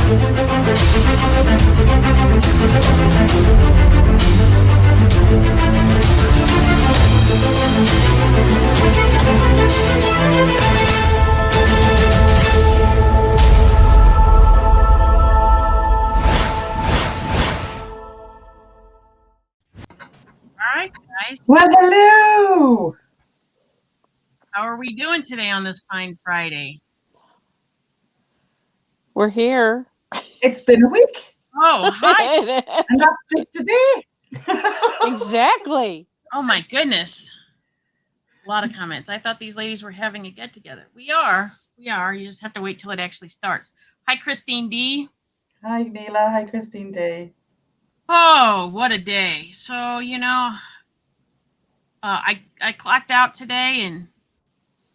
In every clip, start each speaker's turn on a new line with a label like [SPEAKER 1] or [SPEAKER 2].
[SPEAKER 1] right, guys.
[SPEAKER 2] Well, hello.
[SPEAKER 1] How are we doing today on this fine Friday?
[SPEAKER 3] We're here.
[SPEAKER 2] It's been a week.
[SPEAKER 1] Oh, hi.
[SPEAKER 2] And that's just today.
[SPEAKER 3] Exactly.
[SPEAKER 1] Oh, my goodness. A lot of comments. I thought these ladies were having a get-together. We are. We are. You just have to wait till it actually starts. Hi, Christine D.
[SPEAKER 2] Hi, Neela. Hi, Christine Day.
[SPEAKER 1] Oh, what a day. So, I clocked out today and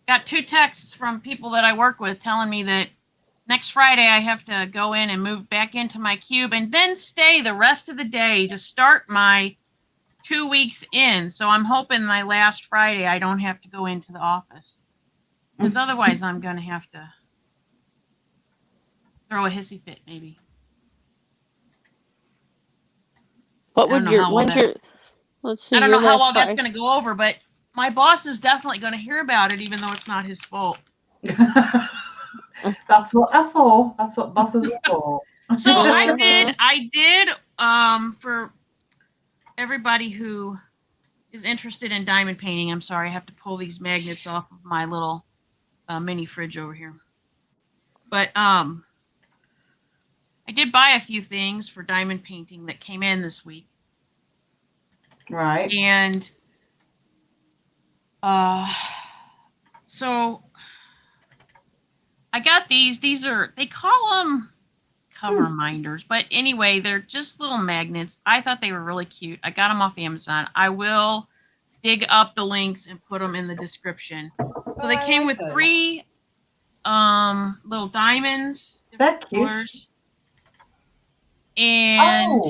[SPEAKER 1] got 2 texts from people that I work with telling me that next Friday I have to go in and move back into my cube and then stay the rest of the day to start my 2 weeks in. So I'm hoping my last Friday I don't have to go into the office, because otherwise I'm going to have to throw a hissy fit maybe.
[SPEAKER 3] What would let's see.
[SPEAKER 1] I don't know how well that's
[SPEAKER 3] Friday.
[SPEAKER 1] going to go over, but my boss is definitely going to hear about it, even though it's not his fault.
[SPEAKER 2] That's what I thought. That's what bosses are for.
[SPEAKER 1] So I did, for everybody who is interested in diamond painting, I'm sorry, I have to pull these magnets off of my little mini fridge over here. But I did buy a few things for diamond painting that came in this week.
[SPEAKER 2] Right.
[SPEAKER 1] And so I got these. These are, they call them cover minders, but anyway, they're just little magnets. I thought they were really cute. I got them off Amazon. I will dig up the links and put them in the description. So they came with 3 little diamonds, different colors. And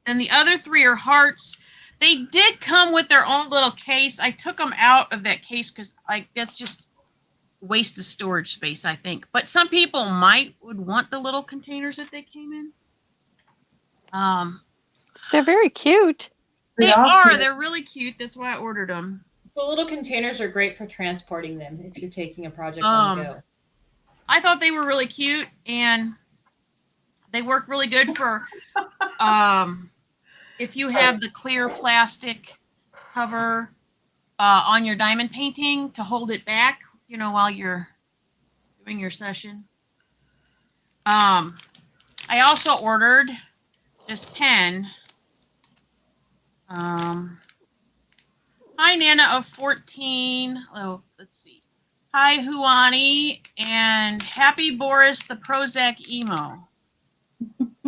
[SPEAKER 1] and the other 3 are hearts. They did come with their own little case. I took them out of that case because that's just waste of storage space, I think. But some people would want the little containers that they came in.
[SPEAKER 3] They're very cute.
[SPEAKER 1] They are. They're really cute. That's why I ordered them.
[SPEAKER 4] The little containers are great for transporting them if you're taking a project on the go.
[SPEAKER 1] I thought they were really cute, and they work really good for if you have the clear plastic cover on your diamond painting to hold it back, while you're doing your session. I also ordered this pen. Hi, Nana of 14. Oh, let's see. Hi, Huani, and happy Boris the Prozac emo.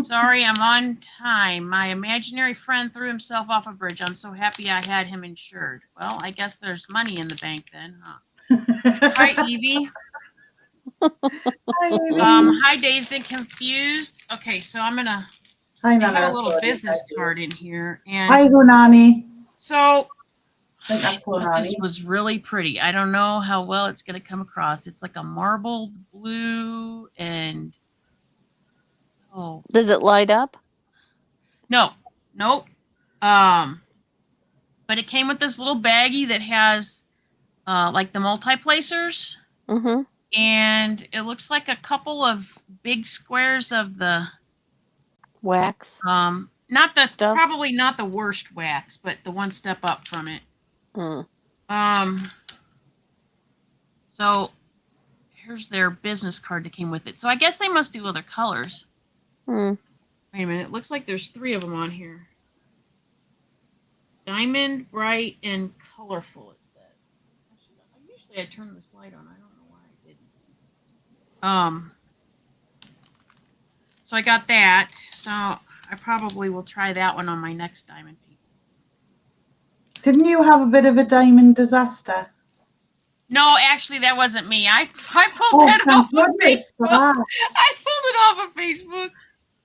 [SPEAKER 1] Sorry, I'm on time. My imaginary friend threw himself off a bridge. I'm so happy I had him insured. Well, I guess there's money in the bank then, huh? Hi, Evie. Hi, Dazed and Confused. Okay, so I'm gonna put a little business card in here. And
[SPEAKER 2] hi, Hunani.
[SPEAKER 1] So I thought this was really pretty. I don't know how well it's gonna come across. It's like a marbled blue and
[SPEAKER 3] does it light up?
[SPEAKER 1] No, nope. But it came with this little baggie that has like the multi-placers.
[SPEAKER 3] Mm-hmm.
[SPEAKER 1] And it looks like a couple of big squares of the
[SPEAKER 3] wax.
[SPEAKER 1] Not the stuff. Probably not the worst wax, but the one step up from it. So here's their business card that came with it. So I guess they must do other colors. Wait a minute. It looks like there's 3 of them on here. Diamond, bright, and colorful, it says. Usually I turn this light on. I don't know why I didn't. So I got that. So I probably will try that one on my next diamond painting.
[SPEAKER 2] Didn't you have a bit of a diamond disaster?
[SPEAKER 1] No, actually, that wasn't me. I pulled that off of Facebook. I pulled it off of Facebook,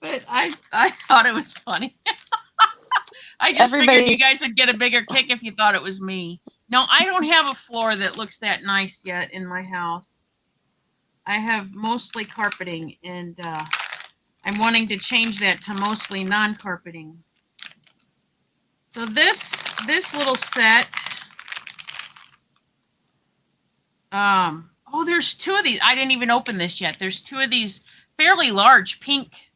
[SPEAKER 1] but I thought it was funny. I just figured you guys would get a bigger kick if you thought it was me. No, I don't have a floor that looks that nice yet in my house. I have mostly carpeting, and I'm wanting to change that to mostly non-carpeting. So this little set, oh, there's two of these. I didn't even open this yet. There's two of these fairly large pink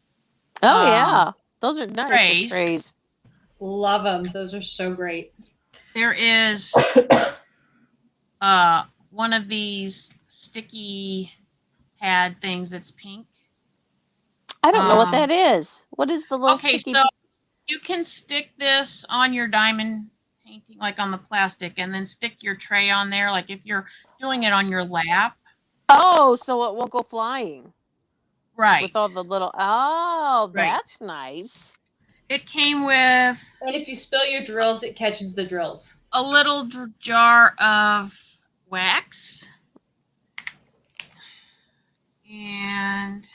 [SPEAKER 3] Oh yeah, those are nice
[SPEAKER 1] trays.
[SPEAKER 3] for trays.
[SPEAKER 4] Love them. Those are so great.
[SPEAKER 1] There is one of these sticky pad things that's pink.
[SPEAKER 3] I don't know what that is. What is the little
[SPEAKER 1] Okay,
[SPEAKER 3] sticky?
[SPEAKER 1] so you can stick this on your diamond painting, like on the plastic, and then stick your tray on there, like if you're doing it on your lap.
[SPEAKER 3] Oh, so it won't go flying.
[SPEAKER 1] Right.
[SPEAKER 3] With all the little. Oh,
[SPEAKER 1] Right.
[SPEAKER 3] that's nice.
[SPEAKER 1] It came with.
[SPEAKER 4] And if you spill your drills, it catches the drills.
[SPEAKER 1] A little jar of wax. And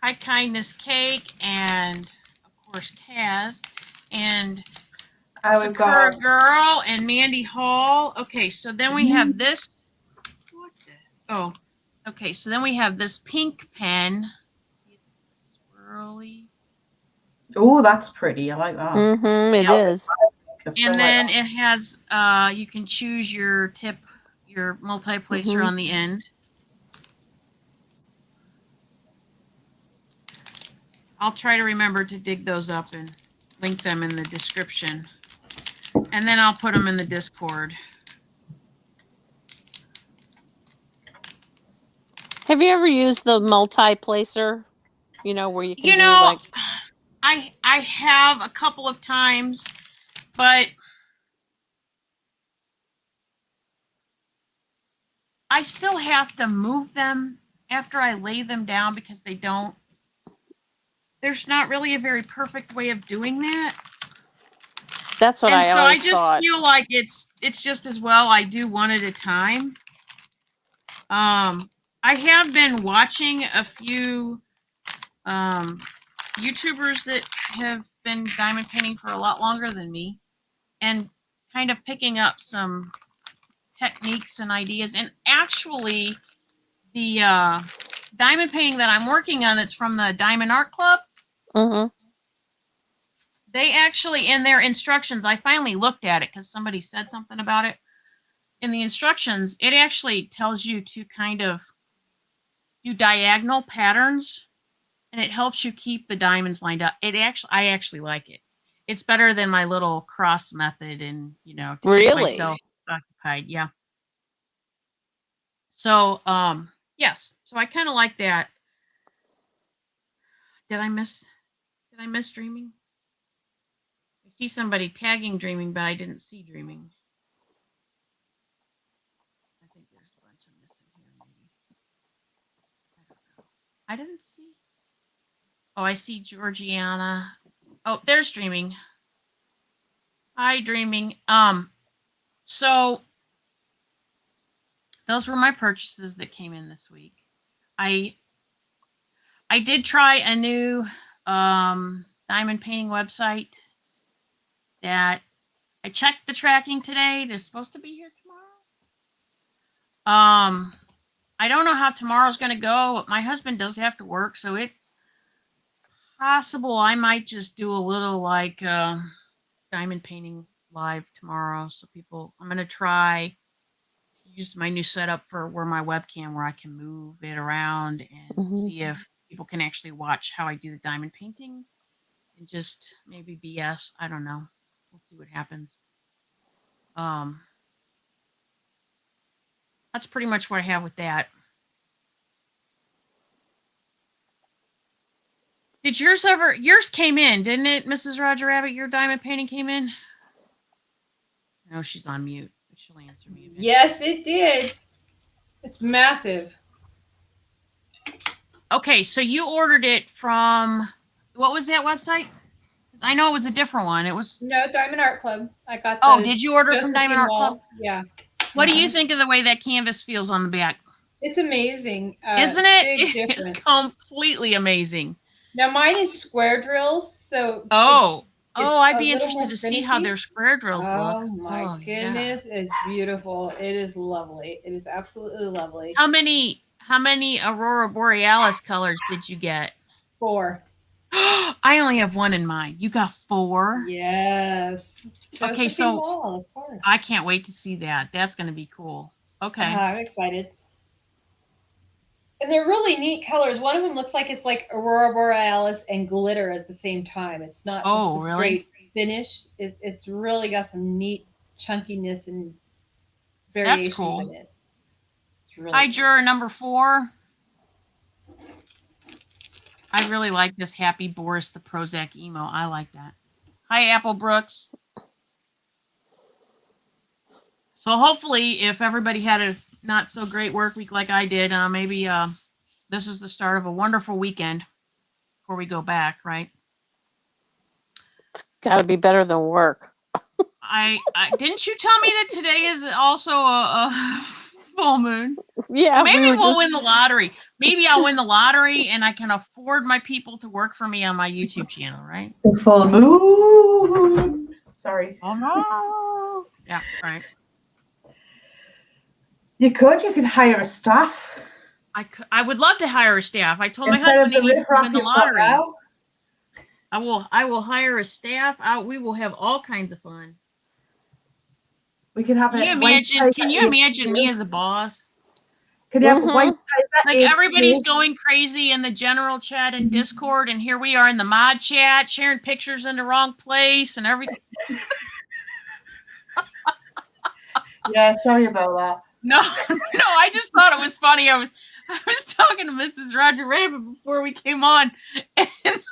[SPEAKER 1] High Kindness cake, and of course Kaz, and Sakura Girl, and Mandy Hall. Okay, so then we have this. What the? Oh, okay. So then we have this pink pen. See, it's swirly.
[SPEAKER 2] Oh, that's pretty. I like that.
[SPEAKER 3] Mm-hmm. It is.
[SPEAKER 1] And then it has. You can choose your tip, your multi-placer on the end. I'll try to remember to dig those up and link them in the description. And then I'll put them in the Discord.
[SPEAKER 3] Have you ever used the multi-placer? You know, where you can
[SPEAKER 1] You
[SPEAKER 3] do
[SPEAKER 1] know,
[SPEAKER 3] like...
[SPEAKER 1] I have a couple of times, but I still have to move them after I lay them down because they don't. There's not really a very perfect way of doing that.
[SPEAKER 3] That's what I always thought.
[SPEAKER 1] So I just feel like it's just as well I do one at a time. I have been watching a few YouTubers that have been diamond painting for a lot longer than me, and kind of picking up some techniques and ideas. And actually, the diamond painting that I'm working on, that's from the Diamond Art Club.
[SPEAKER 3] Mm-hmm.
[SPEAKER 1] They actually, in their instructions, I finally looked at it because somebody said something about it. In the instructions, it actually tells you to kind of do diagonal patterns, and it helps you keep the diamonds lined up. I actually like it. It's better than my little cross method, and to keep myself occupied. Yeah. So, yes. So I kind of like that. Did I miss dreaming? I see somebody tagging dreaming, but I didn't see dreaming. I think there's a bunch I'm missing here, maybe. I don't know. I didn't see. Oh, I see Georgiana. Oh, there's dreaming. Hi, dreaming. So those were my purchases that came in this week. I did try a new diamond painting website that I checked the tracking today. They're supposed to be here tomorrow. I don't know how tomorrow's going to go. My husband does have to work, so it's possible I might just do a little like diamond painting live tomorrow. So I'm going to try to use my new setup for my webcam, where I can move it around and see if people can actually watch how I do the diamond painting, and just maybe BS. I don't know. We'll see what happens. That's pretty much what I have with that. Did yours came in, didn't it, Mrs. Roger Rabbit? Your diamond painting came in? No, she's on mute. But she'll answer me eventually.
[SPEAKER 4] Yes, it did. It's massive.
[SPEAKER 1] Okay, so you ordered it from, what was that website? I know it was a different one. It was
[SPEAKER 4] Diamond Art Club. I got.
[SPEAKER 1] Did you order from Diamond Art Club?
[SPEAKER 4] Yeah.
[SPEAKER 1] What do you think of the way that canvas feels on the back?
[SPEAKER 4] It's amazing.
[SPEAKER 1] Isn't it? It's completely amazing.
[SPEAKER 4] Now mine is square drills, so
[SPEAKER 1] Oh, I'd
[SPEAKER 4] a
[SPEAKER 1] be
[SPEAKER 4] little
[SPEAKER 1] interested
[SPEAKER 4] more
[SPEAKER 1] to see how
[SPEAKER 4] finicky.
[SPEAKER 1] their square drills look.
[SPEAKER 4] Oh my
[SPEAKER 1] Oh, yeah.
[SPEAKER 4] goodness, it's beautiful. It is lovely. It is absolutely lovely.
[SPEAKER 1] How many Aurora Borealis colors did you get?
[SPEAKER 4] 4.
[SPEAKER 1] I only have one in mind. You got 4?
[SPEAKER 4] Yes.
[SPEAKER 1] Okay,
[SPEAKER 4] Josephine
[SPEAKER 1] so
[SPEAKER 4] Wall, of course.
[SPEAKER 1] I can't wait to see that. That's going to be cool. Okay.
[SPEAKER 4] I'm excited. And they're really neat colors. One of them looks like it's like Aurora Borealis and glitter at the same time. It's not just the straight finish. It's really got some neat chunkiness and variations
[SPEAKER 1] cool.
[SPEAKER 4] in it. It's really
[SPEAKER 1] Hi,
[SPEAKER 4] cool.
[SPEAKER 1] juror number 4. I really like this Happy Boris the Prozac emo. I like that. Hi, Apple Brooks. So hopefully, if everybody had a not so great work week like I did, maybe this is the start of a wonderful weekend before we go back, right?
[SPEAKER 3] It's got to be better than work.
[SPEAKER 1] I didn't you tell me that today is also a full moon?
[SPEAKER 3] Yeah,
[SPEAKER 1] Maybe
[SPEAKER 3] we
[SPEAKER 1] we'll
[SPEAKER 3] were
[SPEAKER 1] win the lottery. Maybe I'll win the lottery and I can afford my people to work for me on my YouTube channel, right?
[SPEAKER 2] The full moon. Sorry.
[SPEAKER 1] Oh no! Yeah, right.
[SPEAKER 2] You could hire a staff.
[SPEAKER 1] I would love to hire a staff. I told my
[SPEAKER 2] Instead
[SPEAKER 1] husband
[SPEAKER 2] of
[SPEAKER 1] he needs to
[SPEAKER 2] riffraff
[SPEAKER 1] win the
[SPEAKER 2] you've got
[SPEAKER 1] lottery.
[SPEAKER 2] now.
[SPEAKER 1] I will hire a staff. We will have all kinds of fun.
[SPEAKER 2] We could have
[SPEAKER 1] Can you
[SPEAKER 2] a
[SPEAKER 1] imagine? Can you
[SPEAKER 2] WhiteTiger
[SPEAKER 1] imagine me
[SPEAKER 2] interview.
[SPEAKER 1] as a boss?
[SPEAKER 2] Could you have a
[SPEAKER 3] Mhm.
[SPEAKER 2] white
[SPEAKER 1] Like everybody's going crazy in the general chat and Discord, and here we are in the mod chat sharing pictures in the wrong place and everything.
[SPEAKER 2] Yeah, sorry about that.
[SPEAKER 1] No, I just thought it was funny. I was talking to Mrs. Roger Rabbit before we came on, and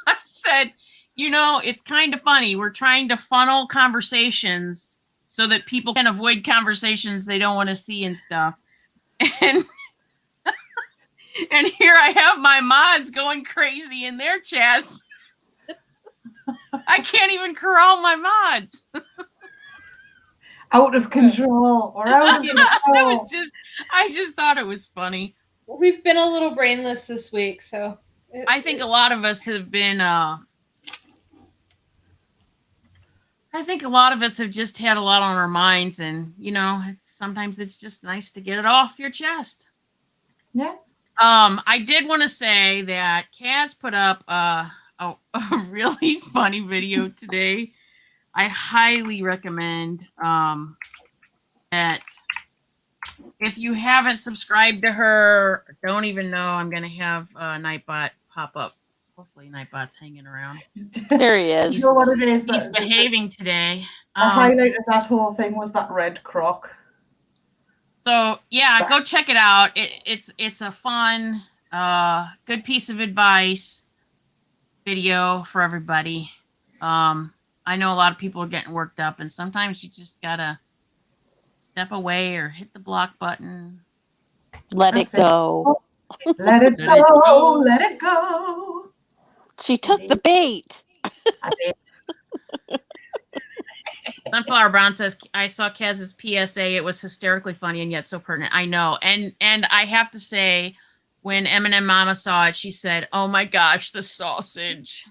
[SPEAKER 1] I said, it's kind of funny. We're trying to funnel conversations so that people can avoid conversations they don't want to see and stuff. And here I have my mods going crazy in their chats. I can't even corral my mods.
[SPEAKER 2] Out of control. Or out of control.
[SPEAKER 1] I just thought it was funny.
[SPEAKER 4] We've been a little brainless this week, so
[SPEAKER 1] I think a lot of us have been I think a lot of us have just had a lot on our minds, and sometimes it's just nice to get it off your chest.
[SPEAKER 2] Yeah.
[SPEAKER 1] I did want to say that Kaz put up a really funny video today. I highly recommend that if you haven't subscribed to her, don't even know I'm gonna have Nightbot pop up. Hopefully Nightbot's hanging around.
[SPEAKER 3] There he is.
[SPEAKER 2] You know what it is?
[SPEAKER 1] He's behaving today.
[SPEAKER 2] The highlight of that whole thing was that red croc.
[SPEAKER 1] So yeah, go check it out. It's a fun, good piece of advice video for everybody. I know a lot of people are getting worked up, and sometimes you just gotta step away or hit the block button.
[SPEAKER 3] Let it go.
[SPEAKER 2] Let it go. Let it go.
[SPEAKER 3] She took the bait.
[SPEAKER 2] I did.
[SPEAKER 1] Sunflower Brown says, I saw Kaz's PSA. It was hysterically funny and yet so pertinent. I know. And I have to say, when Eminem Mama saw it, she said, oh my gosh, the sausage.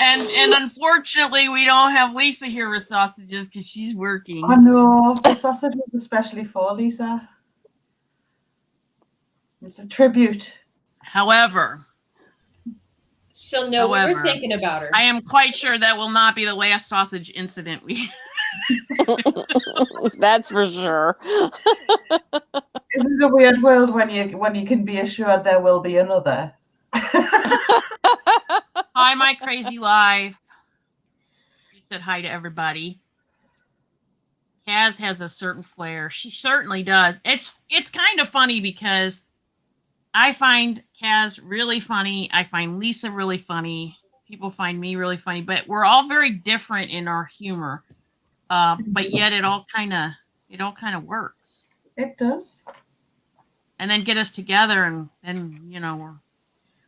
[SPEAKER 1] And unfortunately, we don't have Lisa here with sausages because she's working.
[SPEAKER 2] I know. The sausage was especially for Lisa. It's a tribute.
[SPEAKER 1] However,
[SPEAKER 4] she'll know what we're thinking about her.
[SPEAKER 1] I am quite sure that will not be the last sausage incident we.
[SPEAKER 3] That's for sure.
[SPEAKER 2] Isn't it a weird world when you can be assured there will be another?
[SPEAKER 1] Hi, my crazy life. She said hi to everybody. Kaz has a certain flair. She certainly does. It's kind of funny because I find Kaz really funny. I find Lisa really funny. People find me really funny, but we're all very different in our humor. But yet it all kind of works.
[SPEAKER 2] It does.
[SPEAKER 1] And then get us together, and then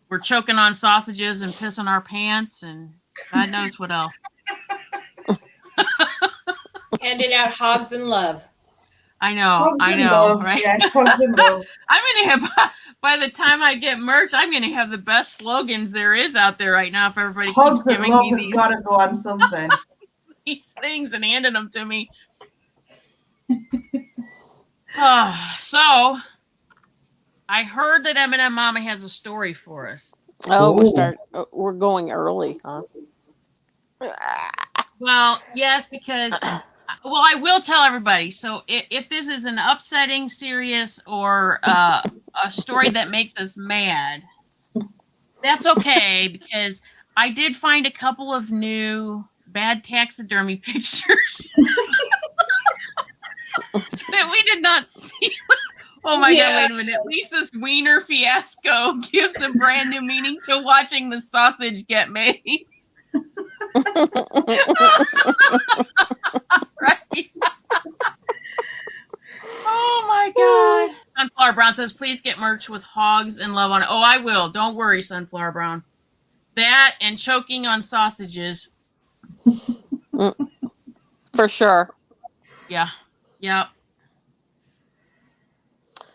[SPEAKER 1] we're choking on sausages and pissing our pants, and God knows what else.
[SPEAKER 4] Handing out hogs and love.
[SPEAKER 1] I know,
[SPEAKER 2] Love.
[SPEAKER 1] right?
[SPEAKER 2] Yeah, hugs and love.
[SPEAKER 1] I'm gonna have by the time I get merch, I'm going to have the best slogans there is out there right now if everybody
[SPEAKER 2] Hogs
[SPEAKER 1] keeps
[SPEAKER 2] and
[SPEAKER 1] giving
[SPEAKER 2] love
[SPEAKER 1] me
[SPEAKER 2] has
[SPEAKER 1] these,
[SPEAKER 2] got to go on something.
[SPEAKER 1] these things and handing them to me. So, I heard that M&M Mama has a story for us.
[SPEAKER 3] Oh,
[SPEAKER 2] Ooh.
[SPEAKER 3] we're going early, huh?
[SPEAKER 1] Well, yes, because well, I will tell everybody. So if this is an upsetting, serious, or a story that makes us mad, that's okay because I did find a couple of new bad taxidermy pictures that we did not see. Oh my God, wait a minute. Lisa's wiener fiasco gives a brand new meaning to watching the sausage get made. Right? Oh my God. Sunflower Brown says, please get merch with hogs and love on it. Oh, I will. Don't worry, Sunflower Brown. That and choking on sausages.
[SPEAKER 3] For sure.
[SPEAKER 1] Yeah. Yep.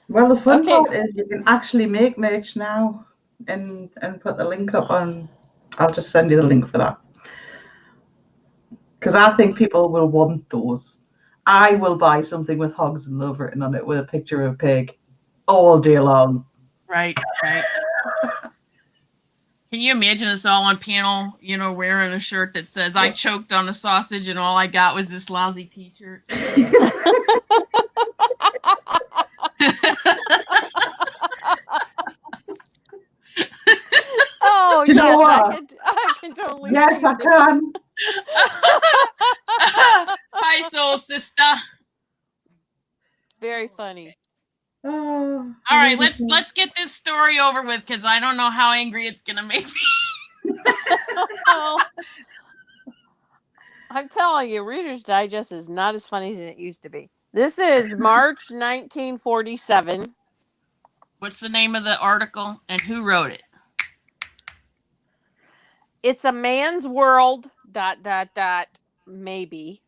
[SPEAKER 2] Well, the fun
[SPEAKER 3] Okay.
[SPEAKER 2] part is you can actually make merch now and put the link up on. I'll just send you the link for that. Because I think people will want those. I will buy something with hogs and love written on it with a picture of a pig all day long.
[SPEAKER 1] Right. Right. Can you imagine us all on panel, wearing a shirt that says, I choked on a sausage and all I got was this lousy t-shirt?
[SPEAKER 3] Oh,
[SPEAKER 2] Do you know
[SPEAKER 3] yes,
[SPEAKER 2] what?
[SPEAKER 3] I can totally
[SPEAKER 2] Yes,
[SPEAKER 3] see
[SPEAKER 2] I can.
[SPEAKER 1] Hi, soul sister.
[SPEAKER 3] Very funny.
[SPEAKER 2] Oh,
[SPEAKER 1] All right, let's get this story over with because I don't know how angry it's gonna make me.
[SPEAKER 3] Oh, I'm telling you, Reader's Digest is not as funny as it used to be. This is March 1947.
[SPEAKER 1] What's the name of the article and who wrote it?
[SPEAKER 3] It's a man's world. ... Maybe.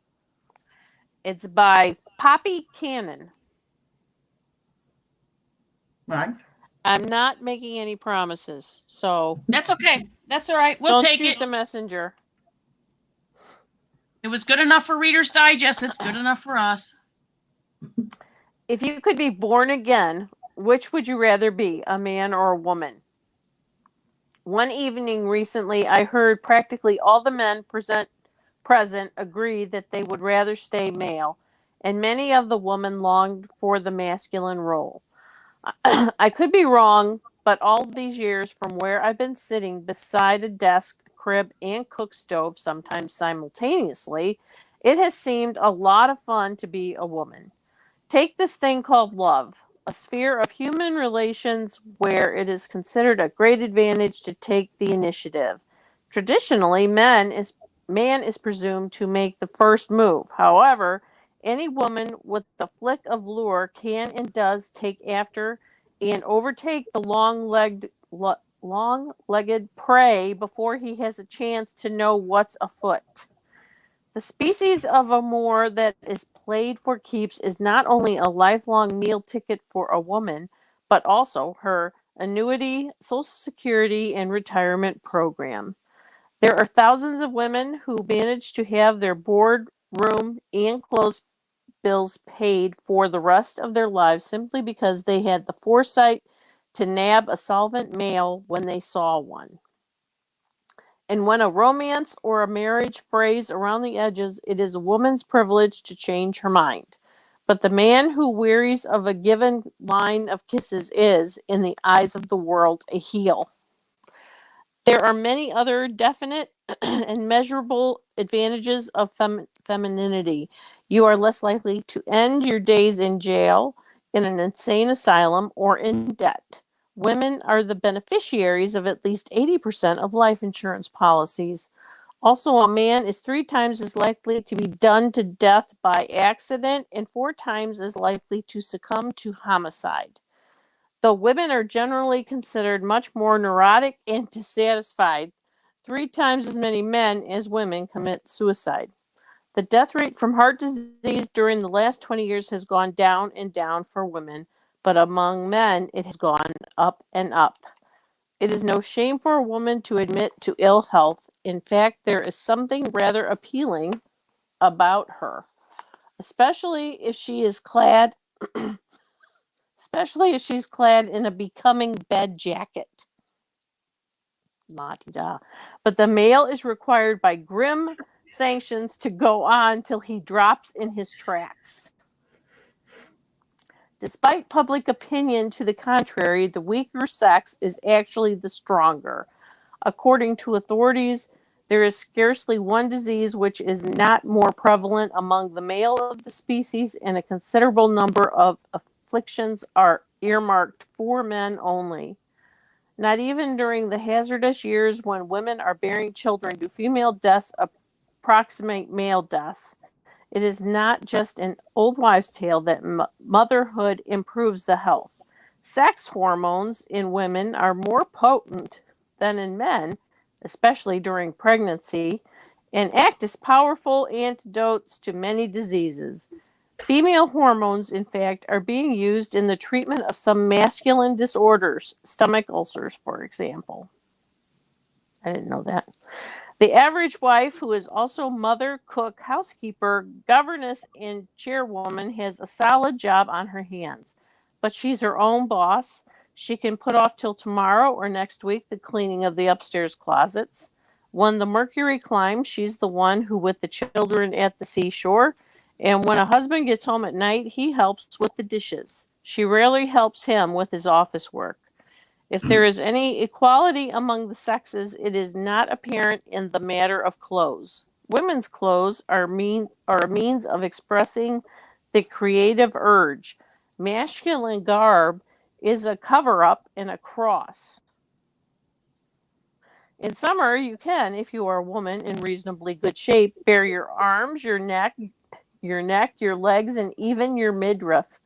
[SPEAKER 3] It's by Poppy Cannon.
[SPEAKER 2] Right.
[SPEAKER 3] I'm not making any promises, so
[SPEAKER 1] That's okay. That's all right. We'll
[SPEAKER 3] don't
[SPEAKER 1] take
[SPEAKER 3] shoot
[SPEAKER 1] it.
[SPEAKER 3] the messenger.
[SPEAKER 1] It was good enough for Reader's Digest. It's good enough for us.
[SPEAKER 3] If you could be born again, which would you rather be, a man or a woman? One evening recently, I heard practically all the men present agree that they would rather stay male, and many of the women longed for the masculine role. I could be wrong, but all these years from where I've been sitting beside a desk, crib, and cook stove, sometimes simultaneously, it has seemed a lot of fun to be a woman. Take this thing called love, a sphere of human relations where it is considered a great advantage to take the initiative. Traditionally, man is presumed to make the first move. However, any woman with the flick of lure can and does take after and overtake the long-legged prey before he has a chance to know what's afoot. The species of amour that is played for keeps is not only a lifelong meal ticket for a woman, but also her annuity, social security, and retirement program. There are thousands of women who manage to have their board, room, and clothes bills paid for the rest of their lives simply because they had the foresight to nab a solvent male when they saw one. And when a romance or a marriage frays around the edges, it is a woman's privilege to change her mind. But the man who wearies of a given line of kisses is, in the eyes of the world, a heel. There are many other definite and measurable advantages of femininity. You are less likely to end your days in jail, in an insane asylum, or in debt. Women are the beneficiaries of at least 80% of life insurance policies. Also, a man is 3 times as likely to be done to death by accident and 4 times as likely to succumb to homicide. Though women are generally considered much more neurotic and dissatisfied, 3 times as many men as women commit suicide. The death rate from heart disease during the last 20 years has gone down and down for women, but among men it has gone up and up. It is no shame for a woman to admit to ill health. In fact, there is something rather appealing about her, especially if she is clad especially if she's clad in a becoming bed jacket. La-di-da. But the male is required by grim sanctions to go on till he drops in his tracks. Despite public opinion to the contrary, the weaker sex is actually the stronger. According to authorities, there is scarcely one disease which is not more prevalent among the male of the species, and a considerable number of afflictions are earmarked for men only. Not even during the hazardous years when women are bearing children do female deaths approximate male deaths. It is not just an old wives' tale that motherhood improves the health. Sex hormones in women are more potent than in men, especially during pregnancy, and act as powerful antidotes to many diseases. Female hormones, in fact, are being used in the treatment of some masculine disorders, stomach ulcers, for example. I didn't know that. The average wife, who is also mother, cook, housekeeper, governess, and chairwoman, has a solid job on her hands. But she's her own boss. She can put off till tomorrow or next week the cleaning of the upstairs closets. When the mercury climbs, she's the one who with the children at the seashore. And when a husband gets home at night, he helps with the dishes. She rarely helps him with his office work. If there is any equality among the sexes, it is not apparent in the matter of clothes. Women's clothes are a means of expressing the creative urge. Masculine garb is a cover-up and a cross. In summer, you can, if you are a woman in reasonably good shape, bare your arms, your neck, your legs, and even your midriff.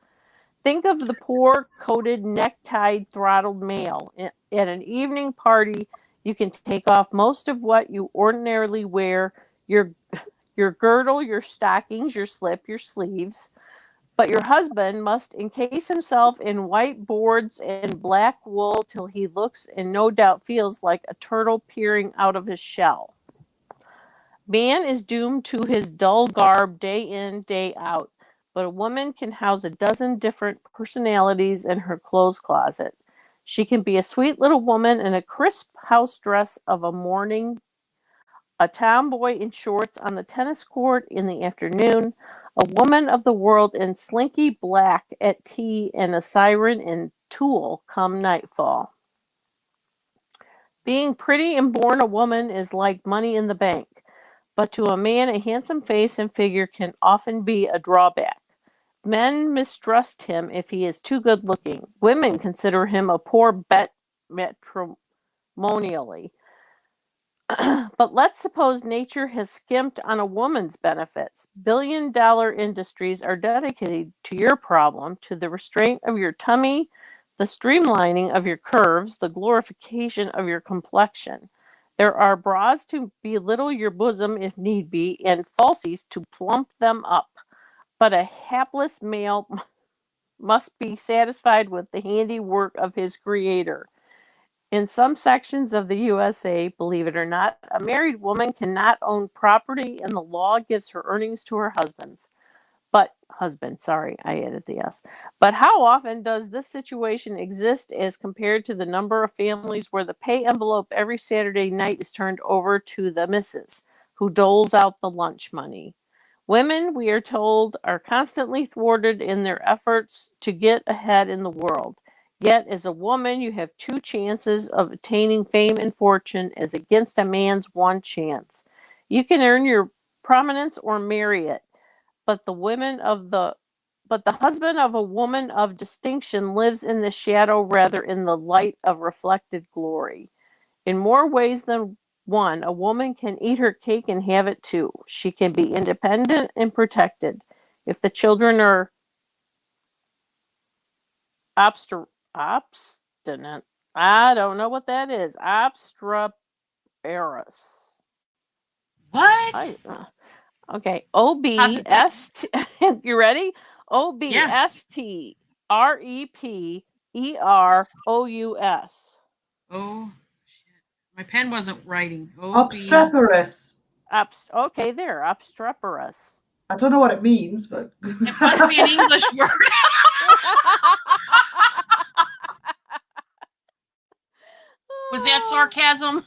[SPEAKER 3] Think of the poor, coated, neck-tied, throttled male. At an evening party, you can take off most of what you ordinarily wear, your girdle, your stockings, your slip, your sleeves. But your husband must encase himself in white boards and black wool till he looks and no doubt feels like a turtle peering out of his shell. Man is doomed to his dull garb day in, day out. But a woman can house a dozen different personalities in her clothes closet. She can be a sweet little woman in a crisp house dress of a morning, a tomboy in shorts on the tennis court in the afternoon, a woman of the world in slinky black at tea, and a siren in tulle come nightfall. Being pretty and born a woman is like money in the bank. But to a man, a handsome face and figure can often be a drawback. Men mistrust him if he is too good looking. Women consider him a poor bet matrimonially. But let's suppose nature has skimped on a woman's benefits. $billion industries are dedicated to your problem, to the restraint of your tummy, the streamlining of your curves, the glorification of your complexion. There are bras to belittle your bosom if need be, and falsies to plump them up. But a hapless male must be satisfied with the handiwork of his creator. In some sections of the USA, believe it or not, a married woman cannot own property, and the law gives her earnings to her husband. Sorry, I added the S. But how often does this situation exist as compared to the number of families where the pay envelope every Saturday night is turned over to the missus, who doles out the lunch money? Women, we are told, are constantly thwarted in their efforts to get ahead in the world. Yet, as a woman, you have two chances of attaining fame and fortune as against a man's one chance. You can earn your prominence or marry it. But the husband of a woman of distinction lives in the shadow rather in the light of reflected glory. In more ways than one, a woman can eat her cake and have it too. She can be independent and protected. If the children are obstinate, I don't know what that is. Obstreperous.
[SPEAKER 1] What?
[SPEAKER 3] Okay, OBST. You ready? OBST. Reperous.
[SPEAKER 1] Oh, shit. My pen wasn't writing.
[SPEAKER 2] Obstreperous.
[SPEAKER 3] Okay, there. Obstreperous.
[SPEAKER 2] I don't know what it means, but
[SPEAKER 1] It must be an English word. Was that sarcasm?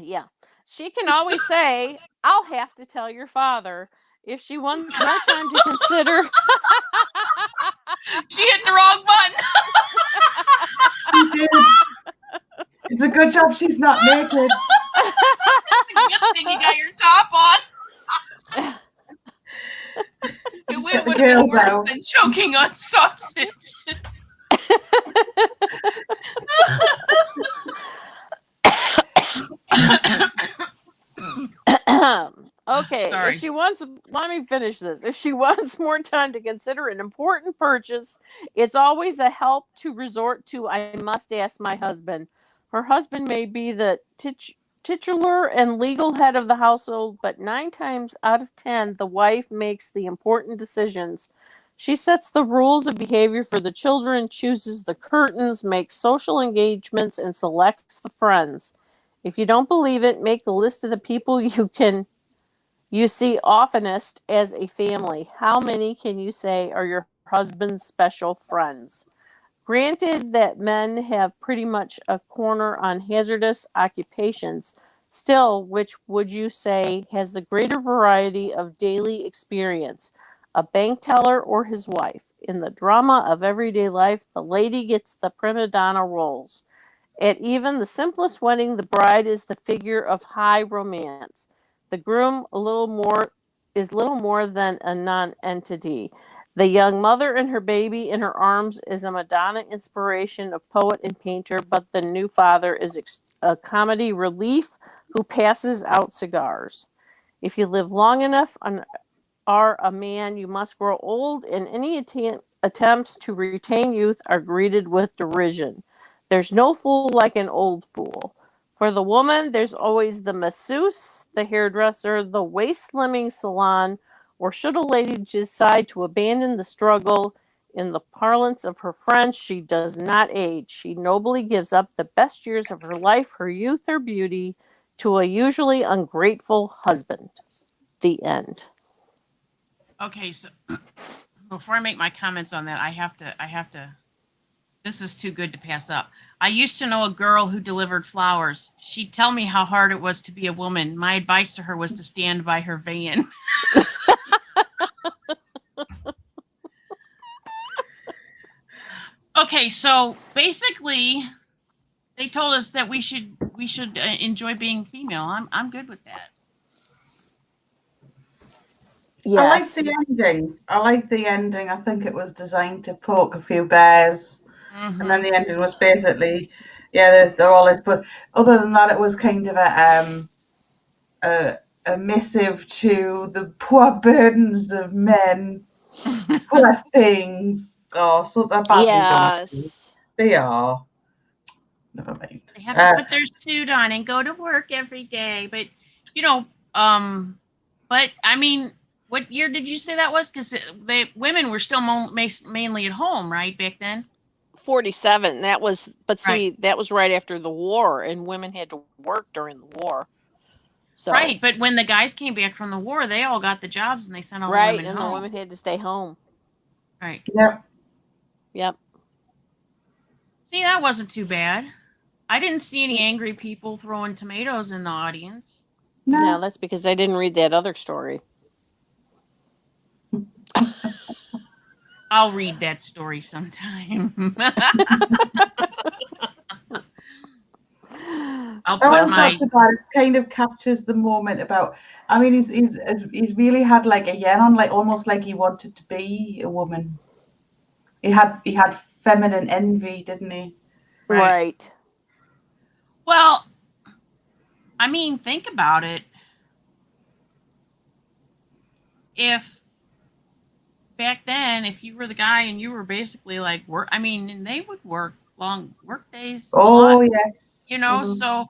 [SPEAKER 3] Yeah. She can always say, I'll have to tell your father if she wants more time to consider.
[SPEAKER 1] She hit the wrong button.
[SPEAKER 2] she did. It's a good job she's not naked.
[SPEAKER 1] Good thing you got your top on. It
[SPEAKER 2] Just
[SPEAKER 1] would
[SPEAKER 2] get the
[SPEAKER 1] have been
[SPEAKER 2] girls
[SPEAKER 1] worse
[SPEAKER 2] out.
[SPEAKER 1] than choking on sausages.
[SPEAKER 3] Okay,
[SPEAKER 1] Sorry.
[SPEAKER 3] if she wants, let me finish this. If she wants more time to consider an important purchase, it's always a help to resort to. I must ask my husband. Her husband may be the titular and legal head of the household, but 9 times out of 10, the wife makes the important decisions. She sets the rules of behavior for the children, chooses the curtains, makes social engagements, and selects the friends. If you don't believe it, make the list of the people you see oftenest as a family. How many can you say are your husband's special friends? Granted that men have pretty much a corner on hazardous occupations, still, which would you say has the greater variety of daily experience? A bank teller or his wife? In the drama of everyday life, the lady gets the prima donna roles. At even the simplest wedding, the bride is the figure of high romance. The groom is little more than a non-entity. The young mother and her baby in her arms is a Madonna inspiration of poet and painter, but the new father is a comedy relief who passes out cigars. If you live long enough and are a man, you must grow old, and any attempts to retain youth are greeted with derision. There's no fool like an old fool. For the woman, there's always the masseuse, the hairdresser, the waist slimming salon, or should a lady decide to abandon the struggle, in the parlance of her friends, she does not age. She nobly gives up the best years of her life, her youth, her beauty, to a usually ungrateful husband. The end.
[SPEAKER 1] Okay, so before I make my comments on that, I have to. This is too good to pass up. I used to know a girl who delivered flowers. She'd tell me how hard it was to be a woman. My advice to her was to stand by her van. Okay, so basically, they told us that we should enjoy being female. I'm good with that.
[SPEAKER 3] Yes.
[SPEAKER 2] I like the ending. I think it was designed to poke a few bears.
[SPEAKER 1] Mm-hmm.
[SPEAKER 2] And then the ending was basically, yeah, they're all this. But other than that, it was kind of a missive to the poor burdens of men, poor things. Oh, so they're badly done.
[SPEAKER 3] Yes.
[SPEAKER 2] They are. Never mind.
[SPEAKER 1] They have to put their suit on and go to work every day. But but I mean, what year did you say that was? Because the women were still mainly at home, right, back then.
[SPEAKER 3] 47. That was, but see,
[SPEAKER 1] Right.
[SPEAKER 3] that was right after the war, and women had to work during the war. So
[SPEAKER 1] right, but when the guys came back from the war, they all got the jobs and they sent all the
[SPEAKER 3] right,
[SPEAKER 1] women
[SPEAKER 3] and
[SPEAKER 1] home.
[SPEAKER 3] the women had to stay home.
[SPEAKER 1] Right.
[SPEAKER 2] Yep.
[SPEAKER 3] Yep.
[SPEAKER 1] See, that wasn't too bad. I didn't see any angry people throwing tomatoes in the audience.
[SPEAKER 3] No, that's because I didn't read that other story.
[SPEAKER 1] I'll read that story sometime. I'll put my.
[SPEAKER 2] It kind of captures the moment about. I mean, he's really had like a yen on, like almost like he wanted to be a woman. He had feminine envy, didn't he?
[SPEAKER 3] Right.
[SPEAKER 1] Well, I mean, think about it. If back then, if you were the guy and you were basically like work, I mean, and they would work long work days.
[SPEAKER 2] Oh yes.
[SPEAKER 1] So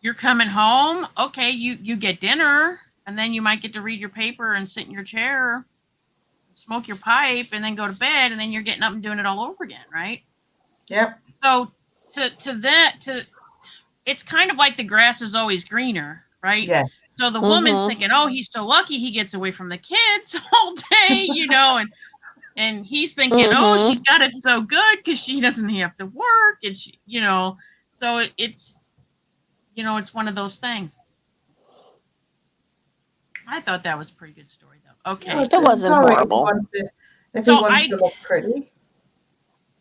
[SPEAKER 1] you're coming home. Okay, you get dinner, and then you might get to read your paper and sit in your chair. smoke your pipe and then go to bed, and then you're getting up and doing it all over again, right?
[SPEAKER 2] Yep.
[SPEAKER 1] So it's kind of like the grass is always greener, right?
[SPEAKER 2] Yes.
[SPEAKER 1] So the woman's
[SPEAKER 3] Mhm.
[SPEAKER 1] thinking, oh, he's so lucky he gets away from the kids all day, and he's thinking, oh,
[SPEAKER 3] Mhm.
[SPEAKER 1] she's got it so good because she doesn't have to work, and she, so it's one of those things. I thought that was a pretty good story, though. Okay,
[SPEAKER 2] No,
[SPEAKER 3] It wasn't
[SPEAKER 2] all right
[SPEAKER 3] horrible.
[SPEAKER 2] if
[SPEAKER 1] So
[SPEAKER 2] he wants to look pretty.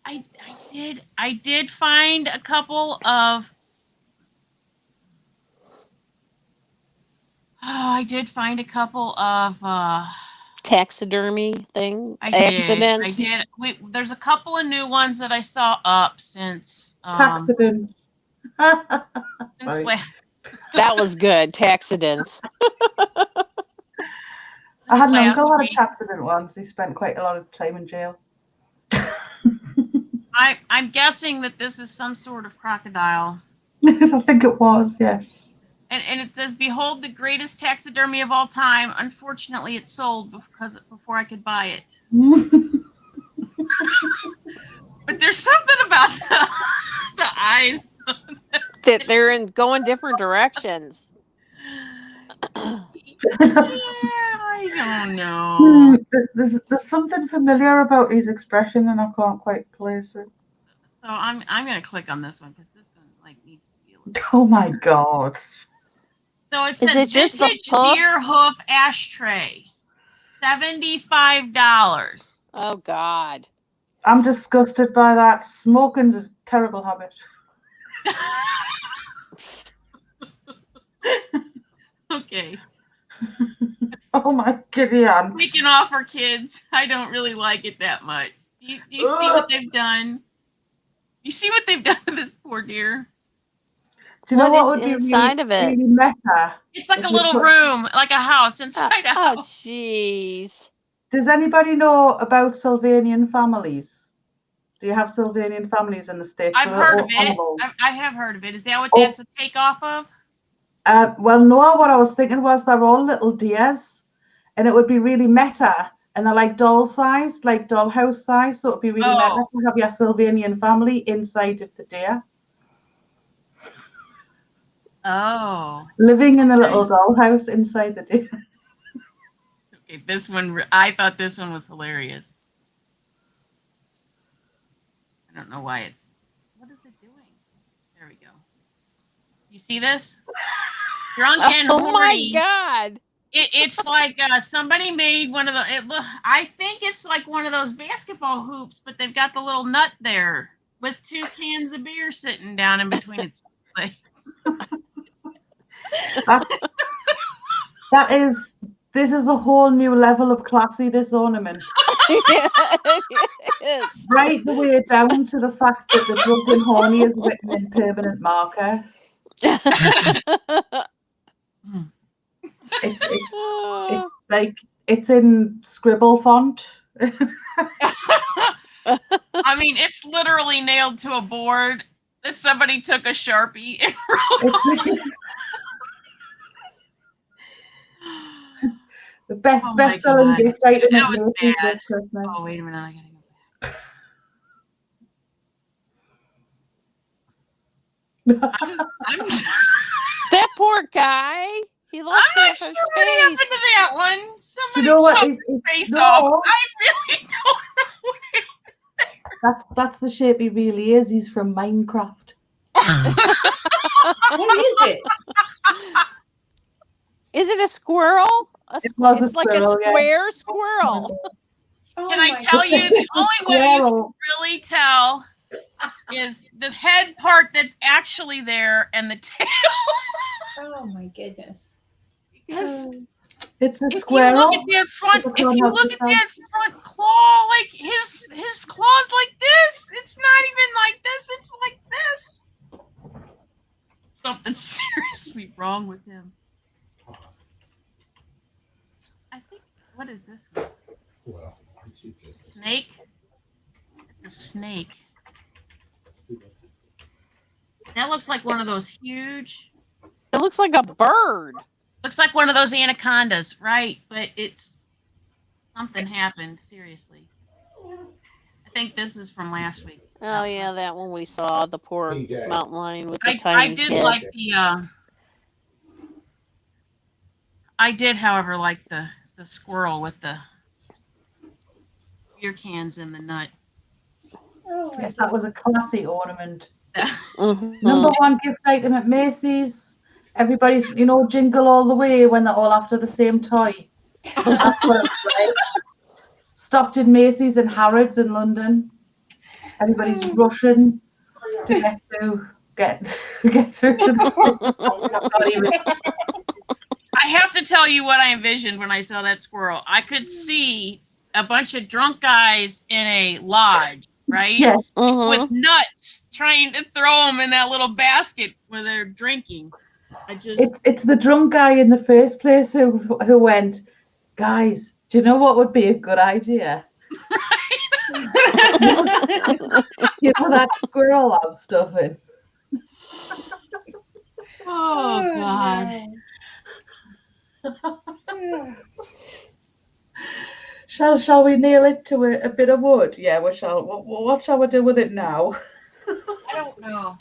[SPEAKER 1] I did find a couple of. Oh, I did find a couple of.
[SPEAKER 3] Taxidermy thing.
[SPEAKER 1] I
[SPEAKER 3] Accidents.
[SPEAKER 1] did. There's a couple of new ones that I saw up since.
[SPEAKER 2] Accidents.
[SPEAKER 1] Since
[SPEAKER 2] Sorry.
[SPEAKER 3] That was good. Taxidents.
[SPEAKER 2] I had an
[SPEAKER 1] last
[SPEAKER 2] uncle had a
[SPEAKER 1] week.
[SPEAKER 2] accident once. He spent quite a lot of time in jail.
[SPEAKER 1] I'm guessing that this is some sort of crocodile.
[SPEAKER 2] I think it was, yes.
[SPEAKER 1] And it says, "Behold the greatest taxidermy of all time. Unfortunately, it sold before I could buy it." But there's something about the eyes.
[SPEAKER 3] That they're going different directions.
[SPEAKER 1] I don't know.
[SPEAKER 2] There's something familiar about his expression, and I can't quite place it.
[SPEAKER 1] So I'm gonna click on this one because this one needs to be a little.
[SPEAKER 2] Oh my god!
[SPEAKER 1] So it
[SPEAKER 3] Is
[SPEAKER 1] says
[SPEAKER 3] it just the
[SPEAKER 1] vintage
[SPEAKER 3] hoof?
[SPEAKER 1] deer hoof ashtray, $75.
[SPEAKER 3] Oh God.
[SPEAKER 2] I'm disgusted by that. Smoking's a terrible habit.
[SPEAKER 1] Okay.
[SPEAKER 2] Oh my Gideon!
[SPEAKER 1] Taking off our kids. I don't really like it that much. Do you see what they've done? You see what they've done to this poor deer?
[SPEAKER 2] Do you know
[SPEAKER 3] What
[SPEAKER 2] what
[SPEAKER 3] is
[SPEAKER 2] would be
[SPEAKER 3] inside
[SPEAKER 2] really,
[SPEAKER 3] of it?
[SPEAKER 2] really meta?
[SPEAKER 1] It's like
[SPEAKER 2] If
[SPEAKER 1] a
[SPEAKER 2] you
[SPEAKER 1] little
[SPEAKER 2] put-
[SPEAKER 1] room, like a house inside a
[SPEAKER 3] Oh
[SPEAKER 1] house.
[SPEAKER 3] jeez.
[SPEAKER 2] Does anybody know about Sylvanian families? Do you have Sylvanian families in the States?
[SPEAKER 1] I've
[SPEAKER 2] They're
[SPEAKER 1] heard
[SPEAKER 2] all
[SPEAKER 1] of it.
[SPEAKER 2] animals.
[SPEAKER 1] I have heard of it. Is that what
[SPEAKER 2] Oh.
[SPEAKER 1] that's a takeoff of?
[SPEAKER 2] Well, no, what I was thinking was they're all little deers, and it would be really meta, and they're like doll sized, like dollhouse size, so it would be really meta to have your Sylvanian family inside of the deer.
[SPEAKER 1] Oh.
[SPEAKER 2] Living in a little dollhouse inside the deer.
[SPEAKER 1] Okay, this one, I thought this one was hilarious. I don't know why it's. What is it doing? There we go. You see this? Drunk and
[SPEAKER 3] Oh my
[SPEAKER 1] horny.
[SPEAKER 3] God.
[SPEAKER 1] It's like somebody made one of the. I think it's like one of those basketball hoops, but they've got the little nut there with 2 cans of beer sitting down in between its legs.
[SPEAKER 2] This is a whole new level of classy, this ornament.
[SPEAKER 3] Yeah, it is.
[SPEAKER 2] Right the way down to the fact that the drunk and horny is written in permanent marker. It's like it's in scribble font.
[SPEAKER 1] I mean, it's literally nailed to a board that somebody took a Sharpie and wrote.
[SPEAKER 2] The best
[SPEAKER 1] Oh my
[SPEAKER 2] selling
[SPEAKER 1] God.
[SPEAKER 2] gift item
[SPEAKER 1] That
[SPEAKER 2] at
[SPEAKER 1] was
[SPEAKER 2] Macy's
[SPEAKER 1] bad.
[SPEAKER 2] this Christmas.
[SPEAKER 1] Oh, wait a minute. I gotta go back. I'm
[SPEAKER 3] That poor guy. He lost
[SPEAKER 1] not
[SPEAKER 3] half
[SPEAKER 1] sure
[SPEAKER 3] his
[SPEAKER 1] what happened
[SPEAKER 3] space.
[SPEAKER 1] to that one.
[SPEAKER 2] Do
[SPEAKER 1] Somebody
[SPEAKER 2] you know what?
[SPEAKER 1] chopped his face off. I really don't know.
[SPEAKER 2] That's the shape he really is. He's from Minecraft.
[SPEAKER 4] What is it?
[SPEAKER 3] Is it a squirrel?
[SPEAKER 2] It was
[SPEAKER 3] it's
[SPEAKER 2] a
[SPEAKER 3] like
[SPEAKER 2] squirrel,
[SPEAKER 3] a square squirrel.
[SPEAKER 1] Can I tell you the only way you can really tell is the head part that's actually there and the tail.
[SPEAKER 4] Oh my goodness.
[SPEAKER 1] Because
[SPEAKER 2] It's a
[SPEAKER 1] if you
[SPEAKER 2] squirrel.
[SPEAKER 1] look at that front, claw, like his claw's like this. It's not even like this. It's like this. Something's seriously wrong with him. I think. What is this one? Snake. It's a snake. That looks like one of those huge.
[SPEAKER 3] It looks like a bird.
[SPEAKER 1] Looks like one of those anacondas, right? But it's Something happened, seriously. I think this is from last week.
[SPEAKER 3] Oh yeah, that one we saw, the poor mountain lion with the
[SPEAKER 1] I
[SPEAKER 3] tiny
[SPEAKER 1] did
[SPEAKER 3] head.
[SPEAKER 1] like the I did, however, like the squirrel with the beer cans in the nut.
[SPEAKER 4] Oh,
[SPEAKER 2] Yes, that was a classy ornament.
[SPEAKER 3] Mhm.
[SPEAKER 2] Number one gift item at Macy's. Everybody's, jingle all the way when they're all after the same toy. That's what it was like. Stopped in Macy's and Harrods in London. Everybody's rushing to get through to the.
[SPEAKER 1] I have to tell you what I envisioned when I saw that squirrel. I could see a bunch of drunk guys in a lodge, right?
[SPEAKER 2] Yeah.
[SPEAKER 3] Mhm.
[SPEAKER 1] With nuts trying to throw them in that little basket where they're drinking.
[SPEAKER 2] It's the drunk guy in the first place who went, guys, do you know what would be a good idea? That squirrel I'm stuffing.
[SPEAKER 1] Oh God.
[SPEAKER 4] No.
[SPEAKER 2] Shall we nail it to a bit of wood? Yeah, we shall. What shall we do with it now?
[SPEAKER 1] I don't know.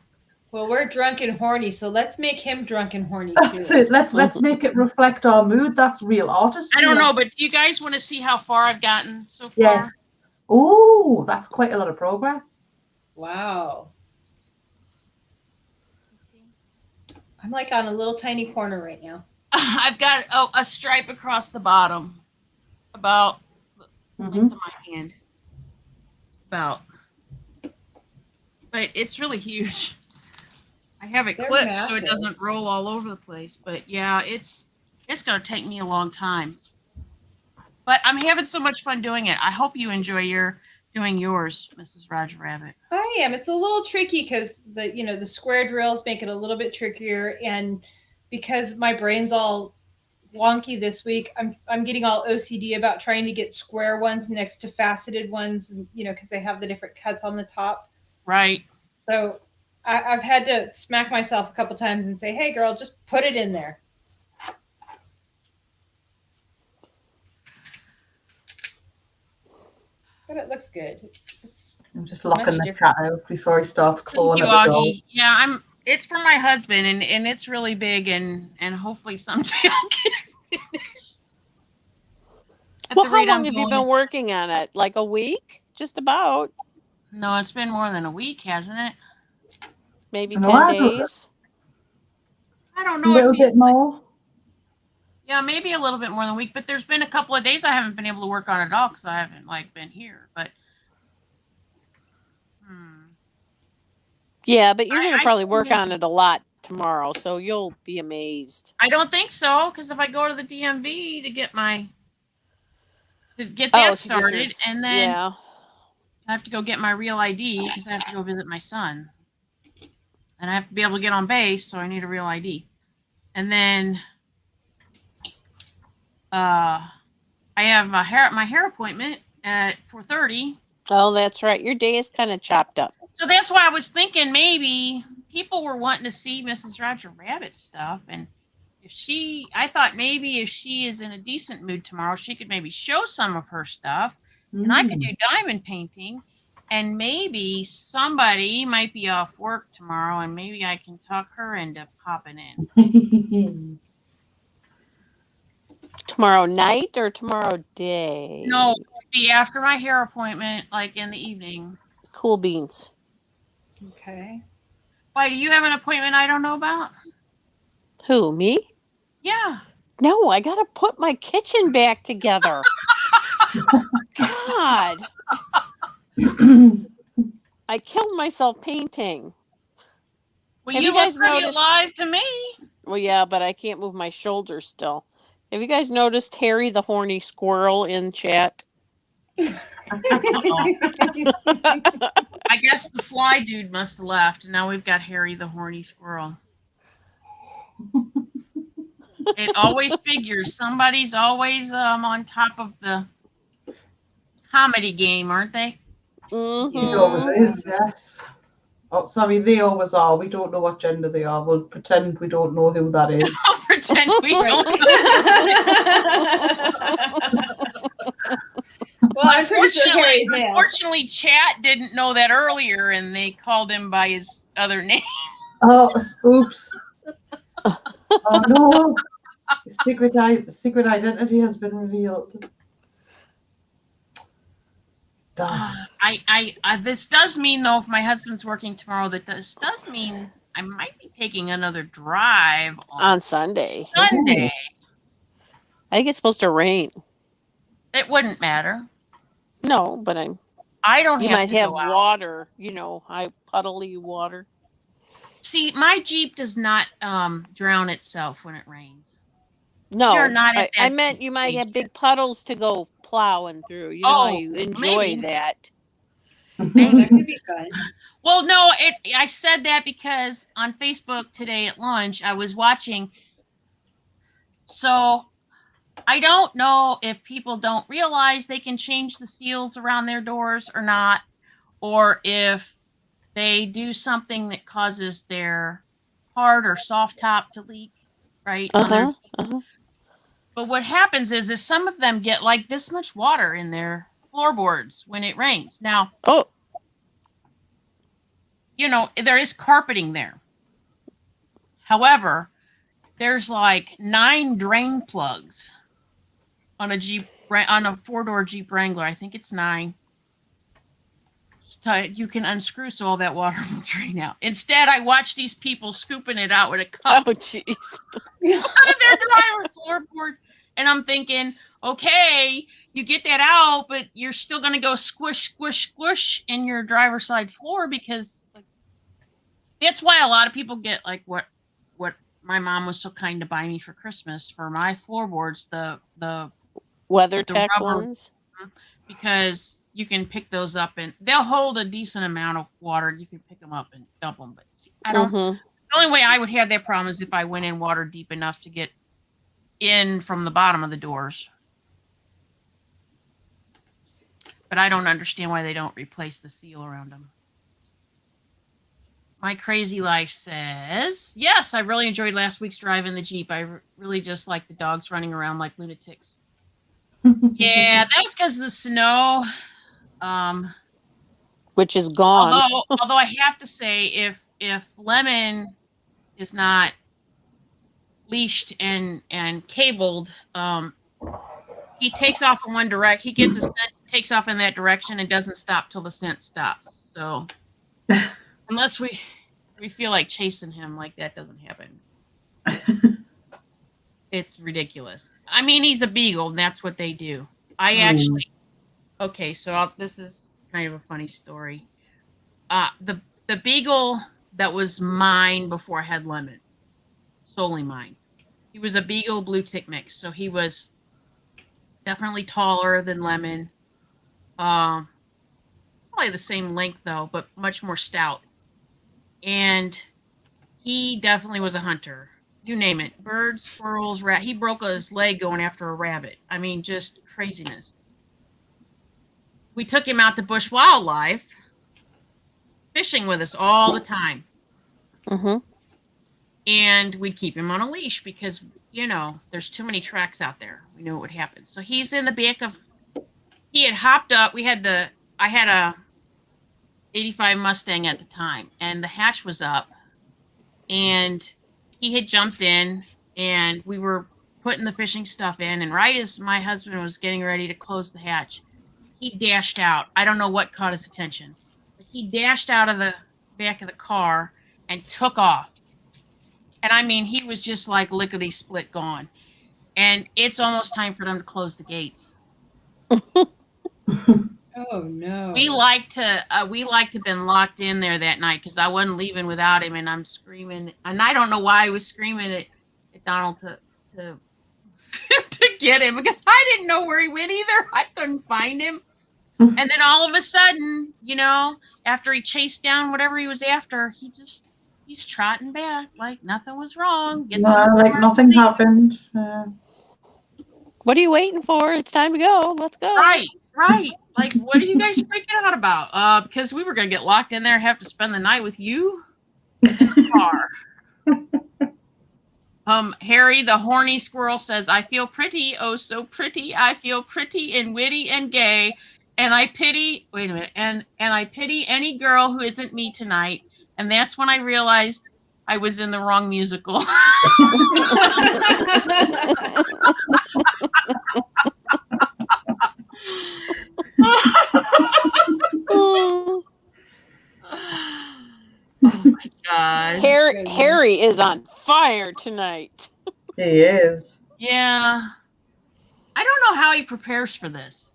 [SPEAKER 4] Well, we're drunk and horny, so let's make him drunk and horny
[SPEAKER 2] That's
[SPEAKER 4] too.
[SPEAKER 2] it. Let's make it reflect our mood. That's real artistry.
[SPEAKER 1] I don't know, but do you guys want to see how far I've gotten so far?
[SPEAKER 2] Yes. Oh, that's quite a lot of progress.
[SPEAKER 4] Wow. I'm like on a little tiny corner right now.
[SPEAKER 1] I've got a stripe across the bottom, about the length of my hand. About, but it's really huge. I have it
[SPEAKER 4] They're
[SPEAKER 1] clipped so it
[SPEAKER 4] massive.
[SPEAKER 1] doesn't roll all over the place. But yeah, it's going to take me a long time. But I'm having so much fun doing it. I hope you enjoy doing yours, Mrs. Roger Rabbit.
[SPEAKER 4] I am. It's a little tricky because the square drills make it a little bit trickier, and because my brain's all wonky this week, I'm getting all OCD about trying to get square ones next to faceted ones, and because they have the different cuts on the top.
[SPEAKER 1] Right.
[SPEAKER 4] So I've had to smack myself a couple times and say, "Hey, girl, just put it in there." But it looks good.
[SPEAKER 2] I'm just locking the cat out before he starts clawing
[SPEAKER 1] Thank
[SPEAKER 2] at
[SPEAKER 1] you,
[SPEAKER 2] the dog.
[SPEAKER 1] Augie. Yeah, it's for my husband, and it's really big, and hopefully someday I'll get it finished.
[SPEAKER 3] Well, how long have you been working on it? Like a week? Just about.
[SPEAKER 1] No, it's been more than a week, hasn't it?
[SPEAKER 3] Maybe 10 days.
[SPEAKER 1] I don't know.
[SPEAKER 2] A little bit more.
[SPEAKER 1] Yeah, maybe a little bit more than a week, but there's been a couple of days I haven't been able to work on it at all because I haven't been here. But
[SPEAKER 3] yeah, but you're gonna probably work on it a lot tomorrow, so you'll be amazed.
[SPEAKER 1] I don't think so, because if I go to the DMV to get that started, and then I have to go get my real ID because I have to go visit my son, and I have to be able to get on base, so I need a real ID, and then I have my hair appointment at 4:30.
[SPEAKER 3] Oh, that's right. Your day is kind of chopped up.
[SPEAKER 1] So that's why I was thinking maybe people were wanting to see Mrs. Roger Rabbit stuff, and I thought maybe if she is in a decent mood tomorrow, she could maybe show some of her stuff, and I could do diamond painting, and maybe somebody might be off work tomorrow, and maybe I can talk her into popping in.
[SPEAKER 3] Tomorrow night or tomorrow day?
[SPEAKER 1] No, it would be after my hair appointment, like in the evening.
[SPEAKER 3] Cool beans.
[SPEAKER 4] Okay.
[SPEAKER 1] Why, do you have an appointment I don't know about?
[SPEAKER 3] Who, me?
[SPEAKER 1] Yeah.
[SPEAKER 3] No, I gotta put my kitchen back together. God. I killed myself painting.
[SPEAKER 1] Well, you look pretty alive to me.
[SPEAKER 3] Well, yeah, but I can't move my shoulders still. Have you guys noticed Harry the horny squirrel in chat?
[SPEAKER 1] I guess the fly dude must have left, and now we've got Harry the horny squirrel. It always figures somebody's always on top of the comedy game, aren't they?
[SPEAKER 3] Mm-hmm.
[SPEAKER 2] It always is, yes. Oh, sorry, they always are. We don't know what gender they are. We'll pretend we don't know who that is.
[SPEAKER 1] Pretend we don't know.
[SPEAKER 4] Harry's nails.
[SPEAKER 1] unfortunately, chat didn't know that earlier, and they called him by his other name.
[SPEAKER 2] Oh, oops. Oh no. Secret identity has been revealed.
[SPEAKER 1] This does mean, though, if my husband's working tomorrow, this does mean I might be taking another drive
[SPEAKER 3] On Sunday.
[SPEAKER 1] Sunday.
[SPEAKER 3] I think it's supposed to rain.
[SPEAKER 1] It wouldn't matter.
[SPEAKER 3] No, but
[SPEAKER 1] I don't
[SPEAKER 3] you
[SPEAKER 1] have
[SPEAKER 3] might
[SPEAKER 1] to
[SPEAKER 3] have
[SPEAKER 1] go out.
[SPEAKER 3] water, high puddly water.
[SPEAKER 1] See, my Jeep does not drown itself when it rains.
[SPEAKER 3] No,
[SPEAKER 1] You're not at that
[SPEAKER 3] I meant you might have big puddles to go plowing through. You know how you enjoy
[SPEAKER 1] maybe.
[SPEAKER 3] that.
[SPEAKER 1] Maybe.
[SPEAKER 4] That could be fun.
[SPEAKER 1] Well, no, I said that because on Facebook today at lunch, I was watching. So I don't know if people don't realize they can change the seals around their doors or not, or if they do something that causes their hard or soft top to leak, right? But what happens is some of them get like this much water in their floorboards when it rains. Now, there is carpeting there. However, there's like 9 drain plugs on a 4-door Jeep Wrangler. I think it's 9. You can unscrew so all that water will drain out. Instead, I watch these people scooping it out with a cup.
[SPEAKER 3] Oh, jeez.
[SPEAKER 1] Out of their driver's floorboard. And I'm thinking, okay, you get that out, but you're still going to go squish, squish, squish in your driver's side floor because that's why a lot of people get like what my mom was so kind to buy me for Christmas for my floorboards, the
[SPEAKER 3] WeatherTech
[SPEAKER 1] rubber
[SPEAKER 3] ones.
[SPEAKER 1] Because you can pick those up and they'll hold a decent amount of water. You can pick them up and dump them. But see, I don't. The only way I would have that problem is if I went in water deep enough to get in from the bottom of the doors. But I don't understand why they don't replace the seal around them. My Crazy Life says, yes, I really enjoyed last week's drive in the Jeep. I really just like the dogs running around like lunatics. Yeah, that was because of the snow.
[SPEAKER 3] Which is gone.
[SPEAKER 1] Although I have to say, if Lemon is not leashed and cabled, he takes off in one direction. He gets a scent, takes off in that direction, and doesn't stop till the scent stops. So unless we feel like chasing him, like that doesn't happen. It's ridiculous. I mean, he's a beagle, and that's what they do. This is kind of a funny story. The beagle that was mine before I had Lemon, solely mine. He was a beagle blue tick mix, so he was definitely taller than Lemon. Probably the same length though, but much more stout. And he definitely was a hunter. You name it. Birds, squirrels, rat. He broke his leg going after a rabbit. I mean, just craziness. We took him out to Bush Wildlife, fishing with us all the time. And we'd keep him on a leash because, there's too many tracks out there. We knew what would happen. So he's in the back of, he had hopped up. I had a 85 Mustang at the time, and the hatch was up, and he had jumped in, and we were putting the fishing stuff in, and right as my husband was getting ready to close the hatch, he dashed out. I don't know what caught his attention, but he dashed out of the back of the car and took off. And I mean, he was just like lickety-split gone. And it's almost time for them to close the gates.
[SPEAKER 4] Oh no!
[SPEAKER 1] We like to been locked in there that night because I wasn't leaving without him, and I'm screaming, and I don't know why I was screaming at Donald to to get him because I didn't know where he went either. I couldn't find him, and then all of a sudden, after he chased down whatever he was after, he's trotting back like nothing was wrong.
[SPEAKER 2] Like nothing happened.
[SPEAKER 3] What are you waiting for? It's time to go. Let's go.
[SPEAKER 1] Right. Like, what are you guys freaking out about? Because we were going to get locked in there and have to spend the night with you in the car. Harry, the horny squirrel, says, I feel pretty, oh so pretty. I feel pretty and witty and gay. and I pity. Wait a minute, and I pity any girl who isn't me tonight. And that's when I realized I was in the wrong musical.
[SPEAKER 3] Mm.
[SPEAKER 1] Oh my god.
[SPEAKER 3] Harry is on fire tonight.
[SPEAKER 2] He is.
[SPEAKER 1] Yeah. I don't know how he prepares for this.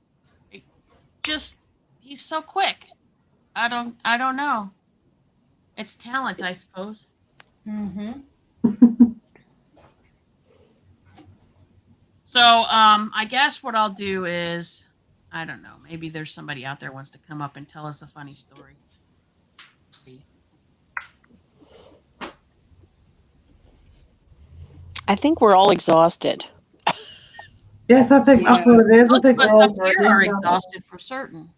[SPEAKER 1] Just he's so quick. I don't know. It's talent, I suppose.
[SPEAKER 4] Mm-hmm.
[SPEAKER 1] So, I guess what I'll do is, I don't know, maybe there's somebody out there who wants to come up and tell us a funny story. Let's see.
[SPEAKER 3] I think we're all exhausted.
[SPEAKER 2] Yes, I think that's what it is. I
[SPEAKER 1] Most
[SPEAKER 2] think
[SPEAKER 1] of us
[SPEAKER 2] we're all
[SPEAKER 1] up here are
[SPEAKER 2] brilliant.
[SPEAKER 1] exhausted for certain.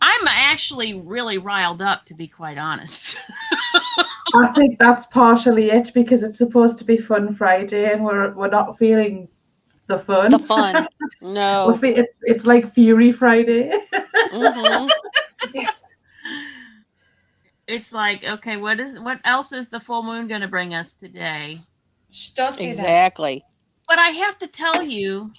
[SPEAKER 1] I'm actually really riled up, to be quite honest.
[SPEAKER 2] I think that's partially it because it's supposed to be Fun Friday and we're not feeling the fun.
[SPEAKER 3] The fun. No.
[SPEAKER 2] It's like Fury Friday.
[SPEAKER 3] Mm-hmm.
[SPEAKER 1] It's like, okay, what else is the full moon going to bring us today?
[SPEAKER 4] Shh, don't say that.
[SPEAKER 3] Exactly.
[SPEAKER 1] But I have to tell you,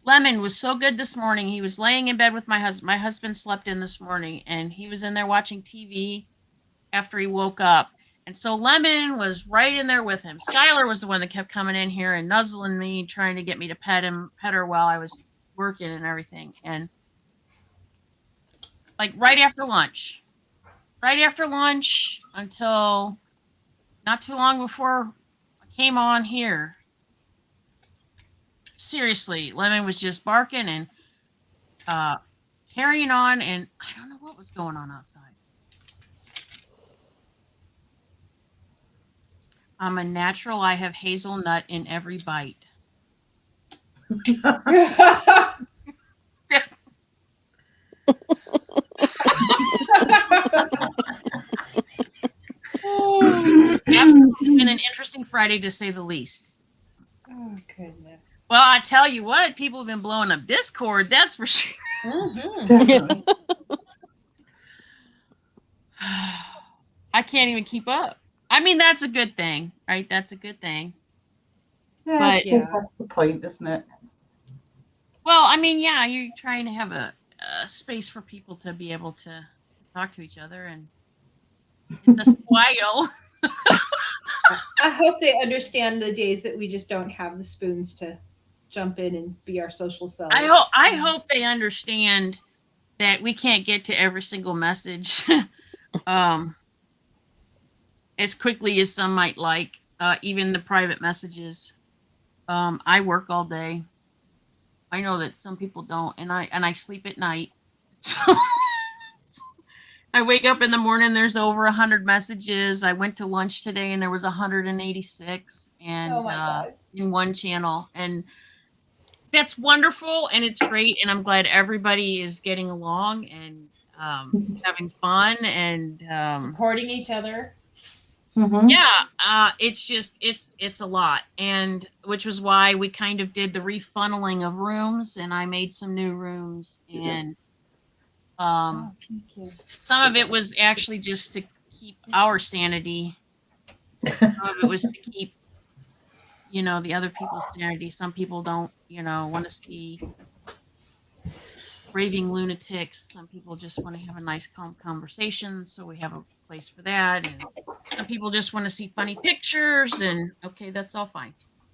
[SPEAKER 1] Lemon was so good this morning. He was laying in bed with my husband. My husband slept in this morning, and he was in there watching TV after he woke up. And so Lemon was right in there with him. Skylar was the one that kept coming in here and nuzzling me, trying to get me to pet her while I was working and everything. And like right after lunch until not too long before I came on here. Seriously, Lemon was just barking and carrying on, and I don't know what was going on outside. I'm a natural. I have hazelnut in every bite. Absolutely been an interesting Friday to say the least.
[SPEAKER 4] Oh goodness.
[SPEAKER 1] Well, I tell you what, people have been blowing up Discord, that's for sure.
[SPEAKER 4] Mm-hmm.
[SPEAKER 2] Definitely.
[SPEAKER 1] I can't even keep up. I mean, that's a good thing, right? That's a good thing.
[SPEAKER 2] Yeah,
[SPEAKER 1] But-
[SPEAKER 2] I think that's the point, isn't it?
[SPEAKER 1] Well, I mean, yeah, you're trying to have a space for people to be able to talk to each other, and it's a squile.
[SPEAKER 4] I hope they understand the days that we just don't have the spoons to jump in and be our social selves.
[SPEAKER 1] I hope they understand that we can't get to every single message as quickly as some might like, even the private messages. I work all day. I know that some people don't, and I sleep at night. So I wake up in the morning, there's over 100 messages. I went to lunch today and there was 186 and
[SPEAKER 4] Oh my God.
[SPEAKER 1] in one channel. And that's wonderful and it's great. And I'm glad everybody is getting along and having fun and
[SPEAKER 4] Supporting each other.
[SPEAKER 2] Mm-hmm.
[SPEAKER 1] yeah, it's just it's a lot. And which was why we kind of did the refunneling of rooms and I made some new rooms and
[SPEAKER 4] Oh, thank you.
[SPEAKER 1] some of it was actually just to keep our sanity. Some of it was to keep, the other people's sanity. Some people don't, want to see raving lunatics. Some people just want to have a nice, calm conversation. So we have a place for that. And some people just want to see funny pictures. And okay, that's all fine.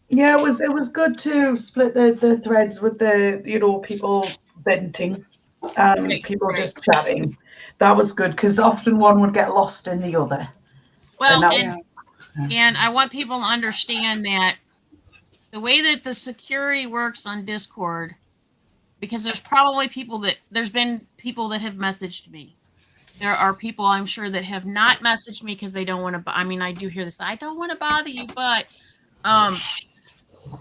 [SPEAKER 2] Yeah, it was good to split the threads with the people venting and people just chatting. That was good because often one would get lost in the other.
[SPEAKER 1] Well,
[SPEAKER 2] And
[SPEAKER 1] and I want people to understand that the way that the security works on Discord, because there's been people that have messaged me. There are people I'm sure that have not messaged me because they don't want to. I mean, I do hear this. I don't want to bother you, but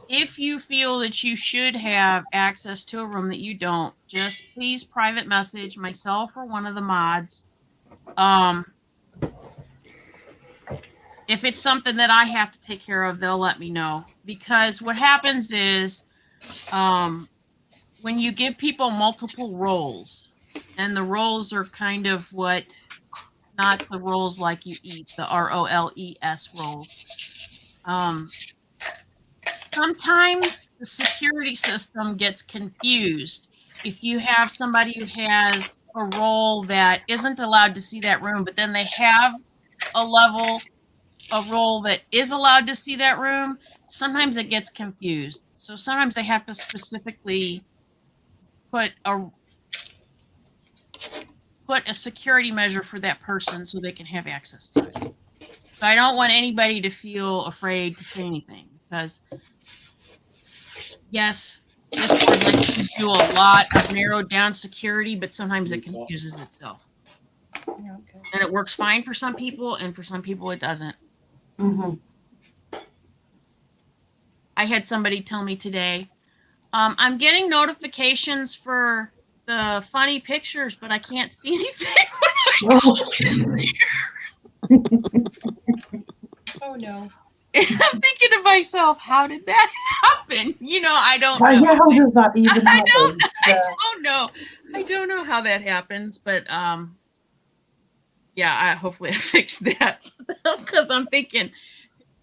[SPEAKER 1] if you feel that you should have access to a room that you don't, just please private message myself or one of the mods. If it's something that I have to take care of, they'll let me know. Because what happens is, when you give people multiple roles, and the roles are kind of what, not the roles like you eat, the ROLES roles. Sometimes the security system gets confused. If you have somebody who has a role that isn't allowed to see that room, but then they have a role that is allowed to see that room, sometimes it gets confused. So sometimes they have to specifically put a security measure for that person so they can have access to it. So I don't want anybody to feel afraid to say anything, because yes, Discord lets you do a lot of narrowed down security, but sometimes it confuses itself.
[SPEAKER 4] Yeah, okay.
[SPEAKER 1] And it works fine for some people, and for some people it doesn't.
[SPEAKER 2] Mm-hmm.
[SPEAKER 1] I had somebody tell me today, I'm getting notifications for the funny pictures, but I can't see anything when I go in there.
[SPEAKER 4] Oh no.
[SPEAKER 1] And I'm thinking to myself, how did that happen? I don't know.
[SPEAKER 2] Yeah, how does that even
[SPEAKER 1] I
[SPEAKER 2] happen?
[SPEAKER 1] don't know. I don't know how that happens, but yeah, hopefully I fixed that, because I'm thinking,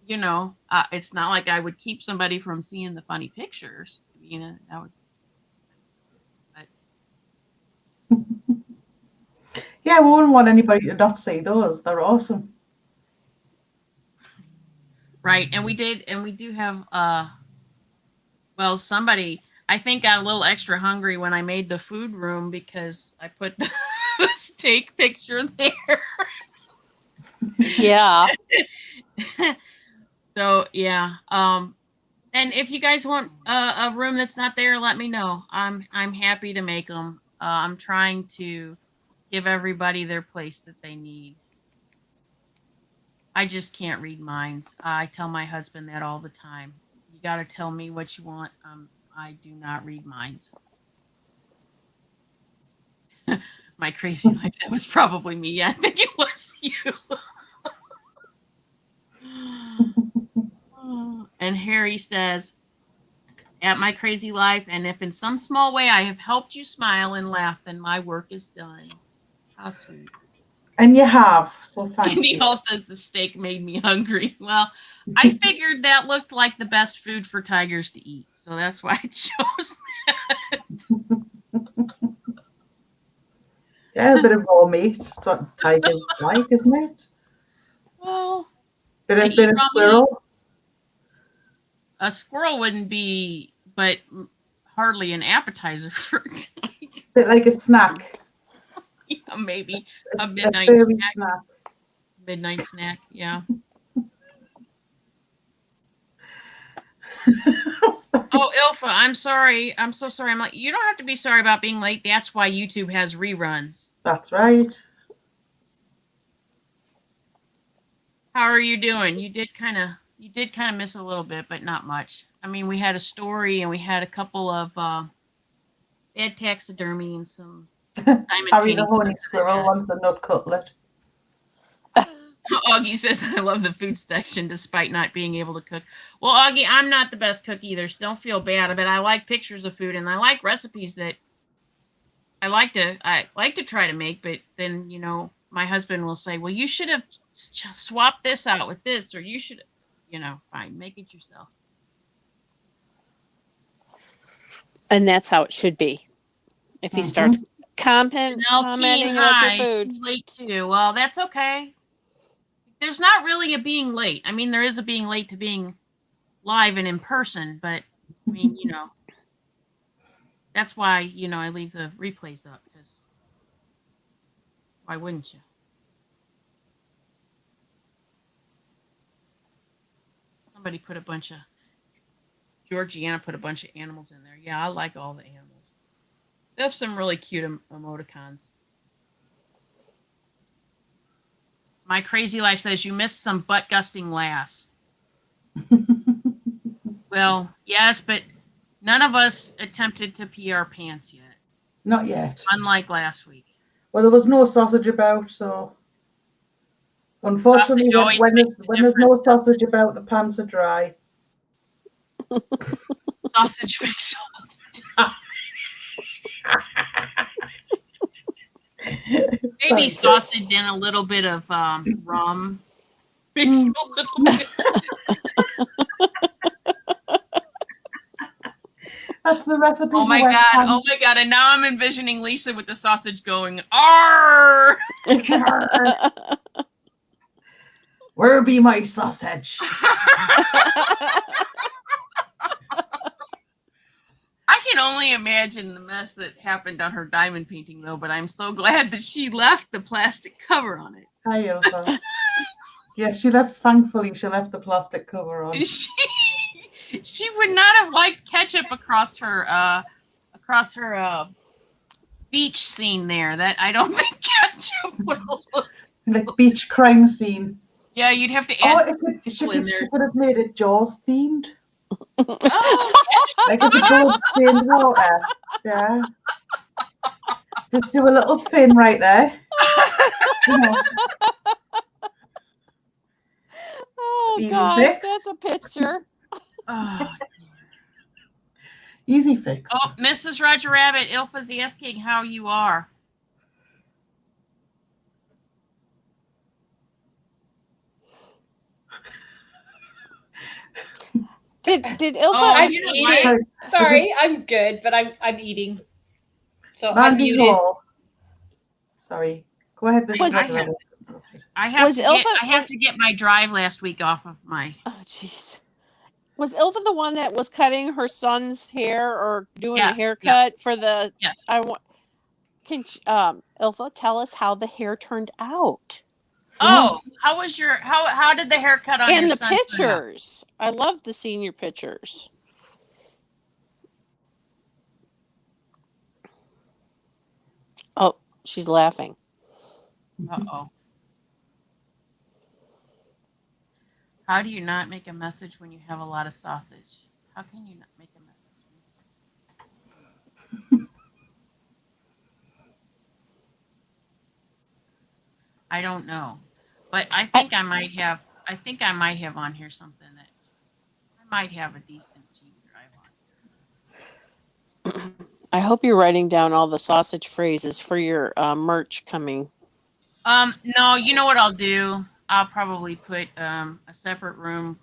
[SPEAKER 1] it's not like I would keep somebody from seeing the funny pictures. That would. But
[SPEAKER 2] Yeah, we wouldn't want anybody to not see those. They're awesome.
[SPEAKER 1] right, and we do have well, somebody I think got a little extra hungry when I made the food room, because I put the steak picture there.
[SPEAKER 3] Yeah.
[SPEAKER 1] So yeah, and if you guys want a room that's not there, let me know. I'm happy to make them. I'm trying to give everybody their place that they need. I just can't read minds. I tell my husband that all the time. You got to tell me what you want. I do not read minds. My crazy life. That was probably me. Yeah, I think it was you. And Harry says, at my crazy life, and if in some small way I have helped you smile and laugh, then my work is done. How sweet.
[SPEAKER 2] And you have, so thank
[SPEAKER 1] And he
[SPEAKER 2] you.
[SPEAKER 1] also says the steak made me hungry. Well, I figured that looked like the best food for tigers to eat, so that's why I chose that.
[SPEAKER 2] Yeah, a bit of raw meat. That's what tigers like, isn't it?
[SPEAKER 1] Well,
[SPEAKER 2] Bit
[SPEAKER 1] they
[SPEAKER 2] of
[SPEAKER 1] eat raw meat.
[SPEAKER 2] squirrel.
[SPEAKER 1] A squirrel wouldn't be, but hardly an appetizer for a tiger.
[SPEAKER 2] Bit like a snack.
[SPEAKER 1] Yeah, maybe a
[SPEAKER 2] A
[SPEAKER 1] midnight
[SPEAKER 2] furry
[SPEAKER 1] snack. Midnight snack, yeah. Oh, Ilfa, I'm sorry. I'm so sorry. I'm like, you don't have to be sorry about being late. That's why YouTube has reruns.
[SPEAKER 2] That's right.
[SPEAKER 1] How are you doing? You did kind of miss a little bit, but not much. I mean, we had a story and we had a couple of bad taxidermy and some diamond
[SPEAKER 2] Harry the
[SPEAKER 1] paintings.
[SPEAKER 2] horny squirrel wants a nut cutlet.
[SPEAKER 1] Augie says, I love the food section despite not being able to cook. Well, Augie, I'm not the best cook either, so don't feel bad. But I like pictures of food and I like recipes that I like to try to make, but then, my husband will say, well, you should have swapped this out with this, or you should, fine, make it yourself.
[SPEAKER 3] And that's how it should be. If he starts commenting about your food.
[SPEAKER 1] She's late too. Well, that's okay. There's not really a being late. I mean, there is a being late to being live and in person, but I mean, that's why, I leave the replays up, because why wouldn't you? Somebody put Georgiana put a bunch of animals in there. Yeah, I like all the animals. They have some really cute emoticons. My crazy life says you missed some butt-gusting laughs. Well, yes, but none of us attempted to pee our pants yet.
[SPEAKER 2] Not yet.
[SPEAKER 1] Unlike last week.
[SPEAKER 2] Well, there was no sausage about, so unfortunately, when there's no sausage about, the pants are dry.
[SPEAKER 1] Sausage makes all the time. Maybe
[SPEAKER 2] Sorry.
[SPEAKER 1] sausage and a little bit of rum. Makes you a little bit.
[SPEAKER 2] That's the recipe.
[SPEAKER 1] Oh
[SPEAKER 2] for
[SPEAKER 1] my
[SPEAKER 2] wet
[SPEAKER 1] god!
[SPEAKER 2] ham.
[SPEAKER 1] Oh my god! And now I'm envisioning Lisa with the sausage going, "Arr!"
[SPEAKER 2] Where be my sausage?
[SPEAKER 1] I can only imagine the mess that happened on her diamond painting, though. But I'm so glad that she left the plastic cover on it.
[SPEAKER 2] Hi, Ilva. Yeah, thankfully, she left the plastic cover on.
[SPEAKER 1] She would not have liked ketchup across her beach scene there. That I don't think ketchup would have looked.
[SPEAKER 2] Like beach crime scene.
[SPEAKER 1] Yeah, you'd have to
[SPEAKER 2] Oh,
[SPEAKER 1] add
[SPEAKER 2] she
[SPEAKER 1] in there.
[SPEAKER 2] could have made it Jaws themed.
[SPEAKER 1] Oh,
[SPEAKER 2] Like if it goes in water. Yeah. Just do a little fin right there. You know,
[SPEAKER 3] Oh
[SPEAKER 2] easy
[SPEAKER 3] gosh,
[SPEAKER 2] fix.
[SPEAKER 3] that's a picture.
[SPEAKER 1] oh,
[SPEAKER 2] Easy fix.
[SPEAKER 1] oh, Mrs. Roger Rabbit, Ilfa's asking how you are.
[SPEAKER 3] Did Ilva?
[SPEAKER 1] Oh,
[SPEAKER 4] I'm
[SPEAKER 1] you know
[SPEAKER 4] eating.
[SPEAKER 1] what?
[SPEAKER 4] Sorry, I'm good, but I'm eating. So I'm
[SPEAKER 2] Mandy
[SPEAKER 4] muted.
[SPEAKER 2] Hall. Sorry. Go ahead, Mrs.
[SPEAKER 3] Was-
[SPEAKER 2] Roger Rabbit.
[SPEAKER 1] I have
[SPEAKER 3] Was
[SPEAKER 1] to
[SPEAKER 3] Ilva
[SPEAKER 1] get. I have to get my drive last week off of my.
[SPEAKER 3] Oh jeez. Was Ilva the one that was cutting her son's hair or doing
[SPEAKER 1] Yeah,
[SPEAKER 3] a haircut for the?
[SPEAKER 1] Yes.
[SPEAKER 3] I want. Can Ilva tell us how the hair turned out
[SPEAKER 1] Oh, how was your how did the haircut on
[SPEAKER 3] and
[SPEAKER 1] your
[SPEAKER 3] the
[SPEAKER 1] son turn out?
[SPEAKER 3] pictures? I love the senior pictures. Oh, she's laughing.
[SPEAKER 1] Uh-oh. How do you not make a message when you have a lot of sausage? How can you not make a message? I don't know. But I think I might have on here something that I might have a decent G drive on.
[SPEAKER 3] I hope you're writing down all the sausage phrases for your merch coming.
[SPEAKER 1] No, you know what I'll do? I'll probably put a separate room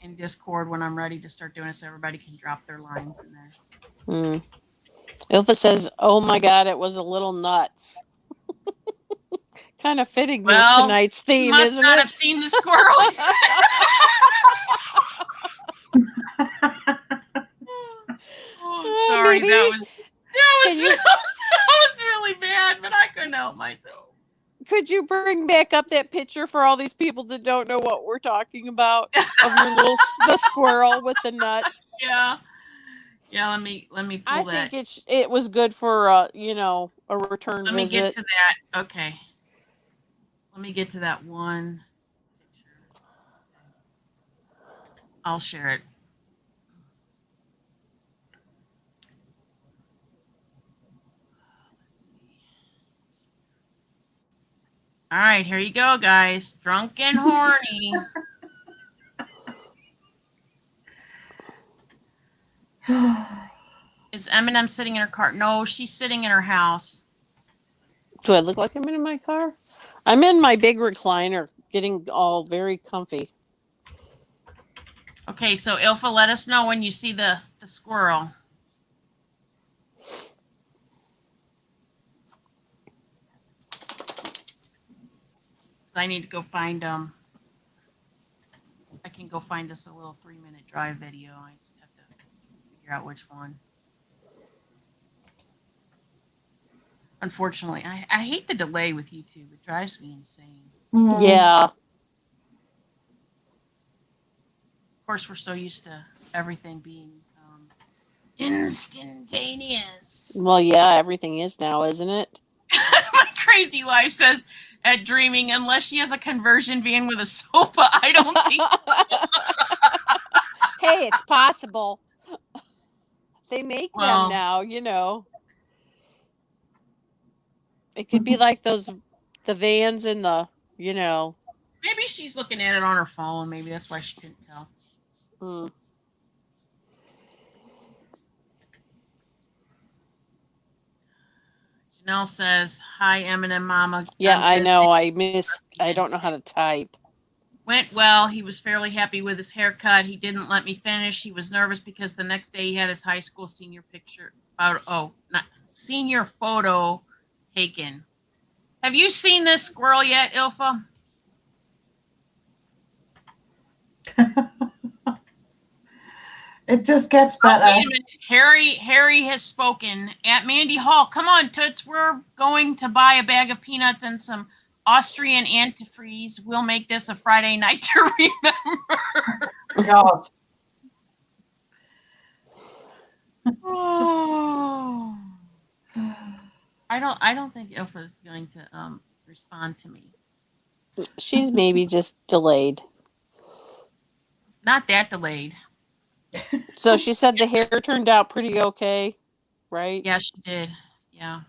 [SPEAKER 1] in Discord when I'm ready to start doing it so everybody can drop their lines in there.
[SPEAKER 3] Ilva says, "Oh my God, it was a little nuts." Kind of fitting with tonight's theme,
[SPEAKER 1] you must
[SPEAKER 3] isn't
[SPEAKER 1] not
[SPEAKER 3] it?
[SPEAKER 1] have seen the squirrel. Oh, sorry.
[SPEAKER 3] Maybe
[SPEAKER 1] That was
[SPEAKER 3] you-
[SPEAKER 1] that was really bad, but I couldn't help myself.
[SPEAKER 3] Could you bring back up that picture for all these people that don't know what we're talking about of your the squirrel with the nut?
[SPEAKER 1] Yeah. Yeah, let me pull
[SPEAKER 3] I
[SPEAKER 1] that.
[SPEAKER 3] think it was good for a return
[SPEAKER 1] Let me
[SPEAKER 3] visit.
[SPEAKER 1] get to that. Okay. Let me get to that one picture. I'll share it. Let's see. All right, here you go, guys. Drunk and horny. Is Eminem sitting in her car? No, she's sitting in her house.
[SPEAKER 3] Do I look like I'm in my car? I'm in my big recliner, getting all very comfy.
[SPEAKER 1] Okay, so Ilfa, let us know when you see the squirrel. I need to go find I can go find us a little 3-minute drive video. I just have to figure out which one. Unfortunately, I hate the delay with YouTube. It drives me insane.
[SPEAKER 3] Yeah.
[SPEAKER 1] Of course, we're so used to everything being instantaneous.
[SPEAKER 3] Well, yeah, everything is now, isn't it?
[SPEAKER 1] My crazy life says at Dreaming, unless she has a conversion van with a sofa, I don't think.
[SPEAKER 3] Hey, it's possible. They make them now, It could be like the vans in the,
[SPEAKER 1] Maybe she's looking at it on her phone. Maybe that's why she couldn't tell. Janelle says, "Hi, Eminem Mama."
[SPEAKER 3] Yeah, I know.
[SPEAKER 1] Thursday.
[SPEAKER 3] I don't know how to type.
[SPEAKER 1] Went well. He was fairly happy with his haircut. He didn't let me finish. He was nervous because the next day he had his high school senior senior photo taken. Have you seen this squirrel yet, Ilfa?
[SPEAKER 2] It just gets
[SPEAKER 1] Oh,
[SPEAKER 2] better.
[SPEAKER 1] wait a minute. Harry has spoken. At Mandy Hall, come on, Toots. We're going to buy a bag of peanuts and some Austrian antifreeze. We'll make this a Friday night to remember.
[SPEAKER 2] God.
[SPEAKER 1] Oh. I don't think Ilfa's going to respond to me.
[SPEAKER 3] She's maybe just delayed.
[SPEAKER 1] Not that delayed.
[SPEAKER 3] So she said the hair turned out pretty okay, right?
[SPEAKER 1] Yeah, she did. Yeah.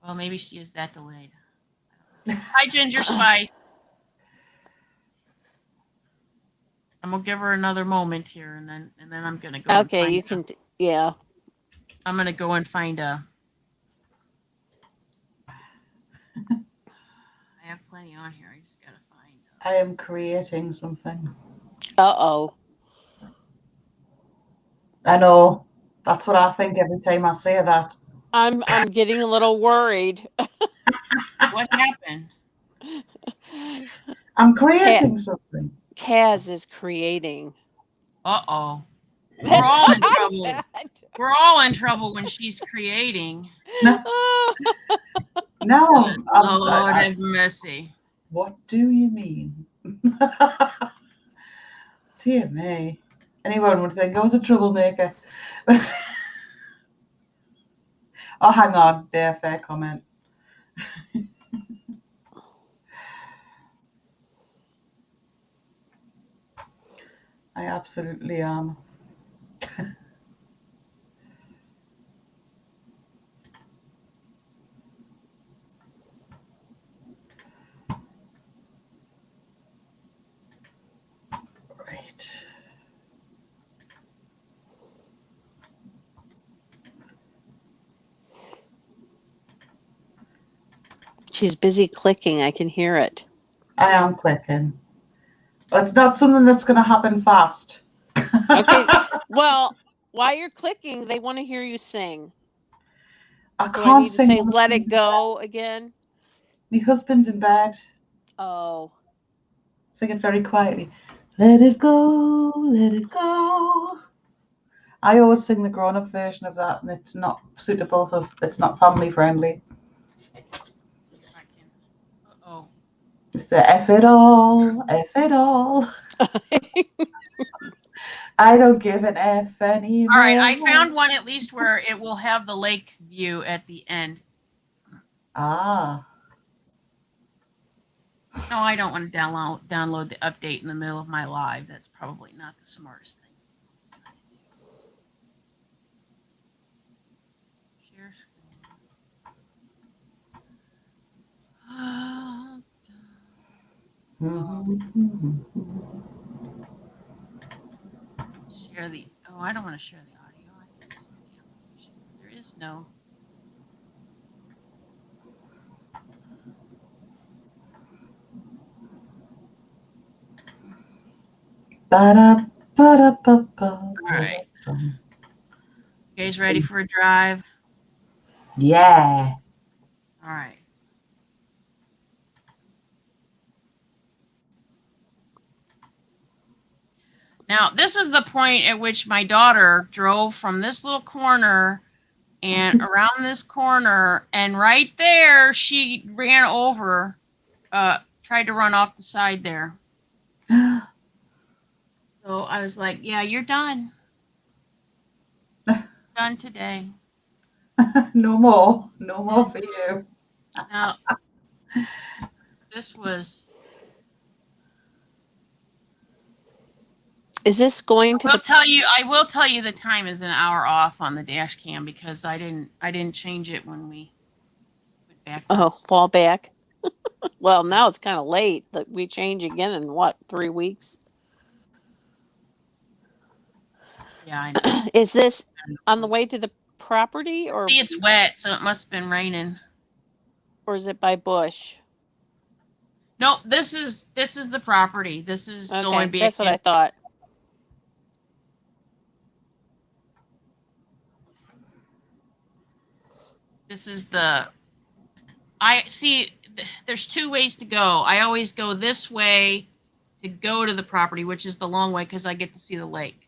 [SPEAKER 1] Well, maybe she is that delayed. Hi, Ginger Spice. I'm gonna give her another moment here, and then I'm gonna go.
[SPEAKER 3] Okay, you can. Yeah.
[SPEAKER 1] I'm gonna go and find a. I have plenty on here. I just gotta find.
[SPEAKER 2] I am creating something.
[SPEAKER 3] Uh-oh.
[SPEAKER 2] I know. That's what I think every time I say that.
[SPEAKER 3] I'm getting a little worried.
[SPEAKER 1] What happened?
[SPEAKER 2] I'm creating something.
[SPEAKER 3] Kaz is creating.
[SPEAKER 1] Uh-oh. We're
[SPEAKER 3] That's
[SPEAKER 1] all in
[SPEAKER 3] what I
[SPEAKER 1] trouble.
[SPEAKER 3] said.
[SPEAKER 1] We're all in trouble when she's creating.
[SPEAKER 2] No,
[SPEAKER 1] Lord have mercy.
[SPEAKER 2] What do you mean? Dear me. Anyone would think I was a troublemaker. Oh, hang on. Fair comment. I absolutely am. Right.
[SPEAKER 3] She's busy clicking. I can hear it.
[SPEAKER 2] I am clicking. It's not something that's going to happen fast.
[SPEAKER 3] Okay. Well, while you're clicking, they want to hear you sing.
[SPEAKER 2] I
[SPEAKER 3] Do I
[SPEAKER 2] can't
[SPEAKER 3] need to
[SPEAKER 2] sing.
[SPEAKER 3] say "Let It Go" again?
[SPEAKER 2] My husband's in bed.
[SPEAKER 3] Oh.
[SPEAKER 2] Sing it very quietly. Let it go, let it go. I always sing the grown-up version of that, and it's not suitable for. It's not family friendly.
[SPEAKER 1] Uh-oh.
[SPEAKER 2] It's the F it all, F it all. I don't give an F anymore.
[SPEAKER 1] All right, I found one at least where it will have the lake view at the end.
[SPEAKER 2] Ah.
[SPEAKER 1] No, I don't want to download the update in the middle of my live. That's probably not the smartest thing. Share screen. Share the. Oh, I don't want to share the audio. I can just do the application. There is no. All right. You guys ready for a drive?
[SPEAKER 2] Yeah.
[SPEAKER 1] All right. Now, this is the point at which my daughter drove from this little corner and around this corner, and right there, she ran over, tried to run off the side there. So I was like, yeah, you're done. Done today.
[SPEAKER 2] No more for you.
[SPEAKER 1] Now, this was.
[SPEAKER 3] Is this going to
[SPEAKER 1] I will tell you the time is an hour off on the dash cam because I didn't change it when we went back.
[SPEAKER 3] fall back? Well, now it's kind of late. That we change again in what, 3 weeks?
[SPEAKER 1] Yeah, I know.
[SPEAKER 3] Is this on the way to the property or
[SPEAKER 1] See, it's wet, so it must have been raining.
[SPEAKER 3] or is it by bush?
[SPEAKER 1] No, this is the property. This is going
[SPEAKER 3] Okay,
[SPEAKER 1] back
[SPEAKER 3] that's what
[SPEAKER 1] in.
[SPEAKER 3] I thought.
[SPEAKER 1] This is the. I see. There's two ways to go. I always go this way to go to the property, which is the long way because I get to see the lake.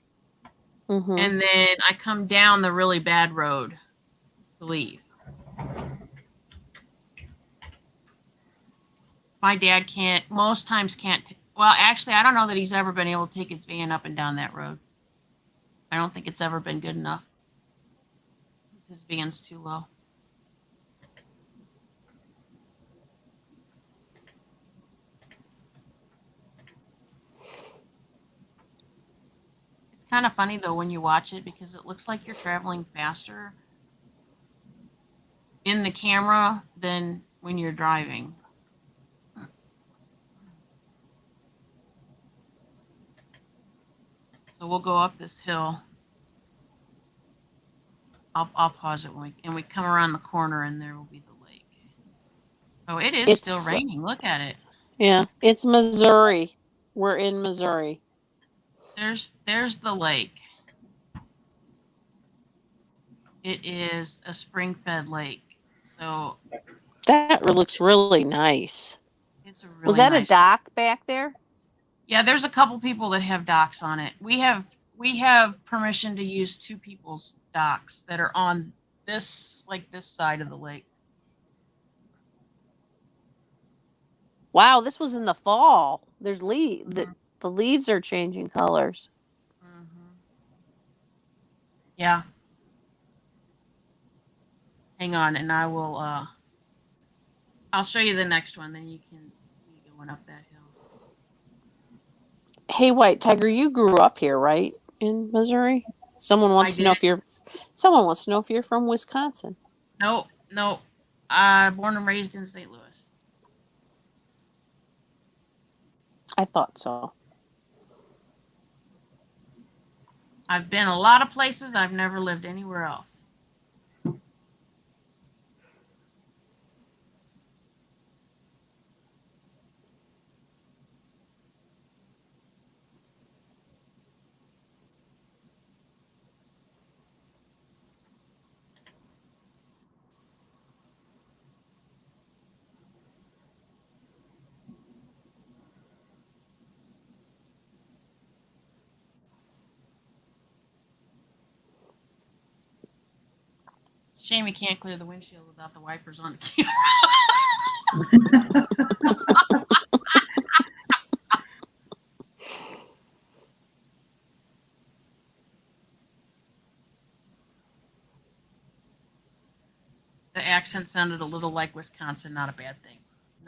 [SPEAKER 3] Mm-hmm.
[SPEAKER 1] And then I come down the really bad road to leave. My dad most times can't. Well, actually, I don't know that he's ever been able to take his van up and down that road. I don't think it's ever been good enough. His van's too low. It's kind of funny, though, when you watch it because it looks like you're traveling faster in the camera than when you're driving. So we'll go up this hill. I'll pause it when we come around the corner and there will be the lake. Oh, it's still raining. Look at it.
[SPEAKER 3] Yeah, it's Missouri. We're in Missouri.
[SPEAKER 1] There's the lake. It is a spring-fed lake. So
[SPEAKER 3] that looks really nice.
[SPEAKER 1] It's a really
[SPEAKER 3] Was that
[SPEAKER 1] nice
[SPEAKER 3] a dock back there?
[SPEAKER 1] Yeah, there's a couple people that have docks on it. We have permission to use two people's docks that are on this side of the lake.
[SPEAKER 3] Wow, this was in the fall. There's leaves. The leaves are changing colors.
[SPEAKER 1] Mm-hmm. Yeah. Hang on, and I will. I'll show you the next one, then you can see going up that hill.
[SPEAKER 3] Hey, WhiteTiger, you grew up here, right, in Missouri? Someone wants to know if you're from Wisconsin.
[SPEAKER 1] No. Born and raised in St. Louis.
[SPEAKER 3] I thought so.
[SPEAKER 1] I've been a lot of places. I've never lived anywhere else. Shame you can't clear the windshield without the wipers on the camera. The accent sounded a little like Wisconsin, not a bad thing.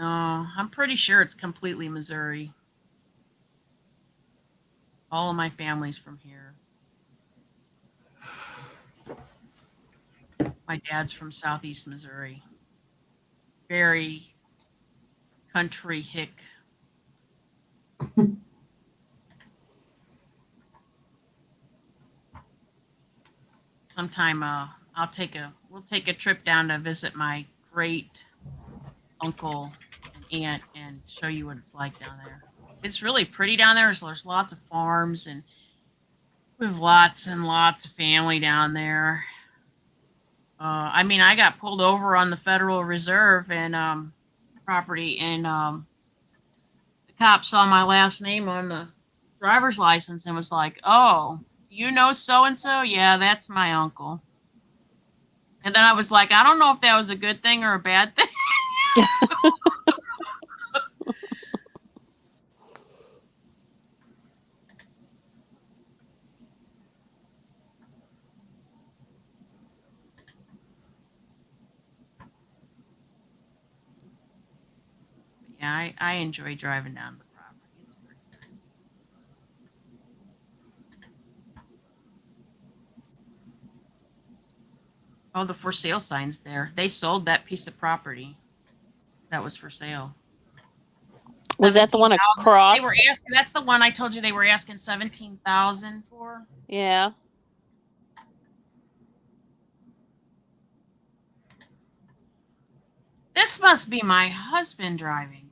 [SPEAKER 1] No, I'm pretty sure it's completely Missouri. All of my family's from here. My dad's from southeast Missouri. Very country hick. Sometime we'll take a trip down to visit my great uncle and aunt and show you what it's like down there. It's really pretty down there. There's lots of farms and we have lots and lots of family down there. I got pulled over on the Federal Reserve and property, and the cop saw my last name on the driver's license and was like, "Oh, do you know so and so? Yeah, that's my uncle." And then I was like, I don't know if that was a good thing or a bad thing. Yeah, I enjoy driving down the property. It's pretty nice. Oh, the for sale sign's there. They sold that piece of property that was for sale.
[SPEAKER 3] Was that the one across?
[SPEAKER 1] They were asking. That's the one I told you they were asking $17,000 for.
[SPEAKER 3] Yeah.
[SPEAKER 1] This must be my husband driving.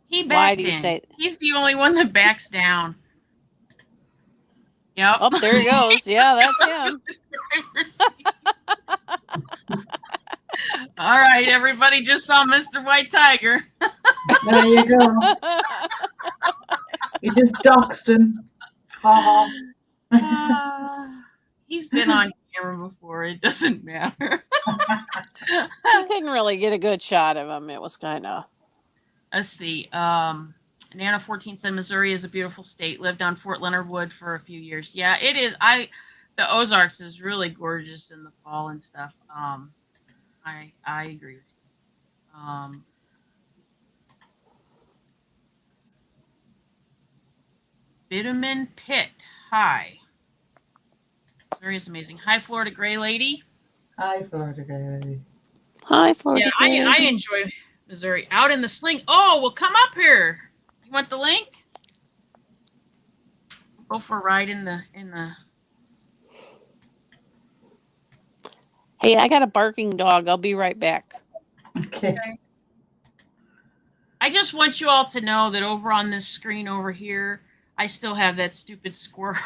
[SPEAKER 1] He
[SPEAKER 3] Why
[SPEAKER 1] backed
[SPEAKER 3] do you
[SPEAKER 1] in.
[SPEAKER 3] say?
[SPEAKER 1] He's the only one that backs down. Yep.
[SPEAKER 3] Oh, there he goes. Yeah, that's him.
[SPEAKER 1] All right, everybody just saw Mr. White Tiger.
[SPEAKER 2] There you go. You just doxed him. Ha
[SPEAKER 1] He's been on camera before. It doesn't matter.
[SPEAKER 3] You couldn't really get a good shot of him. It was kind of.
[SPEAKER 1] Let's see. Nana 14 said Missouri is a beautiful state. Lived on Fort Leonard Wood for a few years. Yeah, it is. The Ozarks is really gorgeous in the fall and stuff. I agree with you. Vitamin Pit. Hi. Missouri is amazing. Hi, Florida Gray Lady.
[SPEAKER 2] Hi, Florida guy.
[SPEAKER 3] Hi, Florida.
[SPEAKER 1] Yeah, I enjoy Missouri. Out in the sling. Oh, well, come up here. You want the link? Go for a ride in the.
[SPEAKER 3] Hey, I got a barking dog. I'll be right back.
[SPEAKER 2] Okay.
[SPEAKER 1] I just want you all to know that over on this screen over here, I still have that stupid squirrel.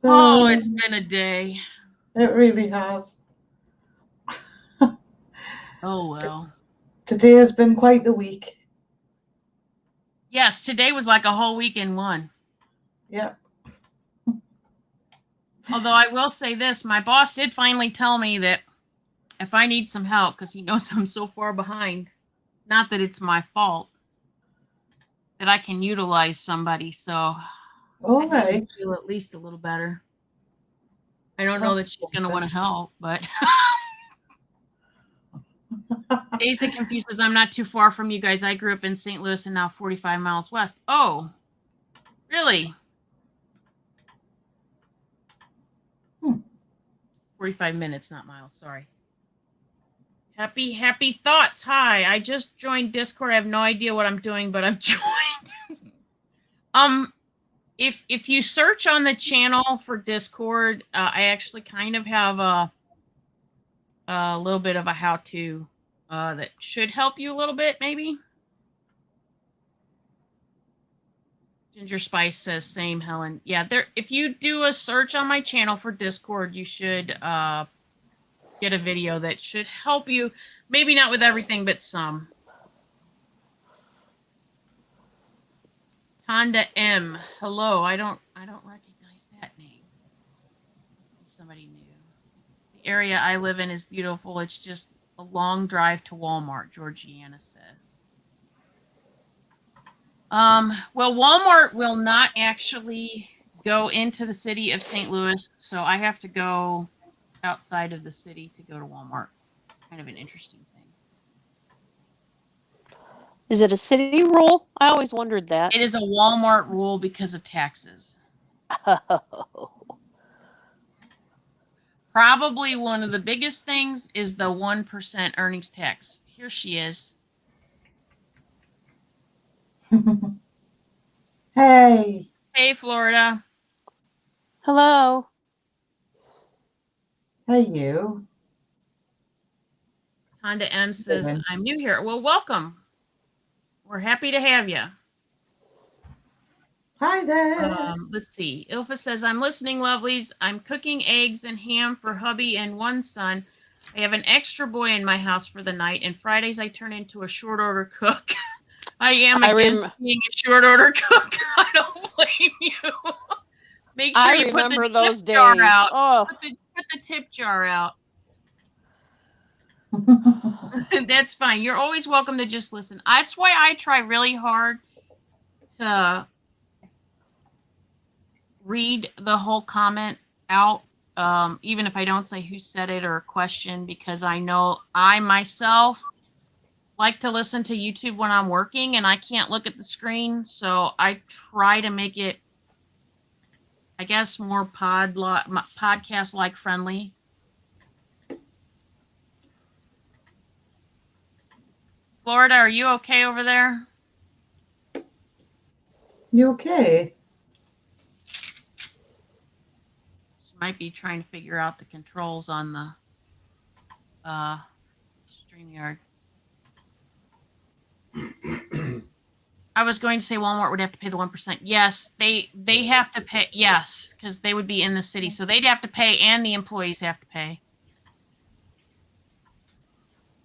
[SPEAKER 1] Oh, it's been a day.
[SPEAKER 2] It really has.
[SPEAKER 1] Oh, well.
[SPEAKER 2] Today has been quite the week.
[SPEAKER 1] Yes, today was like a whole week in one.
[SPEAKER 2] Yep.
[SPEAKER 1] Although I will say this, my boss did finally tell me that if I need some help, because he knows I'm so far behind, not that it's my fault, that I can utilize somebody. So
[SPEAKER 2] All
[SPEAKER 1] I think I
[SPEAKER 2] right.
[SPEAKER 1] feel at least a little better. I don't know that she's going to want to help, but Daisy confuses. I'm not too far from you guys. I grew up in St. Louis and now 45 miles west. Oh, really? 45 minutes, not miles. Sorry. Happy thoughts. Hi, I just joined Discord. I have no idea what I'm doing, but I've joined. If you search on the channel for Discord, I actually kind of have a little bit of a how-to that should help you a little bit, maybe. Ginger Spice says, same, Helen. Yeah, there. If you do a search on my channel for Discord, you should get a video that should help you. Maybe not with everything, but some. Honda M. Hello. I don't recognize that name. Must be somebody new. The area I live in is beautiful. It's just a long drive to Walmart, Georgiana says. Well, Walmart will not actually go into the city of St. Louis, so I have to go outside of the city to go to Walmart. Kind of an interesting thing.
[SPEAKER 3] Is it a city rule? I always wondered that.
[SPEAKER 1] It is a Walmart rule because of taxes. Probably one of the biggest things is the 1% earnings tax. Here she is.
[SPEAKER 2] Hey.
[SPEAKER 1] Hey, Florida.
[SPEAKER 3] Hello.
[SPEAKER 2] Hey, you.
[SPEAKER 1] Honda M says,
[SPEAKER 2] Good.
[SPEAKER 1] I'm new here. Well, welcome. We're happy to have you.
[SPEAKER 2] Hi there.
[SPEAKER 1] Let's see. Ilfa says, I'm listening, lovelies. I'm cooking eggs and ham for hubby and one son. I have an extra boy in my house for the night, and Fridays I turn into a short order cook. I am against being a short order cook. I don't blame you. Make sure you put the
[SPEAKER 3] those
[SPEAKER 1] tip jar
[SPEAKER 3] days.
[SPEAKER 1] out.
[SPEAKER 3] Oh.
[SPEAKER 1] Put the tip jar out. That's fine. You're always welcome to just listen. That's why I try really hard to read the whole comment out, even if I don't say who said it or a question, because I know I myself like to listen to YouTube when I'm working and I can't look at the screen. So I try to make it, I guess, more podcast-like friendly. Florida, are you okay over there?
[SPEAKER 2] You okay?
[SPEAKER 1] She might be trying to figure out the controls on the StreamYard. I was going to say Walmart would have to pay the 1%. Yes, they have to pay. Yes, because they would be in the city, so they'd have to pay, and the employees have to pay.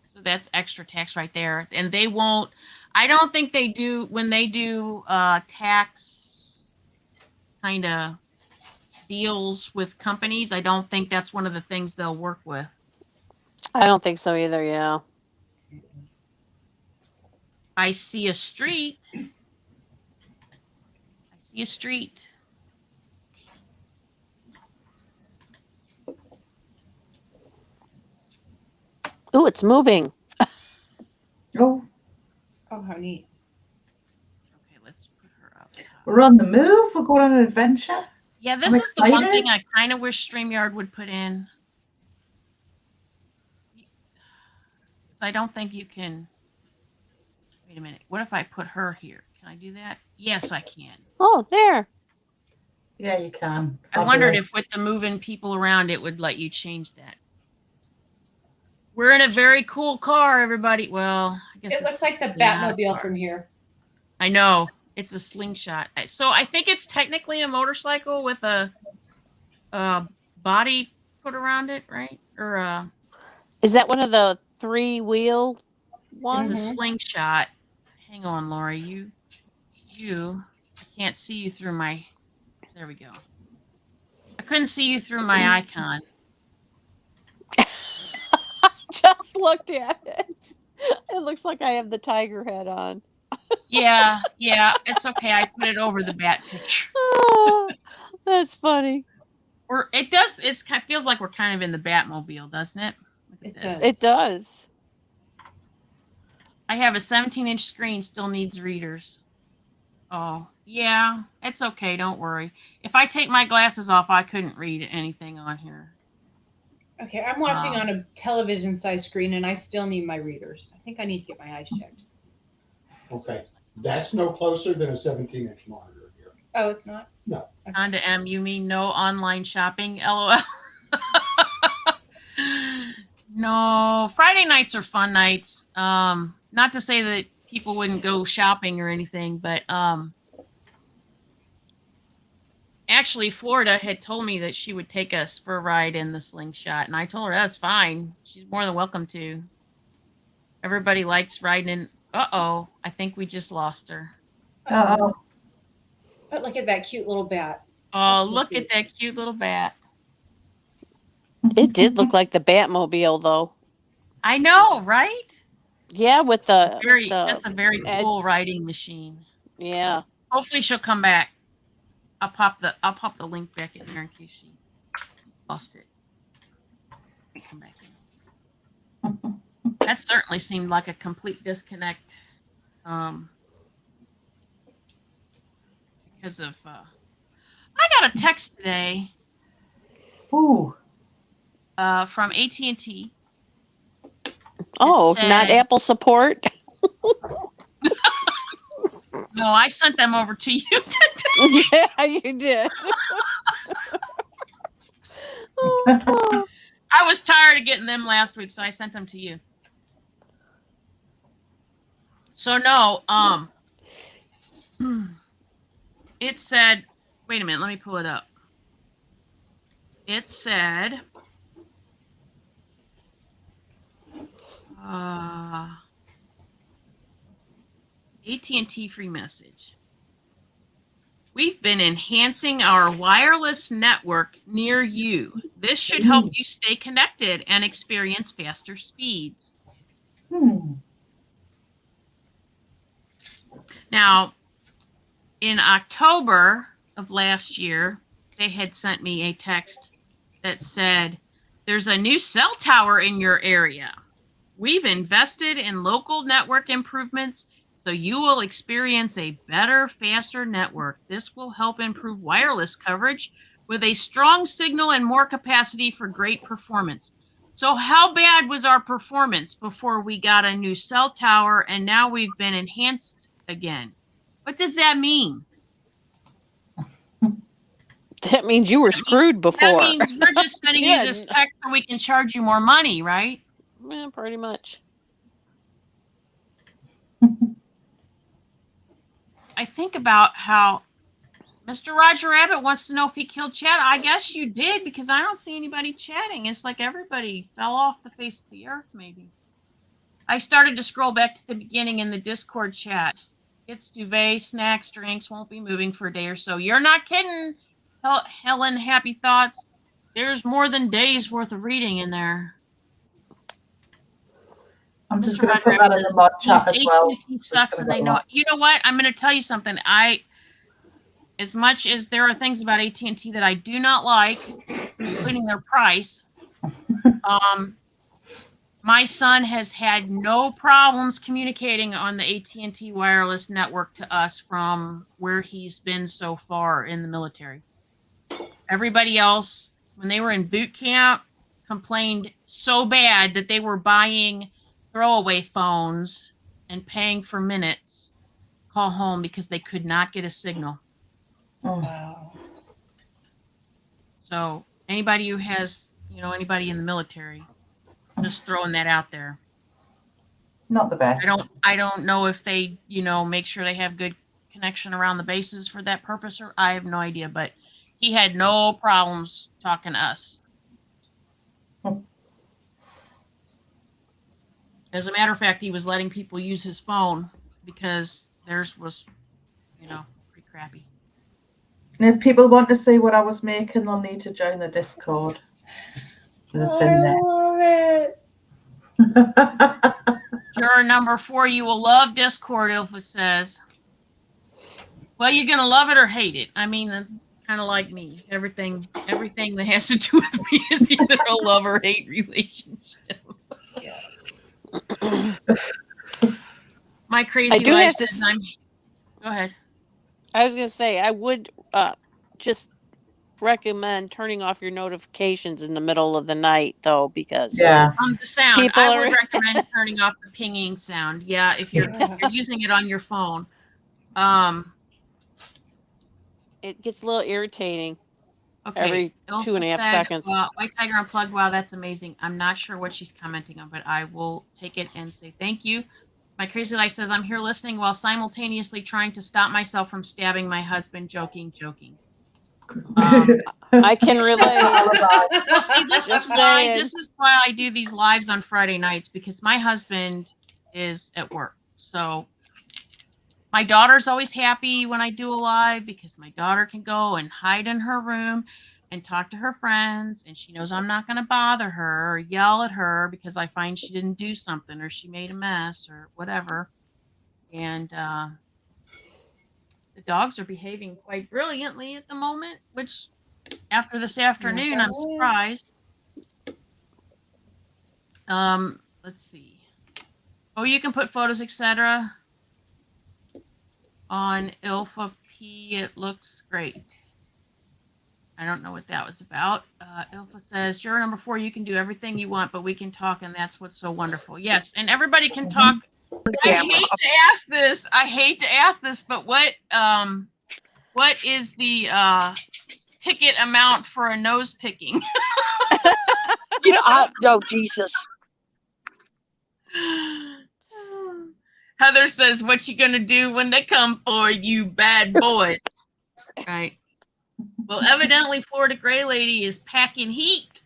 [SPEAKER 1] So that's extra tax right there, and they won't. I don't think they do when they do tax kind of deals with companies. I don't think that's one of the things they'll work with.
[SPEAKER 3] I don't think so either. Yeah.
[SPEAKER 1] I see a street. I see a street.
[SPEAKER 3] Ooh, it's moving.
[SPEAKER 2] Oh,
[SPEAKER 4] Oh, how neat.
[SPEAKER 1] Okay, let's put her up top.
[SPEAKER 2] we're on the move. We're going on an adventure.
[SPEAKER 1] Yeah, this
[SPEAKER 2] I'm
[SPEAKER 1] is the one
[SPEAKER 2] excited.
[SPEAKER 1] thing I kind of wish StreamYard would put in. I don't think you can. Wait a minute. What if I put her here? Can I do that? Yes, I can.
[SPEAKER 3] Oh, there.
[SPEAKER 2] Yeah, you can.
[SPEAKER 1] I wondered if with the moving people around, it would let you change that. We're in a very cool car, everybody. Well, I guess
[SPEAKER 4] It looks like the
[SPEAKER 1] not a
[SPEAKER 4] Batmobile
[SPEAKER 1] car.
[SPEAKER 4] from here.
[SPEAKER 1] I know. It's a slingshot. So I think it's technically a motorcycle with a body put around it, right? Or
[SPEAKER 3] Is that one of the 3-wheel ones?
[SPEAKER 1] it's a slingshot. Hang on, Laura. You. I can't see you through my. There we go. I couldn't see you through my icon.
[SPEAKER 3] Just looked at it. It looks like I have the tiger head on.
[SPEAKER 1] Yeah, it's okay. I put it over the bat picture.
[SPEAKER 3] Oh, that's funny.
[SPEAKER 1] It does. It feels like we're kind of in the Batmobile, doesn't it? Look at
[SPEAKER 4] It
[SPEAKER 1] this.
[SPEAKER 4] does.
[SPEAKER 3] It does.
[SPEAKER 1] I have a 17-inch screen. Still needs readers. Oh, yeah. It's okay. Don't worry. If I take my glasses off, I couldn't read anything on here.
[SPEAKER 4] Okay, I'm watching on a television-sized screen, and I still need my readers. I think I need to get my eyes checked.
[SPEAKER 5] Okay, that's no closer than a 17-inch monitor here.
[SPEAKER 4] Oh, it's not?
[SPEAKER 5] No.
[SPEAKER 4] Okay.
[SPEAKER 1] Honda M, you mean no online shopping? LOL. No, Friday nights are fun nights. Not to say that people wouldn't go shopping or anything, but actually Florida had told me that she would take us for a ride in the slingshot, and I told her that's fine. She's more than welcome to. Everybody likes riding in. Uh-oh, I think we just lost her.
[SPEAKER 2] Uh-oh.
[SPEAKER 4] But look at that cute little bat.
[SPEAKER 1] Oh,
[SPEAKER 4] That's so
[SPEAKER 1] look
[SPEAKER 4] cute.
[SPEAKER 1] at that cute little bat.
[SPEAKER 3] It did look like the Batmobile, though.
[SPEAKER 1] I know, right?
[SPEAKER 3] Yeah, with the
[SPEAKER 1] That's a very cool riding machine.
[SPEAKER 3] Yeah.
[SPEAKER 1] Hopefully she'll come back. I'll pop the link back in there in case she lost it. Come back in. That certainly seemed like a complete disconnect. Because of I got a text today.
[SPEAKER 2] Ooh.
[SPEAKER 1] From AT&T.
[SPEAKER 3] Oh,
[SPEAKER 1] said,
[SPEAKER 3] not Apple support?
[SPEAKER 1] No, I sent them over to you today.
[SPEAKER 3] Yeah, you did. Oh.
[SPEAKER 1] I was tired of getting them last week, so I sent them to you. So no, it said, wait a minute, let me pull it up. It said, AT&T free message. We've been enhancing our wireless network near you. This should help you stay connected and experience faster speeds. Now, in October of last year, they had sent me a text that said, there's a new cell tower in your area. We've invested in local network improvements, so you will experience a better, faster network. This will help improve wireless coverage with a strong signal and more capacity for great performance. So how bad was our performance before we got a new cell tower and now we've been enhanced again? What does that mean?
[SPEAKER 3] That means you were screwed before.
[SPEAKER 1] That means we're just sending you this text so we can charge you more money, right?
[SPEAKER 3] Yeah, pretty much.
[SPEAKER 1] I think about how Mr. Roger Rabbit wants to know if he killed Chad. I guess you did, because I don't see anybody chatting. It's like everybody fell off the face of the earth, maybe. I started to scroll back to the beginning in the Discord chat. It's duvet, snacks, drinks, won't be moving for a day or so. You're not kidding, Helen Happy Thoughts. There's more than days worth of reading in there.
[SPEAKER 2] I'm just going to put that in the mod chat as well.
[SPEAKER 1] AT&T sucks, and they know it. You know what? I'm going to tell you something. As much as there are things about AT&T that I do not like, including their price, my son has had no problems communicating on the AT&T wireless network to us from where he's been so far in the military. Everybody else, when they were in boot camp, complained so bad that they were buying throwaway phones and paying for minutes to call home because they could not get a signal.
[SPEAKER 4] Wow.
[SPEAKER 1] So anybody who has, anybody in the military, just throwing that out there.
[SPEAKER 2] Not the best.
[SPEAKER 1] I don't know if they, make sure they have good connection around the bases for that purpose, or I have no idea, but he had no problems talking to us. As a matter of fact, he was letting people use his phone because theirs was, pretty crappy.
[SPEAKER 2] And if people want to see what I was making, they'll need to join the Discord. It's in there.
[SPEAKER 4] I love it.
[SPEAKER 1] Juror number 4, you will love Discord, Ilfa says. Well, you're going to love it or hate it. I mean, kind of like me. Everything that has to do with me is either a love or hate relationship.
[SPEAKER 4] Yes.
[SPEAKER 1] My crazy life says Go ahead.
[SPEAKER 3] I was going to say, I would just recommend turning off your notifications in the middle of the night, though, because
[SPEAKER 2] the
[SPEAKER 1] sound. I would recommend turning off the pinging sound. Yeah, if you're using it on your phone.
[SPEAKER 3] It gets a little irritating.
[SPEAKER 1] Okay.
[SPEAKER 3] Every 2.5 seconds.
[SPEAKER 1] WhiteTiger Unplugged. Wow, that's amazing. I'm not sure what she's commenting on, but I will take it and say thank you. My crazy life says I'm here listening while simultaneously trying to stop myself from stabbing my husband. Joking.
[SPEAKER 3] I can relate.
[SPEAKER 1] Well, see, this is why I do these lives on Friday nights, because my husband is at work. So my daughter's always happy when I do a live, because my daughter can go and hide in her room and talk to her friends, and she knows I'm not going to bother her or yell at her because I find she didn't do something or she made a mess or whatever. And the dogs are behaving quite brilliantly at the moment, which after this afternoon, I'm surprised. Let's see. Oh, you can put photos, etc. on Ilfa P. It looks great. I don't know what that was about. Ilfa says, juror number 4, you can do everything you want, but we can talk, and that's what's so wonderful. Yes, and everybody can talk. I hate to ask this, but what is the ticket amount for a nose picking?
[SPEAKER 6] No, Jesus.
[SPEAKER 1] Heather says, what you gonna do when they come for you, bad boys? Right. Well, evidently Florida Gray Lady is packing heat.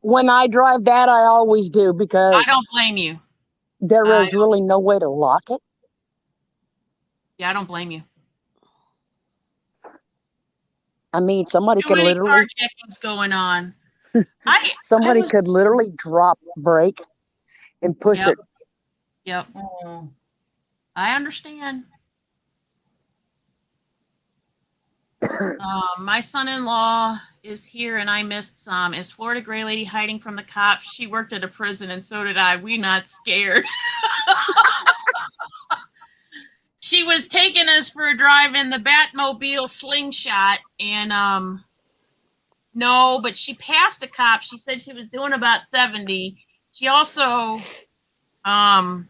[SPEAKER 6] When I drive that, I always do, because
[SPEAKER 1] I don't blame you.
[SPEAKER 6] There is really no way to lock it.
[SPEAKER 1] Yeah, I don't blame you.
[SPEAKER 6] I mean, somebody could literally
[SPEAKER 1] carjackings going on.
[SPEAKER 6] Somebody could literally drop brake and push it.
[SPEAKER 1] Yep. I understand. My son-in-law is here and I missed some. Is Florida Gray Lady hiding from the cops? She worked at a prison and so did I. We not scared. She was taking us for a drive in the Batmobile slingshot, and No, but she passed a cop. She said she was doing about 70. She also kind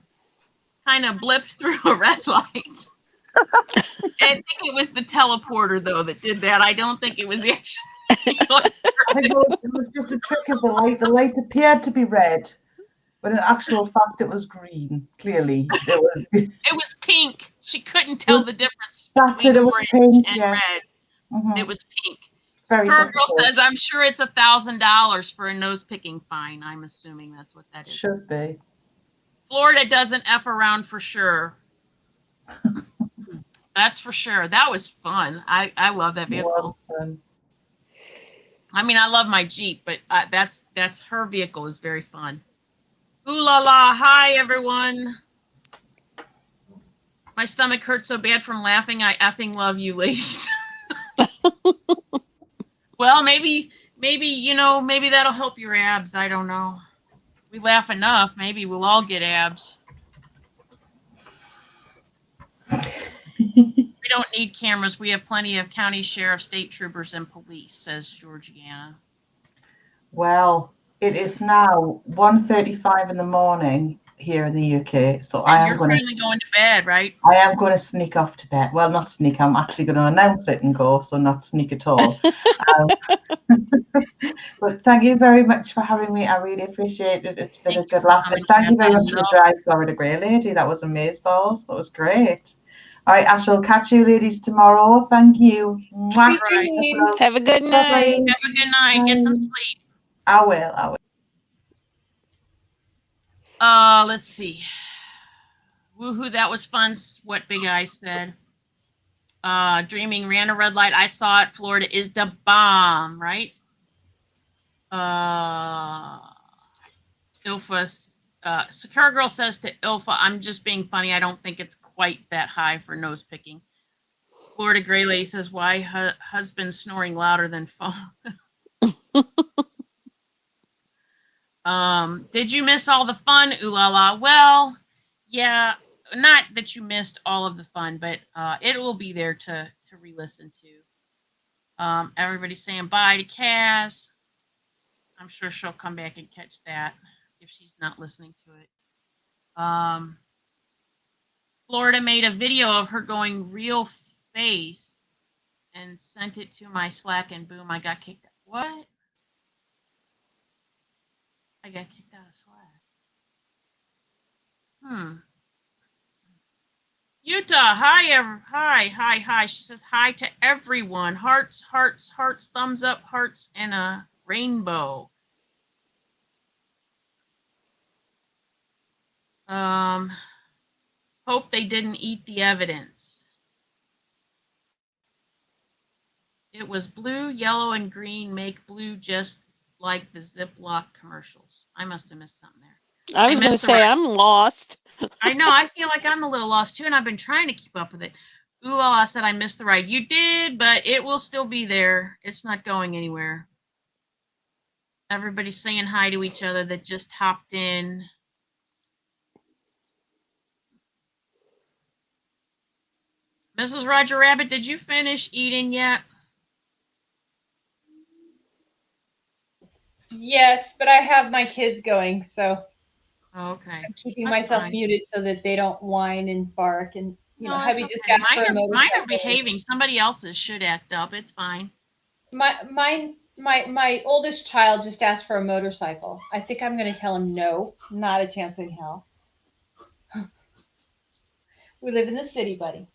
[SPEAKER 1] of blipped through a red light. I think it was the teleporter though that did that. I don't think it was actually.
[SPEAKER 2] I think it was just a trick of the light. The light appeared to be red, but in actual fact, it was green. Clearly,
[SPEAKER 1] it was pink. She couldn't tell the difference
[SPEAKER 2] That's
[SPEAKER 1] between
[SPEAKER 2] it. It was
[SPEAKER 1] orange
[SPEAKER 2] pink.
[SPEAKER 1] and
[SPEAKER 2] Yeah.
[SPEAKER 1] red.
[SPEAKER 2] Mhm.
[SPEAKER 1] It was pink.
[SPEAKER 2] Very
[SPEAKER 1] Her girl
[SPEAKER 2] difficult.
[SPEAKER 1] says, "I'm sure it's $1,000 for a nose picking fine." I'm assuming that's what that is.
[SPEAKER 2] Should be.
[SPEAKER 1] Florida doesn't F around for sure. That's for sure. That was fun. I love that vehicle.
[SPEAKER 2] Well done.
[SPEAKER 1] I mean, I love my Jeep, but that's her vehicle is very fun. Ooh la la! Hi everyone. My stomach hurts so bad from laughing. I effing love you, ladies. Well, maybe maybe that'll help your abs. I don't know. We laugh enough, maybe we'll all get abs. We don't need cameras. We have plenty of county sheriff, state troopers, and police, says Georgiana.
[SPEAKER 2] Well, it is now 1:35 in the morning here in the UK, so
[SPEAKER 1] And you're finally going to bed, right?
[SPEAKER 2] I am going to sneak off to bed. Well, not sneak. I'm actually going to announce it and go, so not sneak at all. But thank you very much for having me. I really appreciate it. It's been a good laugh. And thank you very much for the drive, Florida Grey Lady. That was amazeballs. That was great. All right, I shall catch you ladies tomorrow. Thank you.
[SPEAKER 1] Right.
[SPEAKER 3] Have a good night.
[SPEAKER 1] Have a good night. Get some sleep.
[SPEAKER 2] I will.
[SPEAKER 1] Let's see. Woohoo, that was fun. What Big Eye said. Dreaming ran a red light. I saw it. Florida is the bomb, right? Ilfa, Sakura Girl says to Ilfa, I'm just being funny. I don't think it's quite that high for nose picking. Florida Grey Lady says, why husband snoring louder than phone? Did you miss all the fun? Ooh la la. Well, yeah, not that you missed all of the fun, but it will be there to re-listen to. Everybody's saying bye to Cass. I'm sure she'll come back and catch that if she's not listening to it. Florida made a video of her going real face and sent it to my Slack, and boom, I got kicked out. What? I got kicked out of Slack. Utah, hi. She says hi to everyone. Hearts, thumbs up, hearts, and a rainbow. Hope they didn't eat the evidence. It was blue, yellow, and green make blue just like the Ziploc commercials. I must have missed something there.
[SPEAKER 3] I was going to say, I'm lost.
[SPEAKER 1] I know. I feel like I'm a little lost too, and I've been trying to keep up with it. Ooh la la said I missed the ride. You did, but it will still be there. It's not going anywhere. Everybody's saying hi to each other that just hopped in. Mrs. Roger Rabbit, did you finish eating yet?
[SPEAKER 4] Yes, but I have my kids going, so
[SPEAKER 1] okay.
[SPEAKER 4] I'm keeping myself muted so that they don't whine and bark. And Heavy just asked for a motorcycle.
[SPEAKER 1] Mine are behaving. Somebody else's should act up. It's fine.
[SPEAKER 4] My oldest child just asked for a motorcycle. I think I'm going to tell him no, not a chance in hell. We live in the city, buddy.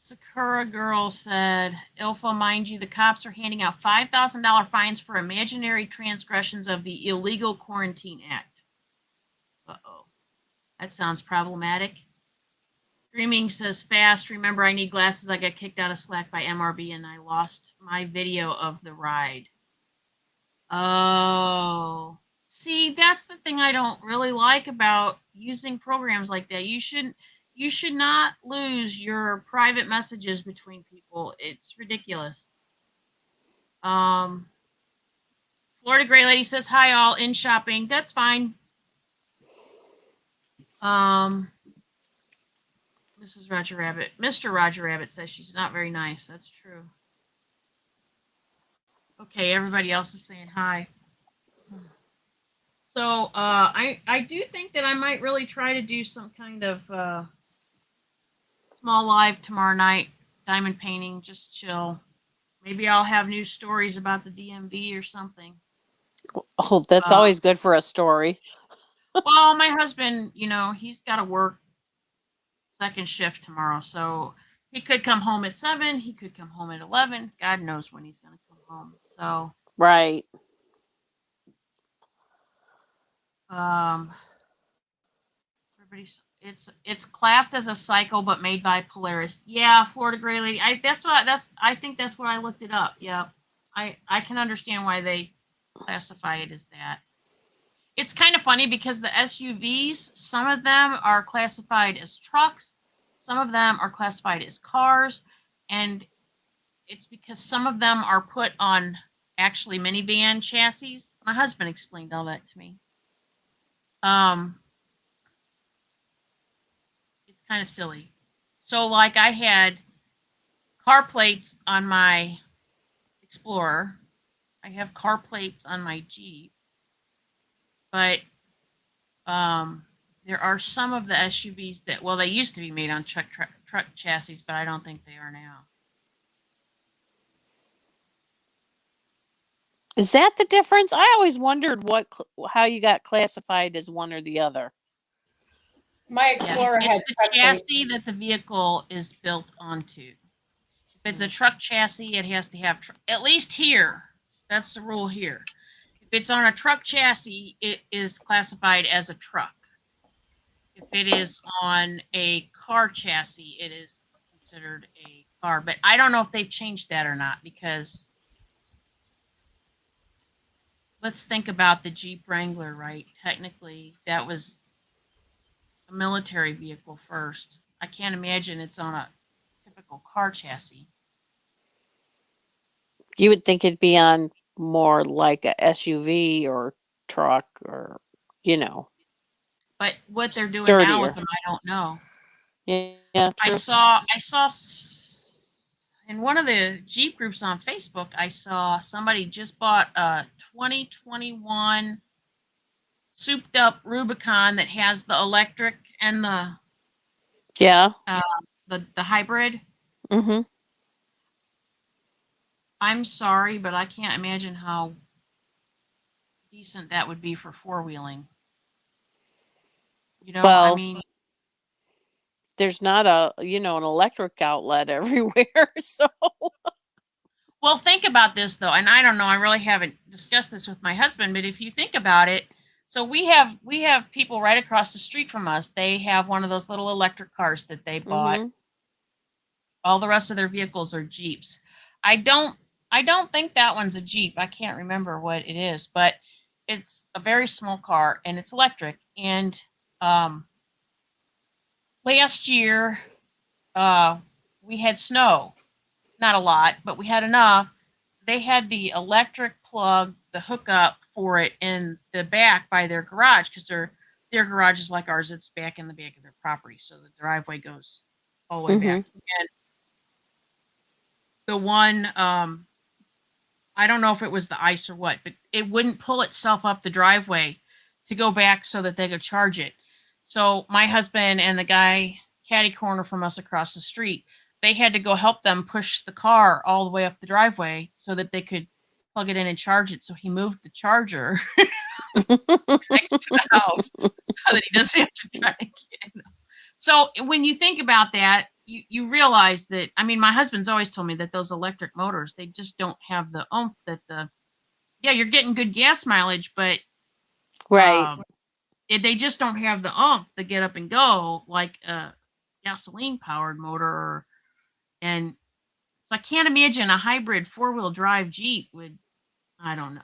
[SPEAKER 1] Sakura Girl said, Ilfa, mind you, the cops are handing out $5,000 fines for imaginary transgressions of the Illegal Quarantine Act. Uh-oh. That sounds problematic. Dreaming says, fast. Remember, I need glasses. I got kicked out of Slack by MRB and I lost my video of the ride. Oh. See, that's the thing I don't really like about using programs like that. You should not lose your private messages between people. It's ridiculous. Florida Grey Lady says, hi all, in shopping. That's fine. Mrs. Roger Rabbit. Mr. Roger Rabbit says she's not very nice. That's true. Okay, everybody else is saying hi. So I do think that I might really try to do some kind of small live tomorrow night, diamond painting, just chill. Maybe I'll have news stories about the DMV or something.
[SPEAKER 3] Oh, that's always good for a story.
[SPEAKER 1] Well, my husband, he's got to work second shift tomorrow, so he could come home at 7. He could come home at 11. God knows when he's going to come home. So,
[SPEAKER 3] Right.
[SPEAKER 1] everybody's it's classed as a cycle, but made by Polaris. Yeah, Florida Gray Lady. I think that's what I looked it up. Yeah, I can understand why they classify it as that. It's kind of funny because the SUVs, some of them are classified as trucks, some of them are classified as cars, and it's because some of them are put on actually minivan chassis. My husband explained all that to me. It's kind of silly. So, like, I had car plates on my Explorer. I have car plates on my Jeep, but there are some of the SUVs that, well, they used to be made on truck chassis, but I don't think they are now.
[SPEAKER 3] Is that the difference? I always wondered how you got classified as one or the other.
[SPEAKER 4] My Explorer
[SPEAKER 1] Yes,
[SPEAKER 4] had
[SPEAKER 1] it's the
[SPEAKER 4] truck plates.
[SPEAKER 1] chassis that the vehicle is built onto. If it's a truck chassis, it has to have, at least here, that's the rule here. If it's on a truck chassis, it is classified as a truck. If it is on a car chassis, it is considered a car. But I don't know if they've changed that or not, because let's think about the Jeep Wrangler, right? Technically, that was a military vehicle first. I can't imagine it's on a typical car chassis.
[SPEAKER 3] You would think it'd be on more like a SUV or truck or,
[SPEAKER 1] But what they're doing now with them, I don't know.
[SPEAKER 3] Yeah,
[SPEAKER 1] I
[SPEAKER 3] true.
[SPEAKER 1] saw in one of the Jeep groups on Facebook, I saw somebody just bought a 2021 souped up Rubicon that has the electric and the
[SPEAKER 3] Yeah.
[SPEAKER 1] the hybrid.
[SPEAKER 3] Mm-hmm.
[SPEAKER 1] I'm sorry, but I can't imagine how decent that would be for four-wheeling. I
[SPEAKER 3] Well,
[SPEAKER 1] mean,
[SPEAKER 3] there's not an electric outlet everywhere, so.
[SPEAKER 1] well, think about this though, and I don't know, I really haven't discussed this with my husband, but if you think about it, so we have people right across the street from us. They have one of those little electric cars that they bought.
[SPEAKER 3] Mm-hmm.
[SPEAKER 1] All the rest of their vehicles are Jeeps. I don't think that one's a Jeep. I can't remember what it is, but it's a very small car and it's electric. And last year, we had snow. Not a lot, but we had enough. They had the electric plug, the hookup for it in the back by their garage, because their garage is like ours. It's back in the back of their property, so the driveway goes all the way
[SPEAKER 3] Mm-hmm.
[SPEAKER 1] back. And the one, I don't know if it was the ice or what, but it wouldn't pull itself up the driveway to go back so that they could charge it. So my husband and the guy catty corner from us across the street, they had to go help them push the car all the way up the driveway so that they could plug it in and charge it. So he moved the charger next to the house so that he doesn't have to try to get it. So when you think about that, you realize that, I mean, my husband's always told me that those electric motors, they just don't have the oomph that you're getting good gas mileage, but
[SPEAKER 3] Right.
[SPEAKER 1] they just don't have the oomph to get up and go like a gasoline powered motor. And so I can't imagine a hybrid 4-wheel drive Jeep would, I don't know.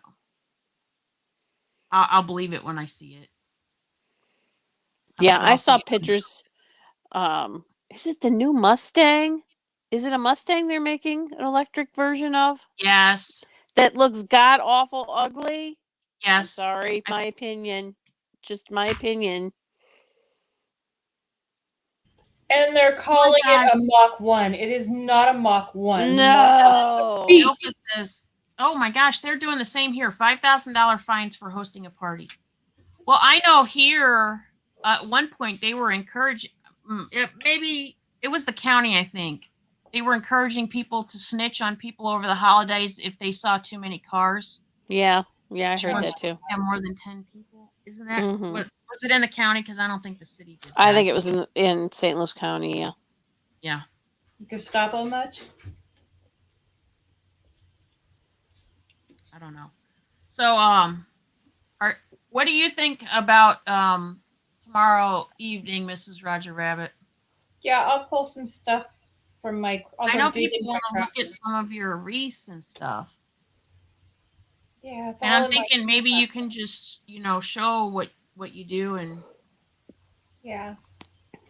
[SPEAKER 1] I'll believe it when I see it.
[SPEAKER 3] Yeah,
[SPEAKER 1] But
[SPEAKER 3] I
[SPEAKER 1] I'll
[SPEAKER 3] saw
[SPEAKER 1] see
[SPEAKER 3] pictures. Is it the new Mustang? Is it a Mustang they're making an electric version of?
[SPEAKER 1] Yes.
[SPEAKER 3] That looks god awful ugly. I'm
[SPEAKER 1] Yes.
[SPEAKER 3] sorry, my opinion. Just my opinion.
[SPEAKER 4] And they're calling it a Mach 1. It is not a Mach 1.
[SPEAKER 3] No.
[SPEAKER 1] Alpha says Oh my gosh, they're doing the same here. $5,000 fines for hosting a party. Well, I know here at one point they were encouraging. Maybe it was the county. I think they were encouraging people to snitch on people over the holidays if they saw too many cars.
[SPEAKER 3] Yeah, I
[SPEAKER 1] Which
[SPEAKER 3] heard
[SPEAKER 1] one's
[SPEAKER 3] that too.
[SPEAKER 1] supposed to have more than 10 people? Isn't that
[SPEAKER 3] Mhm.
[SPEAKER 1] what was it in the county? Because I don't think the city did that.
[SPEAKER 3] I think it was in St. Louis County. Yeah.
[SPEAKER 1] Yeah.
[SPEAKER 4] Gestapo much?
[SPEAKER 1] I don't know. So, what do you think about tomorrow evening, Mrs. Roger Rabbit?
[SPEAKER 4] Yeah, I'll pull some stuff from my.
[SPEAKER 1] I know people want to look at some of your wreaths and stuff.
[SPEAKER 4] Yeah, it's
[SPEAKER 1] And
[SPEAKER 4] all
[SPEAKER 1] I'm
[SPEAKER 4] in my
[SPEAKER 1] thinking maybe
[SPEAKER 4] stuff.
[SPEAKER 1] you can just, show what you do and.
[SPEAKER 4] Yeah,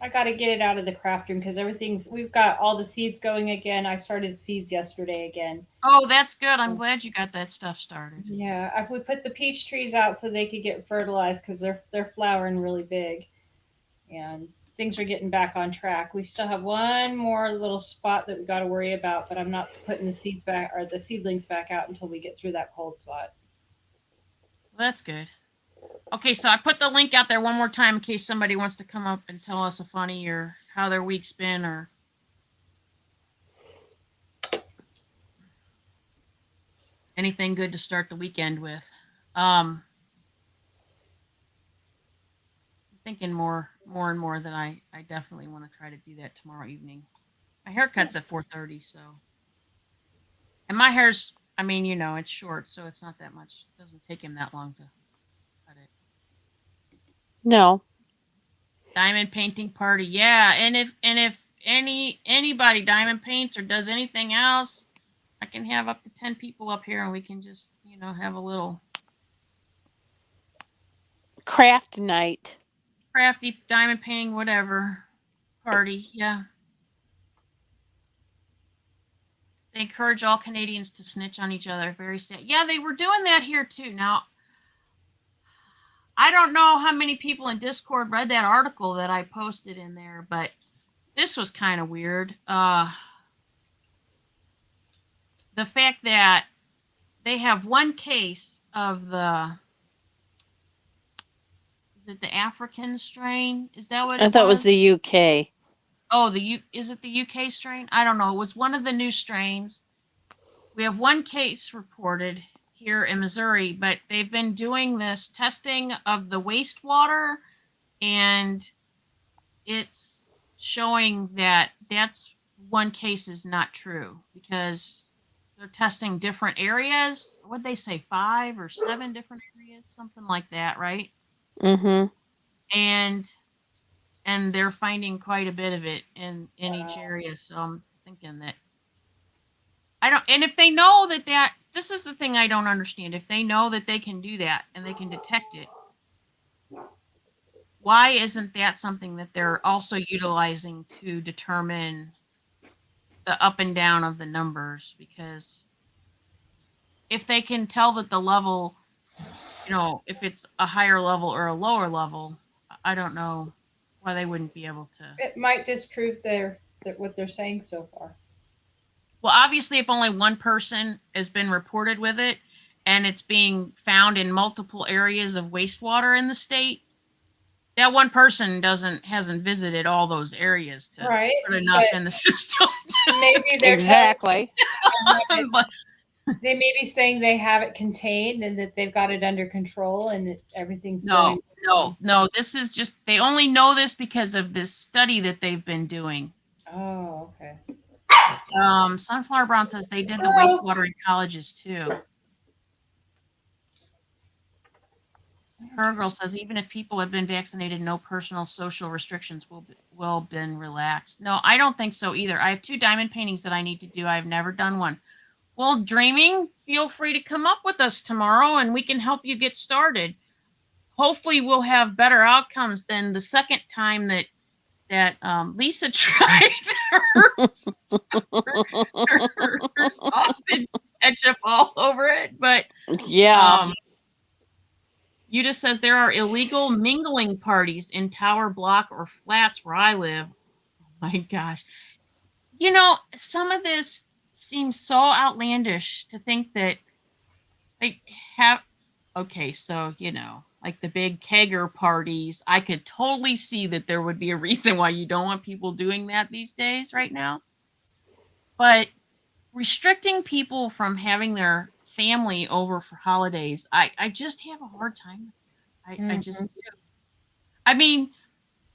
[SPEAKER 4] I got to get it out of the craft room because we've got all the seeds going again. I started seeds yesterday again.
[SPEAKER 1] Oh, that's good. I'm glad you got that stuff started.
[SPEAKER 4] Yeah, we put the peach trees out so they could get fertilized because they're flowering really big, and things are getting back on track. We still have one more little spot that we got to worry about, but I'm not putting the seeds back or the seedlings back out until we get through that cold spot.
[SPEAKER 1] Well, that's good. Okay, so I put the link out there one more time in case somebody wants to come up and tell us a funny or how their week's been or. Anything good to start the weekend with. I'm thinking more and more that I definitely want to try to do that tomorrow evening. My haircut's at 4:30, so. And my hair's, it's short, so it's not that much. It doesn't take him that long to cut it.
[SPEAKER 3] No.
[SPEAKER 1] Diamond painting party, yeah. And if anybody diamond paints or does anything else, I can have up to 10 people up here, and we can just have a little
[SPEAKER 3] Craft night.
[SPEAKER 1] Crafty diamond painting, whatever party. Yeah. They encourage all Canadians to snitch on each other. Very sad. Yeah, they were doing that here too. Now, I don't know how many people in Discord read that article that I posted in there, but this was kind of weird. The fact that they have one case of is it the African strain? Is that what
[SPEAKER 3] I thought it was the UK.
[SPEAKER 1] Oh, is it the UK strain? I don't know. It was one of the new strains. We have one case reported here in Missouri, but they've been doing this testing of the wastewater, and it's showing that that's one case is not true because they're testing different areas. What'd they say, 5 or 7 different areas, something like that, right?
[SPEAKER 3] Mm-hmm.
[SPEAKER 1] And they're finding quite a bit of it in each area. So I'm thinking that and if they know that this is the thing I don't understand. If they know that they can do that and they can detect it, why isn't that something that they're also utilizing to determine the up and down of the numbers? Because if they can tell that the level, if it's a higher level or a lower level, I don't know why they wouldn't be able to.
[SPEAKER 4] It might disprove what they're saying so far.
[SPEAKER 1] Well, obviously, if only one person has been reported with it and it's being found in multiple areas of wastewater in the state, that one person hasn't visited all those areas to put enough in the system.
[SPEAKER 4] Maybe they're
[SPEAKER 3] exactly.
[SPEAKER 4] They may be saying they have it contained and that they've got it under control and that everything's
[SPEAKER 1] No. This is just they only know this because of this study that they've been doing.
[SPEAKER 4] Oh, okay.
[SPEAKER 1] Sunflower Brown says they did the wastewater in colleges too. Her girl says even if people have been vaccinated, no personal social restrictions will been relaxed. No, I don't think so either. I have 2 diamond paintings that I need to do. I've never done one. Well, dreaming, feel free to come up with us tomorrow and we can help you get started. Hopefully we'll have better outcomes than the second time that Lisa tried her sausage ketchup all over it. But
[SPEAKER 3] yeah.
[SPEAKER 1] Yuta says there are illegal mingling parties in tower block or flats where I live. Oh my gosh. Some of this seems so outlandish to think that like have okay, so like the big kegger parties, I could totally see that there would be a reason why you don't want people doing that these days right now. But restricting people from having their family over for holidays, I just have a hard time with that. I just do. I mean,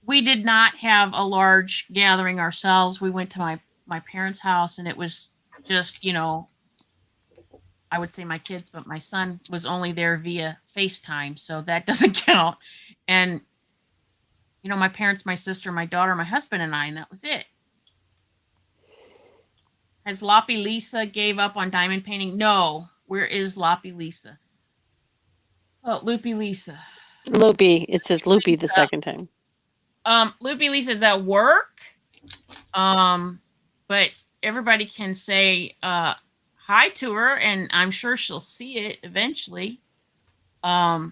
[SPEAKER 1] we did not have a large gathering ourselves. We went to my parents' house and it was just, I would say my kids, but my son was only there via FaceTime, so that doesn't count. And my parents, my sister, my daughter, my husband, and I, and that was it. Has Loppy Lisa gave up on diamond painting? No. Where is Loppy Lisa? Oh, Loopy Lisa.
[SPEAKER 3] Loopy. It says Loopy the
[SPEAKER 1] Lisa.
[SPEAKER 3] second time.
[SPEAKER 1] Loopy Lisa's at work. But everybody can say hi to her, and I'm sure she'll see it eventually. I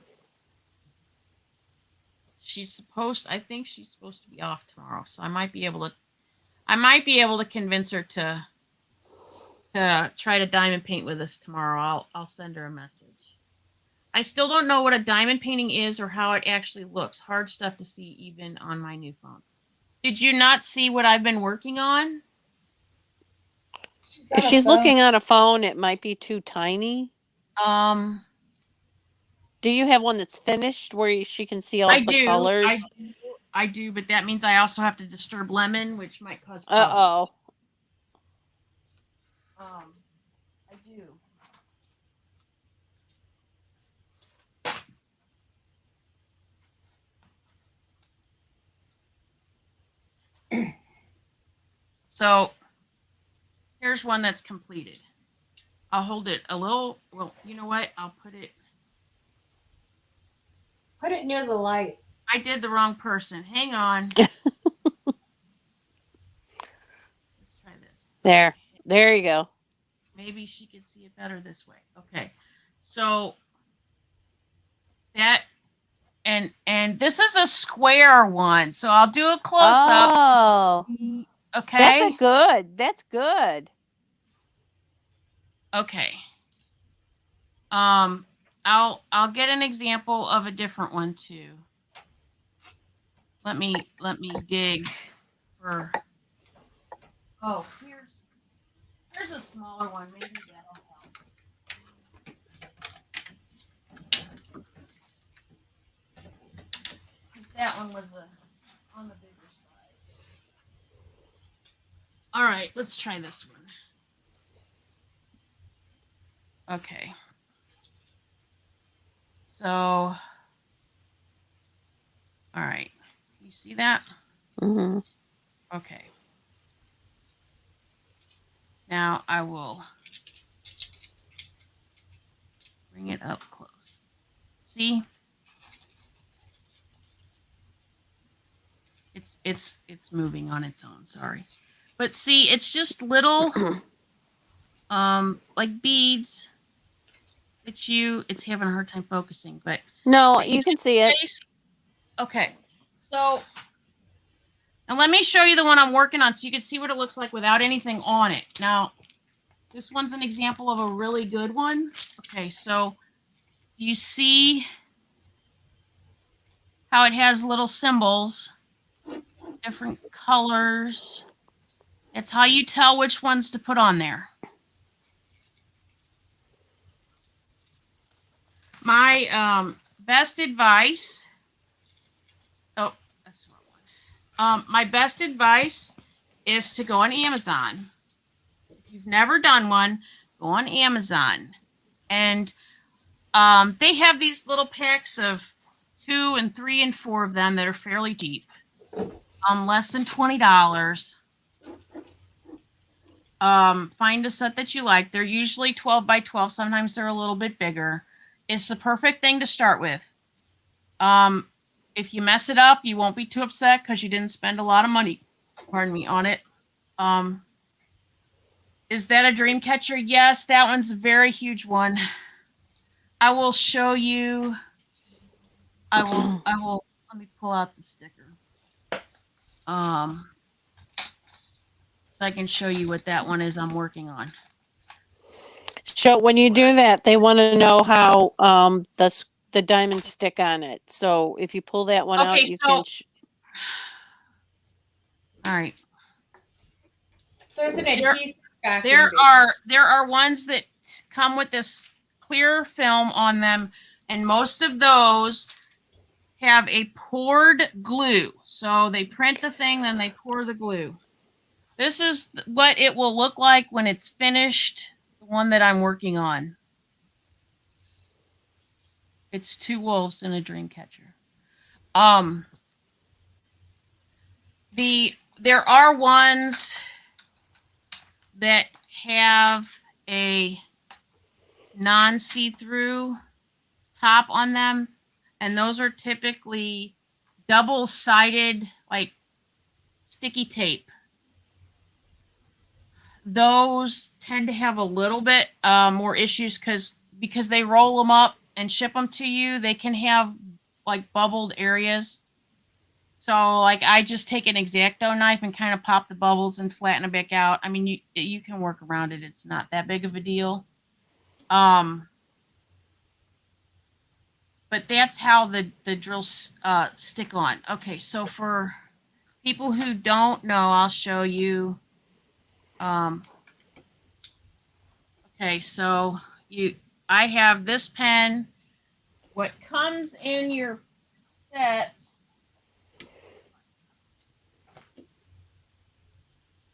[SPEAKER 1] think she's supposed to be off tomorrow, so I might be able to convince her to try to diamond paint with us tomorrow. I'll send her a message. I still don't know what a diamond painting is or how it actually looks. Hard stuff to see even on my new phone. Did you not see what I've been working on?
[SPEAKER 3] If she's looking on a phone, it might be too tiny. Do you have one that's finished where she can see all the colors?
[SPEAKER 1] I do, but that means I also have to disturb Lemon, which might cause problems.
[SPEAKER 3] Uh-oh.
[SPEAKER 1] I do. So here's one that's completed. I'll hold it a little. Well, you know what? I'll put it
[SPEAKER 4] near the light.
[SPEAKER 1] I did the wrong person. Hang on. Let's try this.
[SPEAKER 3] There. There you go.
[SPEAKER 1] Maybe she could see it better this way. Okay. So that and this is a square one. So I'll do a close up.
[SPEAKER 3] Oh.
[SPEAKER 1] Okay.
[SPEAKER 3] That's good.
[SPEAKER 1] Okay. I'll get an example of a different one too. Let me dig for. Oh, here's a smaller one. Maybe that'll help. Because that one was on the bigger side. All right, let's try this one. Okay. So, all right. You see that?
[SPEAKER 3] Mm-hmm.
[SPEAKER 1] Okay. Now I will bring it up close. See? It's moving on its own, sorry. But see, it's just little like beads. It's having a hard time focusing, but
[SPEAKER 3] no, you can see it.
[SPEAKER 1] Okay. So now let me show you the one I'm working on so you can see what it looks like without anything on it. Now, this one's an example of a really good one. Okay, so you see how it has little symbols, different colors. It's how you tell which ones to put on there. My best advice. Oh, that's the wrong one. My best advice is to go on Amazon. If you've never done one, go on Amazon, and they have these little packs of 2 and 3 and 4 of them that are fairly cheap, less than $20. Find a set that you like. They're usually 12 by 12. Sometimes they're a little bit bigger. It's the perfect thing to start with. If you mess it up, you won't be too upset because you didn't spend a lot of money, on it. Is that a dream catcher? Yes, that one's a very huge one. I will show you. I will, let me pull out the sticker. So I can show you what that one is I'm working on.
[SPEAKER 3] So when you do that, they want to know how the diamonds stick on it. So if you pull that one
[SPEAKER 1] Okay,
[SPEAKER 3] out, you
[SPEAKER 1] so
[SPEAKER 3] can.
[SPEAKER 1] all right.
[SPEAKER 4] There's an
[SPEAKER 1] There,
[SPEAKER 4] adhesive backing.
[SPEAKER 1] there are ones that come with this clear film on them, and most of those have a poured glue. So they print the thing, then they pour the glue. This is what it will look like when it's finished, the one that I'm working on. It's 2 wolves and a dream catcher. There are ones that have a non-see-through top on them, and those are typically double-sided, like sticky tape. Those tend to have a little bit more issues because they roll them up and ship them to you. They can have like bubbled areas. So like I just take an X-Acto knife and kind of pop the bubbles and flatten them back out. I mean, you can work around it. It's not that big of a deal. But that's how the drills stick on. Okay, so for people who don't know, I'll show you. Okay, so I have this pen. What comes in your sets?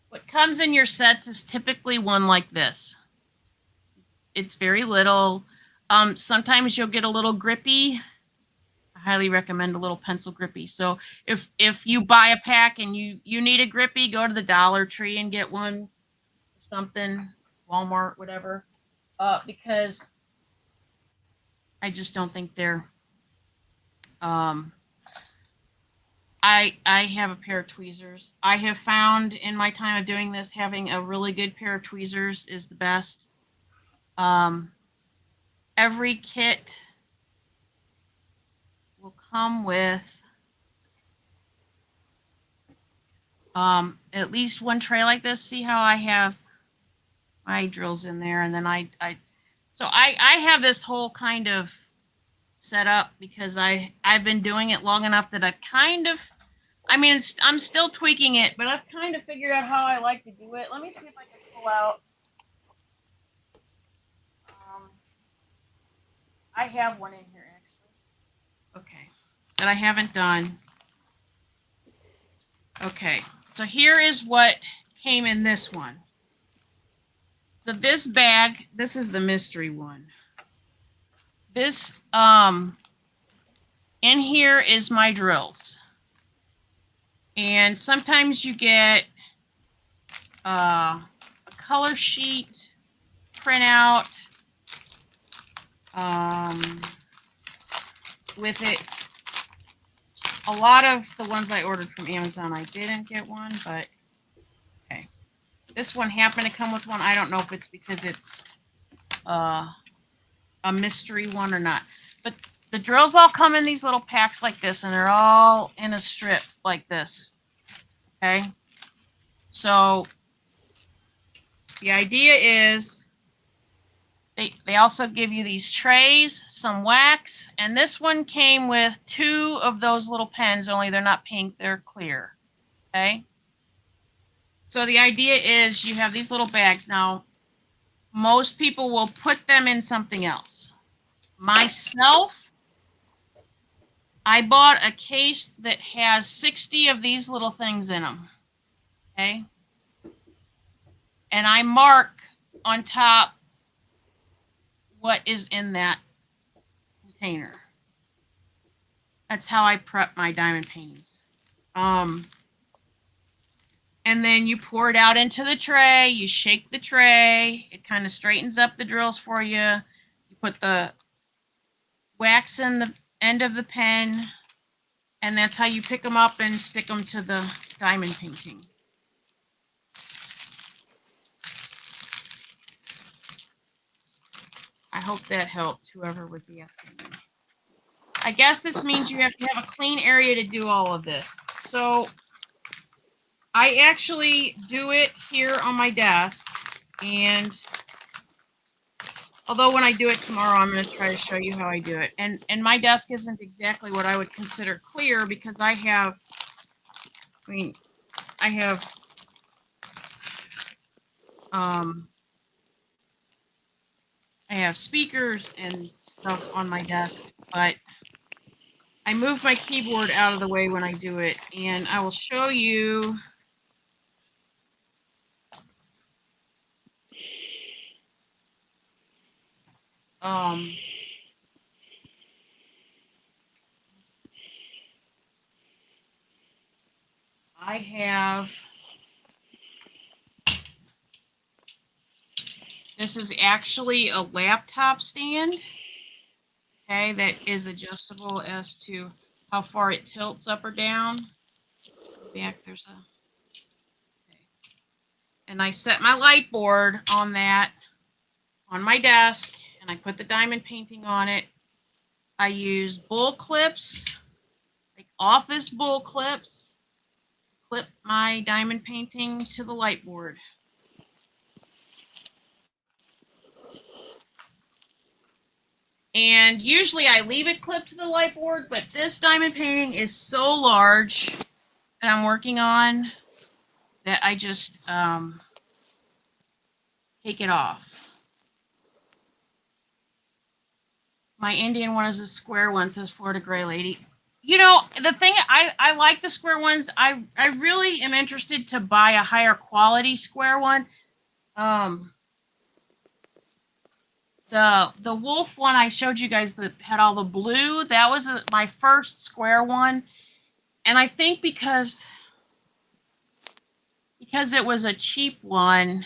[SPEAKER 1] What comes in your sets is typically one like this. It's very little. Sometimes you'll get a little grippy. I highly recommend a little pencil grippy. So if you buy a pack and you need a grippy, go to the Dollar Tree and get one or something, Walmart, whatever. Because I just don't think they're I have a pair of tweezers. I have found in my time of doing this, having a really good pair of tweezers is the best. Every kit will come with at least one tray like this. See how I have my drills in there, and then I have this whole kind of set up because I've been doing it long enough that I've kind of, I mean, I'm still tweaking it, but I've kind of figured out how I like to do it. Let me see if I can pull out. I have one in here actually. Okay, that I haven't done. Okay, so here is what came in this one. So this bag, this is the mystery one. This in here is my drills. And sometimes you get a color sheet printout with it. A lot of the ones I ordered from Amazon, I didn't get one, but okay. This one happened to come with one. I don't know if it's because it's a mystery one or not. But the drills all come in these little packs like this, and they're all in a strip like this. Okay? So the idea is they also give you these trays, some wax, and this one came with 2 of those little pens, only they're not pink, they're clear. Okay? So the idea is you have these little bags. Now, most people will put them in something else. Myself, I bought a case that has 60 of these little things in them. Okay? And I mark on top what is in that container. That's how I prep my diamond paintings. And then you pour it out into the tray. You shake the tray. It kind of straightens up the drills for you. You put the wax in the end of the pen, and that's how you pick them up and stick them to the diamond painting. I hope that helped whoever was asking me. I guess this means you have to have a clean area to do all of this. So I actually do it here on my desk, and Although when I do it tomorrow, I'm going to try to show you how I do it. And my desk isn't exactly what I would consider clear because I have speakers and stuff on my desk, but I move my keyboard out of the way when I do it, and I will show you. I have, this is actually a laptop stand, okay, that is adjustable as to how far it tilts up or down. Back there's a, okay. And I set my light board on that, on my desk, and I put the diamond painting on it. I use bull clips, like office bull clips, clip my diamond painting to the light board. And usually I leave it clipped to the light board, but this diamond painting is so large that I'm working on that I just take it off. My Indian one is a square one, says Florida Gray Lady. You know, the thing, I like the square ones. I really am interested to buy a higher quality square one. The wolf one I showed you guys that had all the blue, that was my first square one. And I think because it was a cheap one,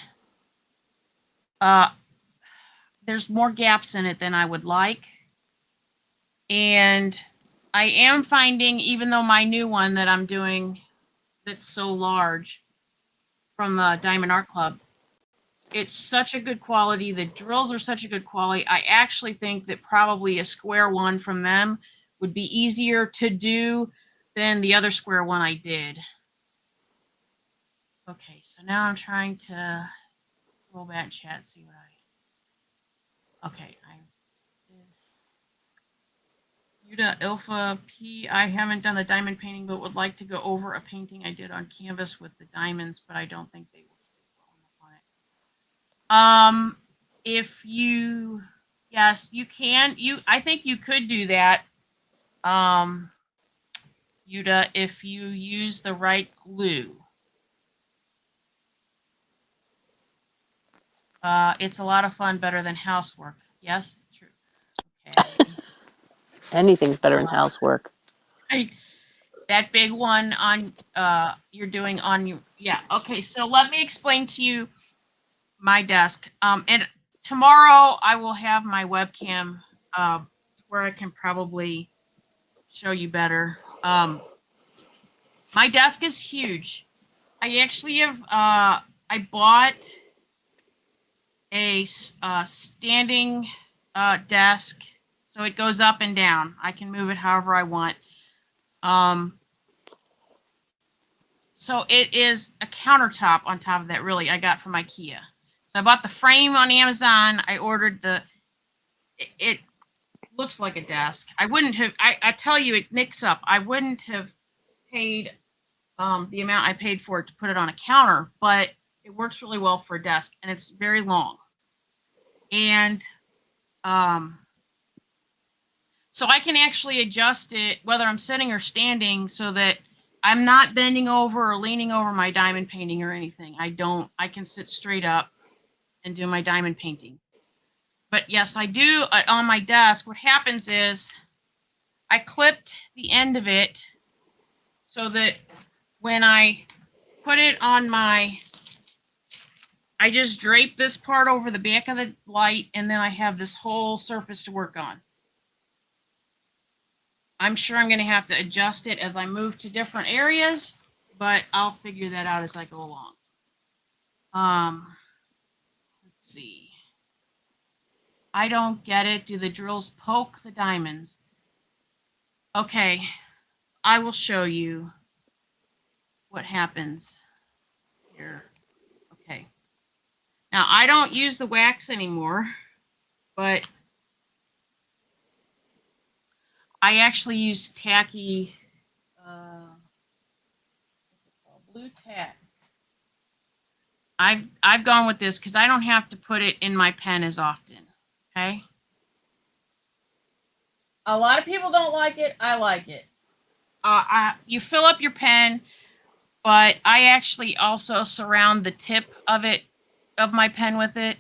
[SPEAKER 1] there's more gaps in it than I would like. And I am finding, even though my new one that I'm doing that's so large from the Diamond Art Club, it's such a good quality. The drills are such a good quality. I actually think that probably a square one from them would be easier to do than the other square one I did. Okay, so now I'm trying to roll back chat, see what okay, Yuda Ilfa P. I haven't done a diamond painting, but would like to go over a painting I did on canvas with the diamonds, but I don't think they will stick well on it. If you, yes, you can. I think you could do that, Yuda, if you use the right glue. It's a lot of fun, better than housework. Yes, true. Okay.
[SPEAKER 3] Anything's better than housework.
[SPEAKER 1] That big one on you're doing on you. Yeah. Okay. So let me explain to you my desk. And tomorrow I will have my webcam where I can probably show you better. My desk is huge. I actually have I bought a standing desk, so it goes up and down. I can move it however I want. So it is a countertop on top of that, really, I got from IKEA. So I bought the frame on Amazon. I ordered it looks like a desk. I wouldn't have, I tell you, it nicks up. I wouldn't have paid the amount I paid for it to put it on a counter, but it works really well for a desk, and it's very long. And so I can actually adjust it whether I'm sitting or standing so that I'm not bending over or leaning over my diamond painting or anything. I can sit straight up and do my diamond painting. But yes, I do on my desk. What happens is I clipped the end of it so that when I put it on I just drape this part over the back of the light, and then I have this whole surface to work on. I'm sure I'm going to have to adjust it as I move to different areas, but I'll figure that out as I go along. Let's see. I don't get it. Do the drills poke the diamonds? Okay, I will show you what happens here. Okay. Now, I don't use the wax anymore. but I actually use tacky, what's it called? Blue tack. I've gone with this because I don't have to put it in my pen as often. Okay. A lot of people don't like it. I like it. You fill up your pen, but I actually also surround the tip of it, of my pen with it.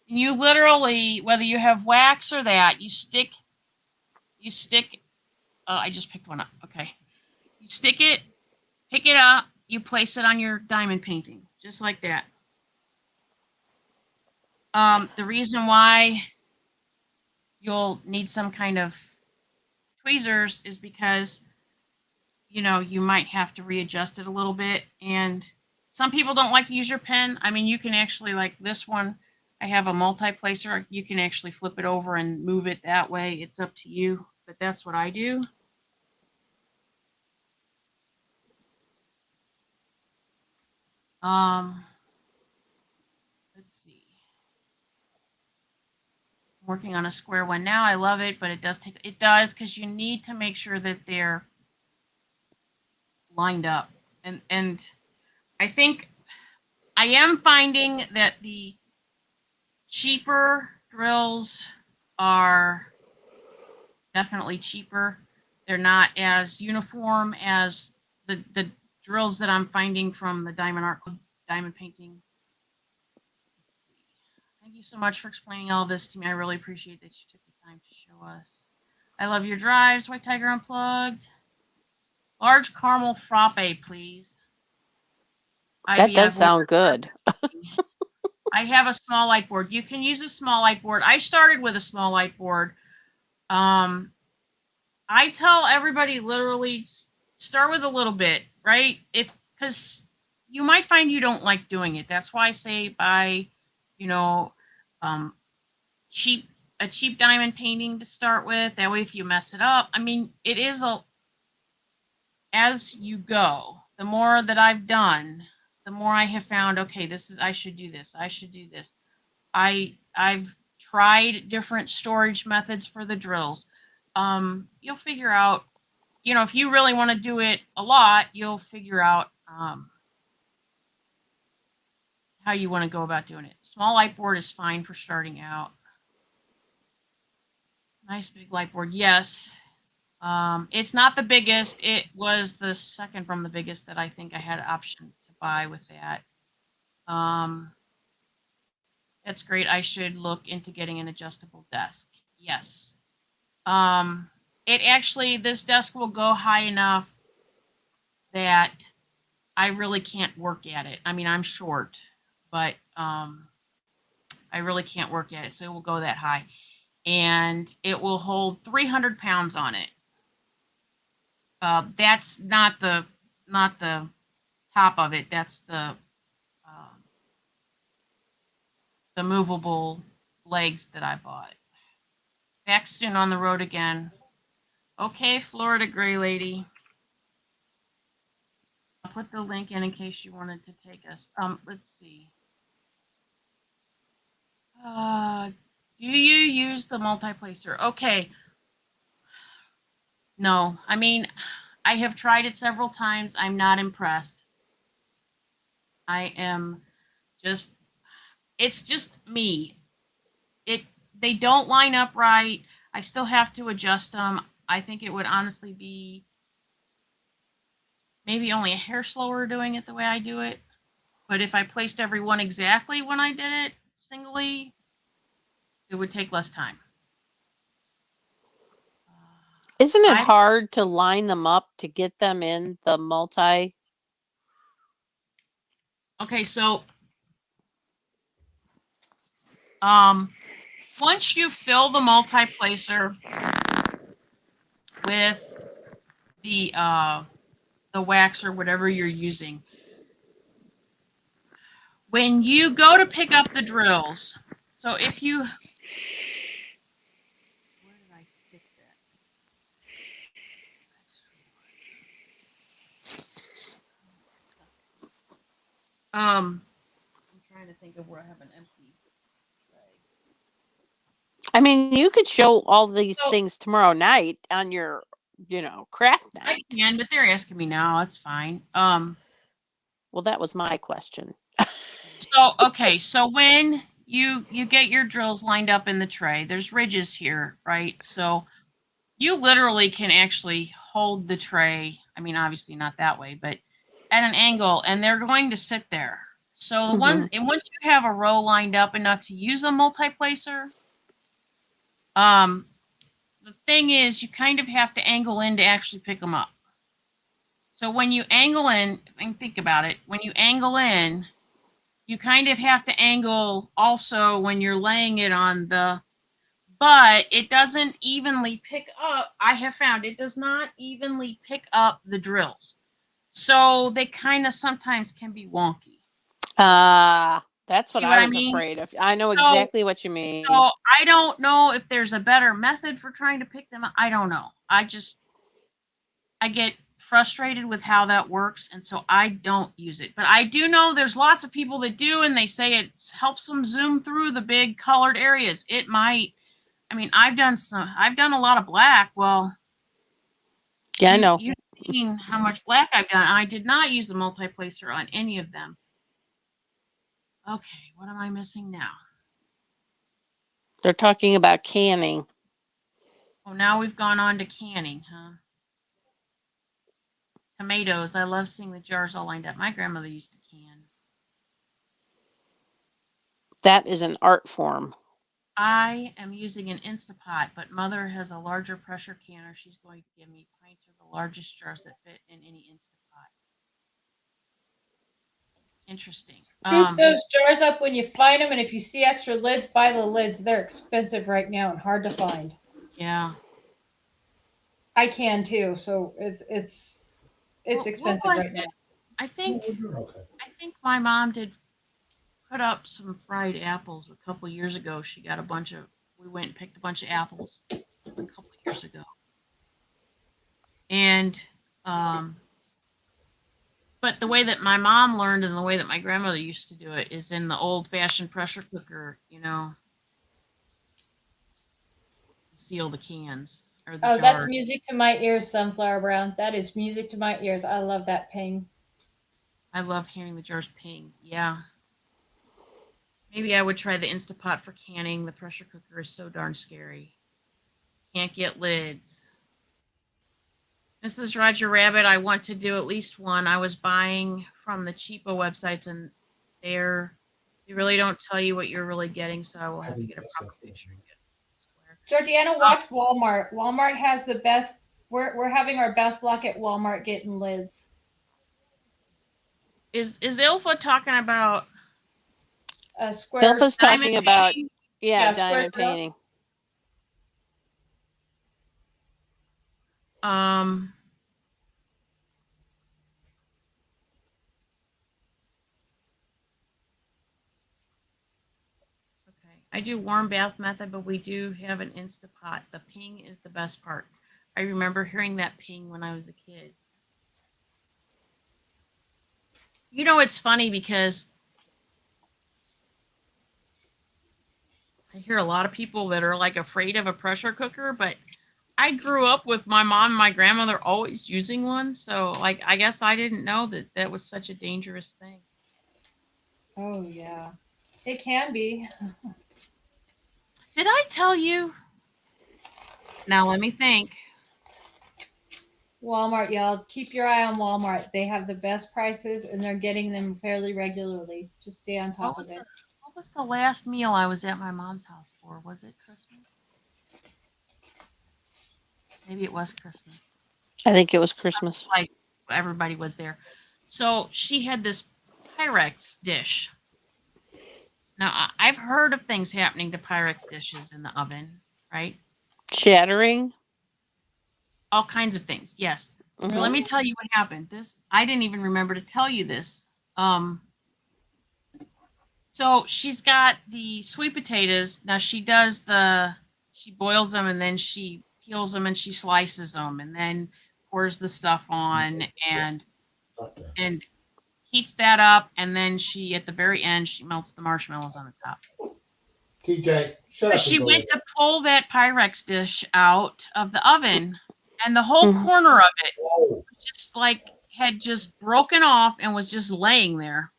[SPEAKER 1] You literally, whether you have wax or that, you stick. I just picked one up. Okay. You stick it, pick it up, you place it on your diamond painting, just like that. The reason why you'll need some kind of tweezers is because, you know, you might have to readjust it a little bit. And some people don't like to use your pen. I mean, you can actually, like this one, I have a multi-placer. You can actually flip it over and move it that way. It's up to you, but that's what I do. Let's see. I'm working on a square one now. I love it, but it does because you need to make sure that they're lined up. And I think I am finding that the cheaper drills are definitely cheaper. They're not as uniform as the drills that I'm finding from the Diamond Art Club diamond painting. Let's see. Thank you so much for explaining all this to me. I really appreciate that you took the time to show us. I love your drives, WhiteTiger Unplugged. Large caramel frappe, please.
[SPEAKER 3] That does sound good.
[SPEAKER 1] I have a small light board. You can use a small light board. I started with a small light board. I tell everybody literally start with a little bit, right? Because you might find you don't like doing it. That's why I say buy, you know, a cheap diamond painting to start with. That way, if you mess it up, I mean, it is as you go. The more that I've done, the more I have found. Okay, I should do this. I should do this. I've tried different storage methods for the drills. You'll figure out, you know, if you really want to do it a lot, you'll figure out how you want to go about doing it. Small light board is fine for starting out. Nice big light board, yes. It's not the biggest. It was the second from the biggest that I think I had an option to buy with that. That's great. I should look into getting an adjustable desk. Yes. This desk will go high enough that I really can't work at it. I mean, I'm short, but I really can't work at it, so it will go that high. And it will hold 300 pounds on it. That's not the top of it. That's the movable legs that I bought. Back soon on the road again. Okay, Florida Gray Lady. I'll put the link in case you wanted to take us. Let's see. Do you use the multi-placer? Okay. No, I mean, I have tried it several times. I'm not impressed. I am just, it's just me. They don't line up right. I still have to adjust them. I think it would honestly be maybe only a hair slower doing it the way I do it. But if I placed every one exactly when I did it singly, it would take less time.
[SPEAKER 3] Isn't it hard to line them up to get them in the multi?
[SPEAKER 1] Okay, so once you fill the multi-placer with the wax or whatever you're using, when you go to pick up the drills, so if you, where did I stick that? I'm trying to think of where I have an empty tray.
[SPEAKER 3] I mean, you could show all these
[SPEAKER 1] So-
[SPEAKER 3] things tomorrow night on your, craft
[SPEAKER 1] I
[SPEAKER 3] night.
[SPEAKER 1] can, but they're asking me now. That's fine.
[SPEAKER 3] Well, that was my question.
[SPEAKER 1] So okay, so when you get your drills lined up in the tray, there's ridges here, right? So you literally can actually hold the tray. I mean, obviously not that way, but at an angle, and they're going to sit there. So and once you have a row lined up enough to use a multi-placer, the thing is you kind of have to angle in to actually pick them up. So when you angle in, and think about it, when you angle in, you kind of have to angle also when you're laying it on but it doesn't evenly pick up. I have found it does not evenly pick up the drills. So they kind of sometimes can be wonky.
[SPEAKER 3] That's what
[SPEAKER 1] See
[SPEAKER 3] I
[SPEAKER 1] what I
[SPEAKER 3] was
[SPEAKER 1] mean?
[SPEAKER 3] afraid of. I know
[SPEAKER 1] So-
[SPEAKER 3] exactly what you mean.
[SPEAKER 1] So I don't know if there's a better method for trying to pick them up. I don't know. I get frustrated with how that works, and so I don't use it. But I do know there's lots of people that do, and they say it helps them zoom through the big colored areas. It might. I mean, I've done a lot of black. Well,
[SPEAKER 3] Yeah, I know.
[SPEAKER 1] You've seen how much black I've done. I did not use the multi-placer on any of them. Okay, what am I missing now?
[SPEAKER 3] They're talking about canning.
[SPEAKER 1] Oh, now we've gone on to canning, huh? Tomatoes. I love seeing the jars all lined up. My grandmother used to can.
[SPEAKER 3] That is an art form.
[SPEAKER 1] I am using an Instapot, but Mother has a larger pressure canner. She's going to give me pints of the largest jars that fit in any Instapot. Interesting.
[SPEAKER 4] Scoop those jars up when you find them, and if you see extra lids, buy the lids. They're expensive right now and hard to find.
[SPEAKER 1] Yeah.
[SPEAKER 4] I can too, so it's expensive
[SPEAKER 1] what was
[SPEAKER 4] right now.
[SPEAKER 1] it? I think
[SPEAKER 5] We're doing okay.
[SPEAKER 1] I think my mom did put up some fried apples a couple years ago. She got we went and picked a bunch of apples a couple years ago. And but the way that my mom learned and the way that my grandmother used to do it is in the old fashioned pressure cooker, to seal the cans or the jars.
[SPEAKER 4] That's music to my ears, Sunflower Brown. That is music to my ears. I love that ping.
[SPEAKER 1] I love hearing the jars ping. Yeah. Maybe I would try the Instapot for canning. The pressure cooker is so darn scary. Can't get lids. Mrs. Roger Rabbit, I want to do at least one. I was buying from the cheapo websites, and they really don't tell you what you're really getting, so I will have to get a proper picture and get square.
[SPEAKER 4] Georgiana, watch Walmart. Walmart has the best. We're having our best luck at Walmart getting lids.
[SPEAKER 1] Is Ilfa talking about
[SPEAKER 4] Square?
[SPEAKER 3] Ilfa's talking about
[SPEAKER 1] painting?
[SPEAKER 3] diamond painting.
[SPEAKER 1] Okay. I do warm bath method, but we do have an Instapot. The ping is the best part. I remember hearing that ping when I was a kid. It's funny because I hear a lot of people that are like afraid of a pressure cooker, but I grew up with my mom and my grandmother always using one. So, like, I guess I didn't know that was such a dangerous thing.
[SPEAKER 4] Oh, yeah. It can be.
[SPEAKER 1] Did I tell you? Now, let me think.
[SPEAKER 4] Walmart, y'all. Keep your eye on Walmart. They have the best prices, and they're getting them fairly regularly. Just stay on top of it.
[SPEAKER 1] What was the last meal I was at my mom's house for? Was it Christmas? Maybe it was Christmas.
[SPEAKER 3] I think it was Christmas.
[SPEAKER 1] Like everybody was there. So she had this Pyrex dish. Now, I've heard of things happening to Pyrex dishes in the oven, right?
[SPEAKER 3] Shattering?
[SPEAKER 1] All kinds of things, yes. So let me tell you what happened. I didn't even remember to tell you this. So she's got the sweet potatoes. Now she boils them and then she peels them and she slices them and then pours the stuff on and heats that up, and then at the very end, she melts the marshmallows on the top.
[SPEAKER 5] TJ, shut up and
[SPEAKER 1] She
[SPEAKER 5] go
[SPEAKER 1] went
[SPEAKER 5] lay
[SPEAKER 1] to pull that Pyrex dish out of the oven, and the whole corner of it
[SPEAKER 5] down.
[SPEAKER 1] just like had just broken off and was just laying there.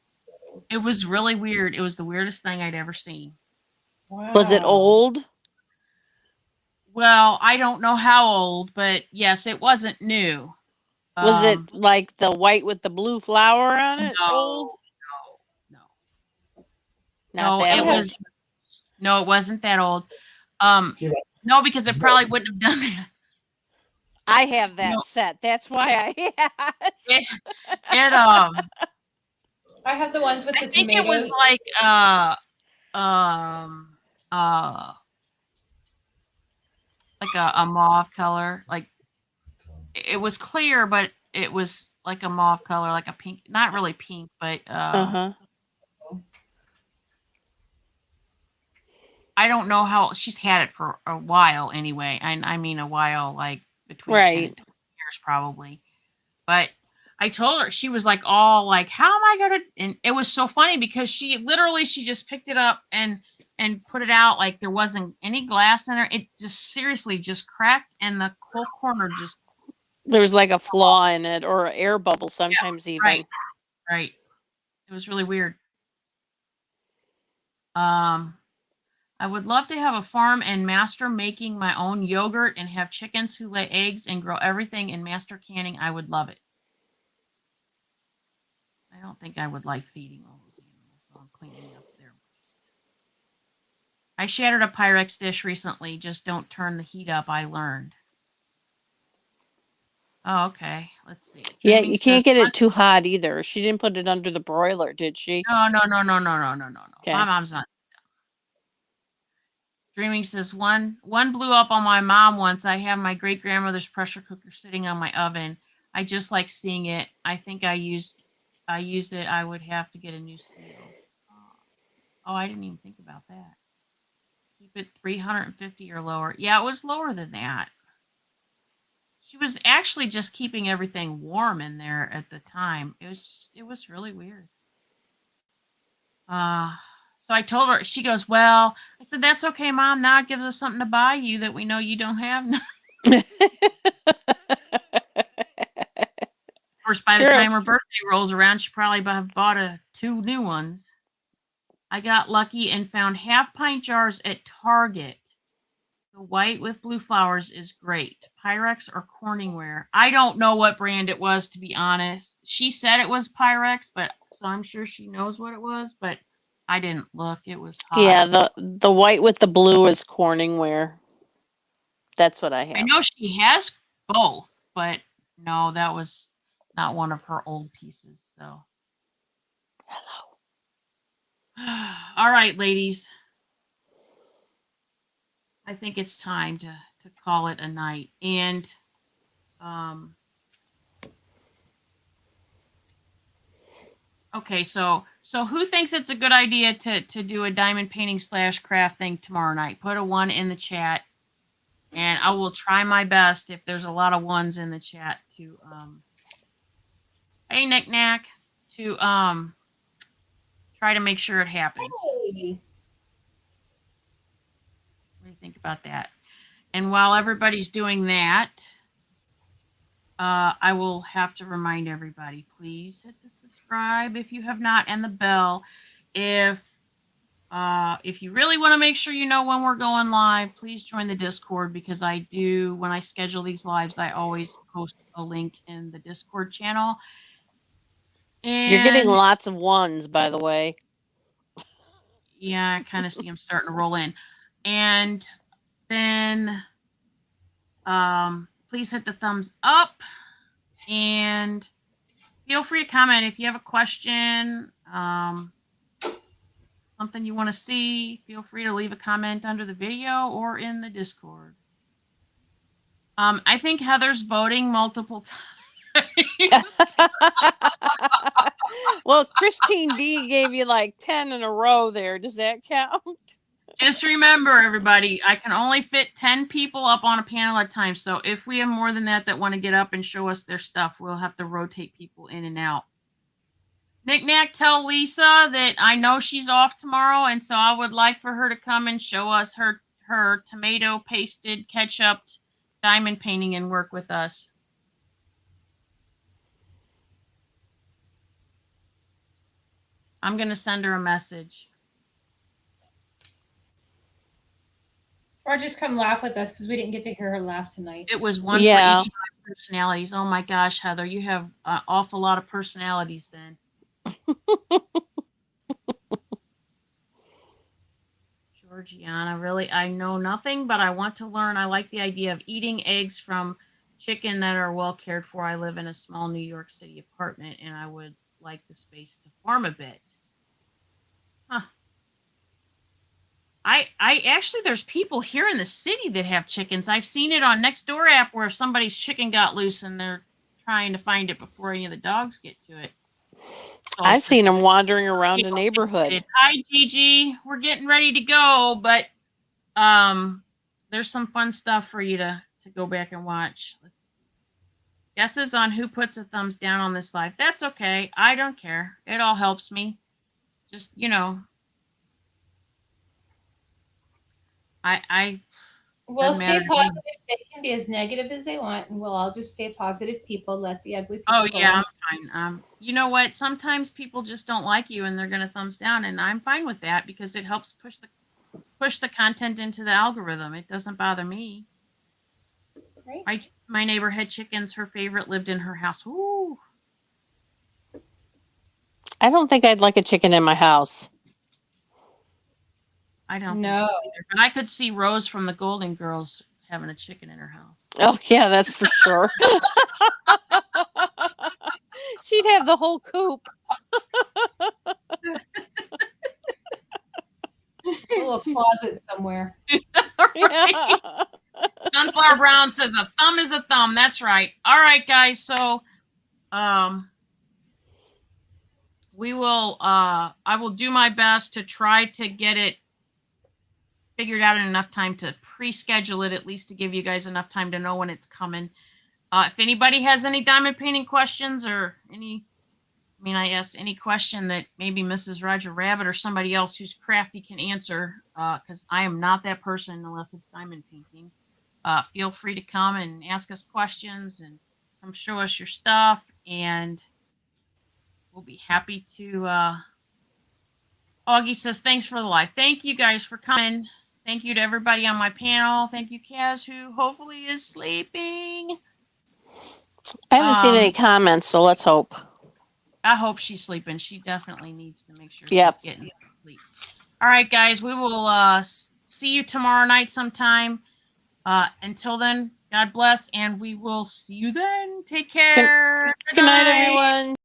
[SPEAKER 1] It was really weird. It was the weirdest thing I'd ever seen.
[SPEAKER 4] Wow.
[SPEAKER 3] Was it old?
[SPEAKER 1] Well, I don't know how old, but yes, it wasn't new.
[SPEAKER 3] Was it like the white with the blue flower on it?
[SPEAKER 1] No,
[SPEAKER 3] Old?
[SPEAKER 1] no.
[SPEAKER 3] Not
[SPEAKER 1] No,
[SPEAKER 3] that
[SPEAKER 1] it
[SPEAKER 3] old.
[SPEAKER 1] was no, it wasn't that old.
[SPEAKER 5] She like,
[SPEAKER 1] No, because it probably wouldn't have done that.
[SPEAKER 3] I have that
[SPEAKER 1] No.
[SPEAKER 3] set. That's why I asked.
[SPEAKER 1] It
[SPEAKER 4] I have the ones with
[SPEAKER 1] I
[SPEAKER 4] the
[SPEAKER 1] think it was
[SPEAKER 4] tomatoes.
[SPEAKER 1] like uh like a mauve color. Like it was clear, but it was like a mauve color, like a pink, not really pink, but
[SPEAKER 3] Uh-huh.
[SPEAKER 1] I don't know how she's had it for a while anyway. I mean a while, like between 10
[SPEAKER 3] Right.
[SPEAKER 1] and 20 years probably. But I told her, she was like all like, how am I gonna, and it was so funny because she just picked it up and put it out like there wasn't any glass in there. It just seriously just cracked and the whole corner just
[SPEAKER 3] There was like a flaw in it or an air bubble sometimes even.
[SPEAKER 1] right. It was really weird. I would love to have a farm and master making my own yogurt and have chickens who lay eggs and grow everything and master canning. I would love it. I don't think I would like feeding all those animals, so I'm cleaning up their waste. I shattered a Pyrex dish recently. Just don't turn the heat up, I learned. Oh, okay. Let's see.
[SPEAKER 3] Yeah,
[SPEAKER 1] Dreaming
[SPEAKER 3] you
[SPEAKER 1] says,
[SPEAKER 3] can't get it too hot either. She didn't put it under the broiler, did she?
[SPEAKER 1] no.
[SPEAKER 3] Okay.
[SPEAKER 1] My mom's not. Dreaming says one blew up on my mom once. I have my great grandmother's pressure cooker sitting on my oven. I just like seeing it. I think I use it. I would have to get a new seal. Oh, I didn't even think about that. Keep it 350 or lower. Yeah, it was lower than that. She was actually just keeping everything warm in there at the time. It was really weird. So I told her, she goes, well, I said, that's okay, Mom. Now it gives us something to buy you that we know you don't have. Of course, by the
[SPEAKER 3] True.
[SPEAKER 1] time her birthday rolls around, she probably have bought 2 new ones. I got lucky and found half-pint jars at Target. The white with blue flowers is great. Pyrex or Corningware. I don't know what brand it was, to be honest. She said it was Pyrex, but so I'm sure she knows what it was, but I didn't look. It was hot.
[SPEAKER 3] Yeah, the white with the blue is Corningware. That's what I have.
[SPEAKER 1] I know she has both, but no, that was not one of her old pieces. So,
[SPEAKER 3] Hello.
[SPEAKER 1] all right, ladies. I think it's time to call it a night. And okay, so who thinks it's a good idea to do a diamond painting / craft thing tomorrow night? Put a 1 in the chat, and I will try my best if there's a lot of 1s in the chat to hey Knick Knack, to try to make sure it happens.
[SPEAKER 4] Hey.
[SPEAKER 1] What do you think about that? And while everybody's doing that, I will have to remind everybody, please hit the subscribe if you have not, and the bell. If you really want to make sure you know when we're going live, please join the Discord, because I do, when I schedule these lives, I always post a link in the Discord channel. And
[SPEAKER 3] You're getting lots of 1s, by the way.
[SPEAKER 1] Yeah, I kind of see them starting to roll in. And then please hit the thumbs up and feel free to comment if you have a question, something you want to see. Feel free to leave a comment under the video or in the Discord. I think Heather's voting multiple times.
[SPEAKER 3] Well, Christine D gave you like 10 in a row there. Does that count?
[SPEAKER 1] Just remember, everybody, I can only fit 10 people up on a panel at a time. So if we have more than that want to get up and show us their stuff, we'll have to rotate people in and out. Knick Knack, tell Lisa that I know she's off tomorrow, and so I would like for her to come and show us her tomato pasted ketchup diamond painting and work with us. I'm going to send her a message.
[SPEAKER 4] Or just come laugh with us because we didn't get to hear her laugh tonight.
[SPEAKER 1] It was one
[SPEAKER 3] Yeah.
[SPEAKER 1] for each of my personalities. Oh my gosh, Heather, you have an awful lot of personalities then. Georgiana, really, I know nothing, but I want to learn. I like the idea of eating eggs from chicken that are well cared for. I live in a small New York City apartment, and I would like the space to farm a bit. Huh. I actually, there's people here in the city that have chickens. I've seen it on Nextdoor app where somebody's chicken got loose and they're trying to find it before any of the dogs get to it. So
[SPEAKER 3] I've seen them wandering around the neighborhood.
[SPEAKER 1] Hi, Gigi. We're getting ready to go, but there's some fun stuff for you to go back and watch. Let's see. Guesses on who puts a thumbs down on this live. That's okay. I don't care. It all helps me. Just,
[SPEAKER 4] We'll
[SPEAKER 1] doesn't
[SPEAKER 4] stay
[SPEAKER 1] matter to me.
[SPEAKER 4] positive. They can be as negative as they want, and we'll all just stay positive people. Let the ugly people
[SPEAKER 1] Oh
[SPEAKER 4] go.
[SPEAKER 1] yeah, I'm fine. You know what? Sometimes people just don't like you, and they're gonna thumbs down, and I'm fine with that because it helps push the content into the algorithm. It doesn't bother me.
[SPEAKER 4] Right.
[SPEAKER 1] My neighbor had chickens. Her favorite lived in her house. Ooh.
[SPEAKER 3] I don't think I'd like a chicken in my house.
[SPEAKER 1] I don't think so either. But I could see Rose from the Golden Girls having a chicken in her house.
[SPEAKER 3] Oh yeah, that's for sure. She'd have the whole coop.
[SPEAKER 4] A little closet somewhere.
[SPEAKER 1] Right? Sunflower Brown says a thumb is a thumb. That's right. All right, guys. So, we will. I will do my best to try to get it figured out in enough time to pre-schedule it, at least to give you guys enough time to know when it's coming. If anybody has any diamond painting questions or I guess any question that maybe Mrs. Roger Rabbit or somebody else who's crafty can answer, because I am not that person unless it's diamond painting. Feel free to come and ask us questions and come show us your stuff, and we'll be happy to. Augie says, thanks for the live. Thank you guys for coming. Thank you to everybody on my panel. Thank you, Kaz, who hopefully is sleeping.
[SPEAKER 3] I haven't seen any comments, so let's hope.
[SPEAKER 1] I hope she's sleeping. She definitely needs to make sure
[SPEAKER 3] Yep.
[SPEAKER 1] she's getting sleep. All right, guys, we will see you tomorrow night sometime. Until then, God bless, and we will see you then. Take care.
[SPEAKER 3] Good night, everyone.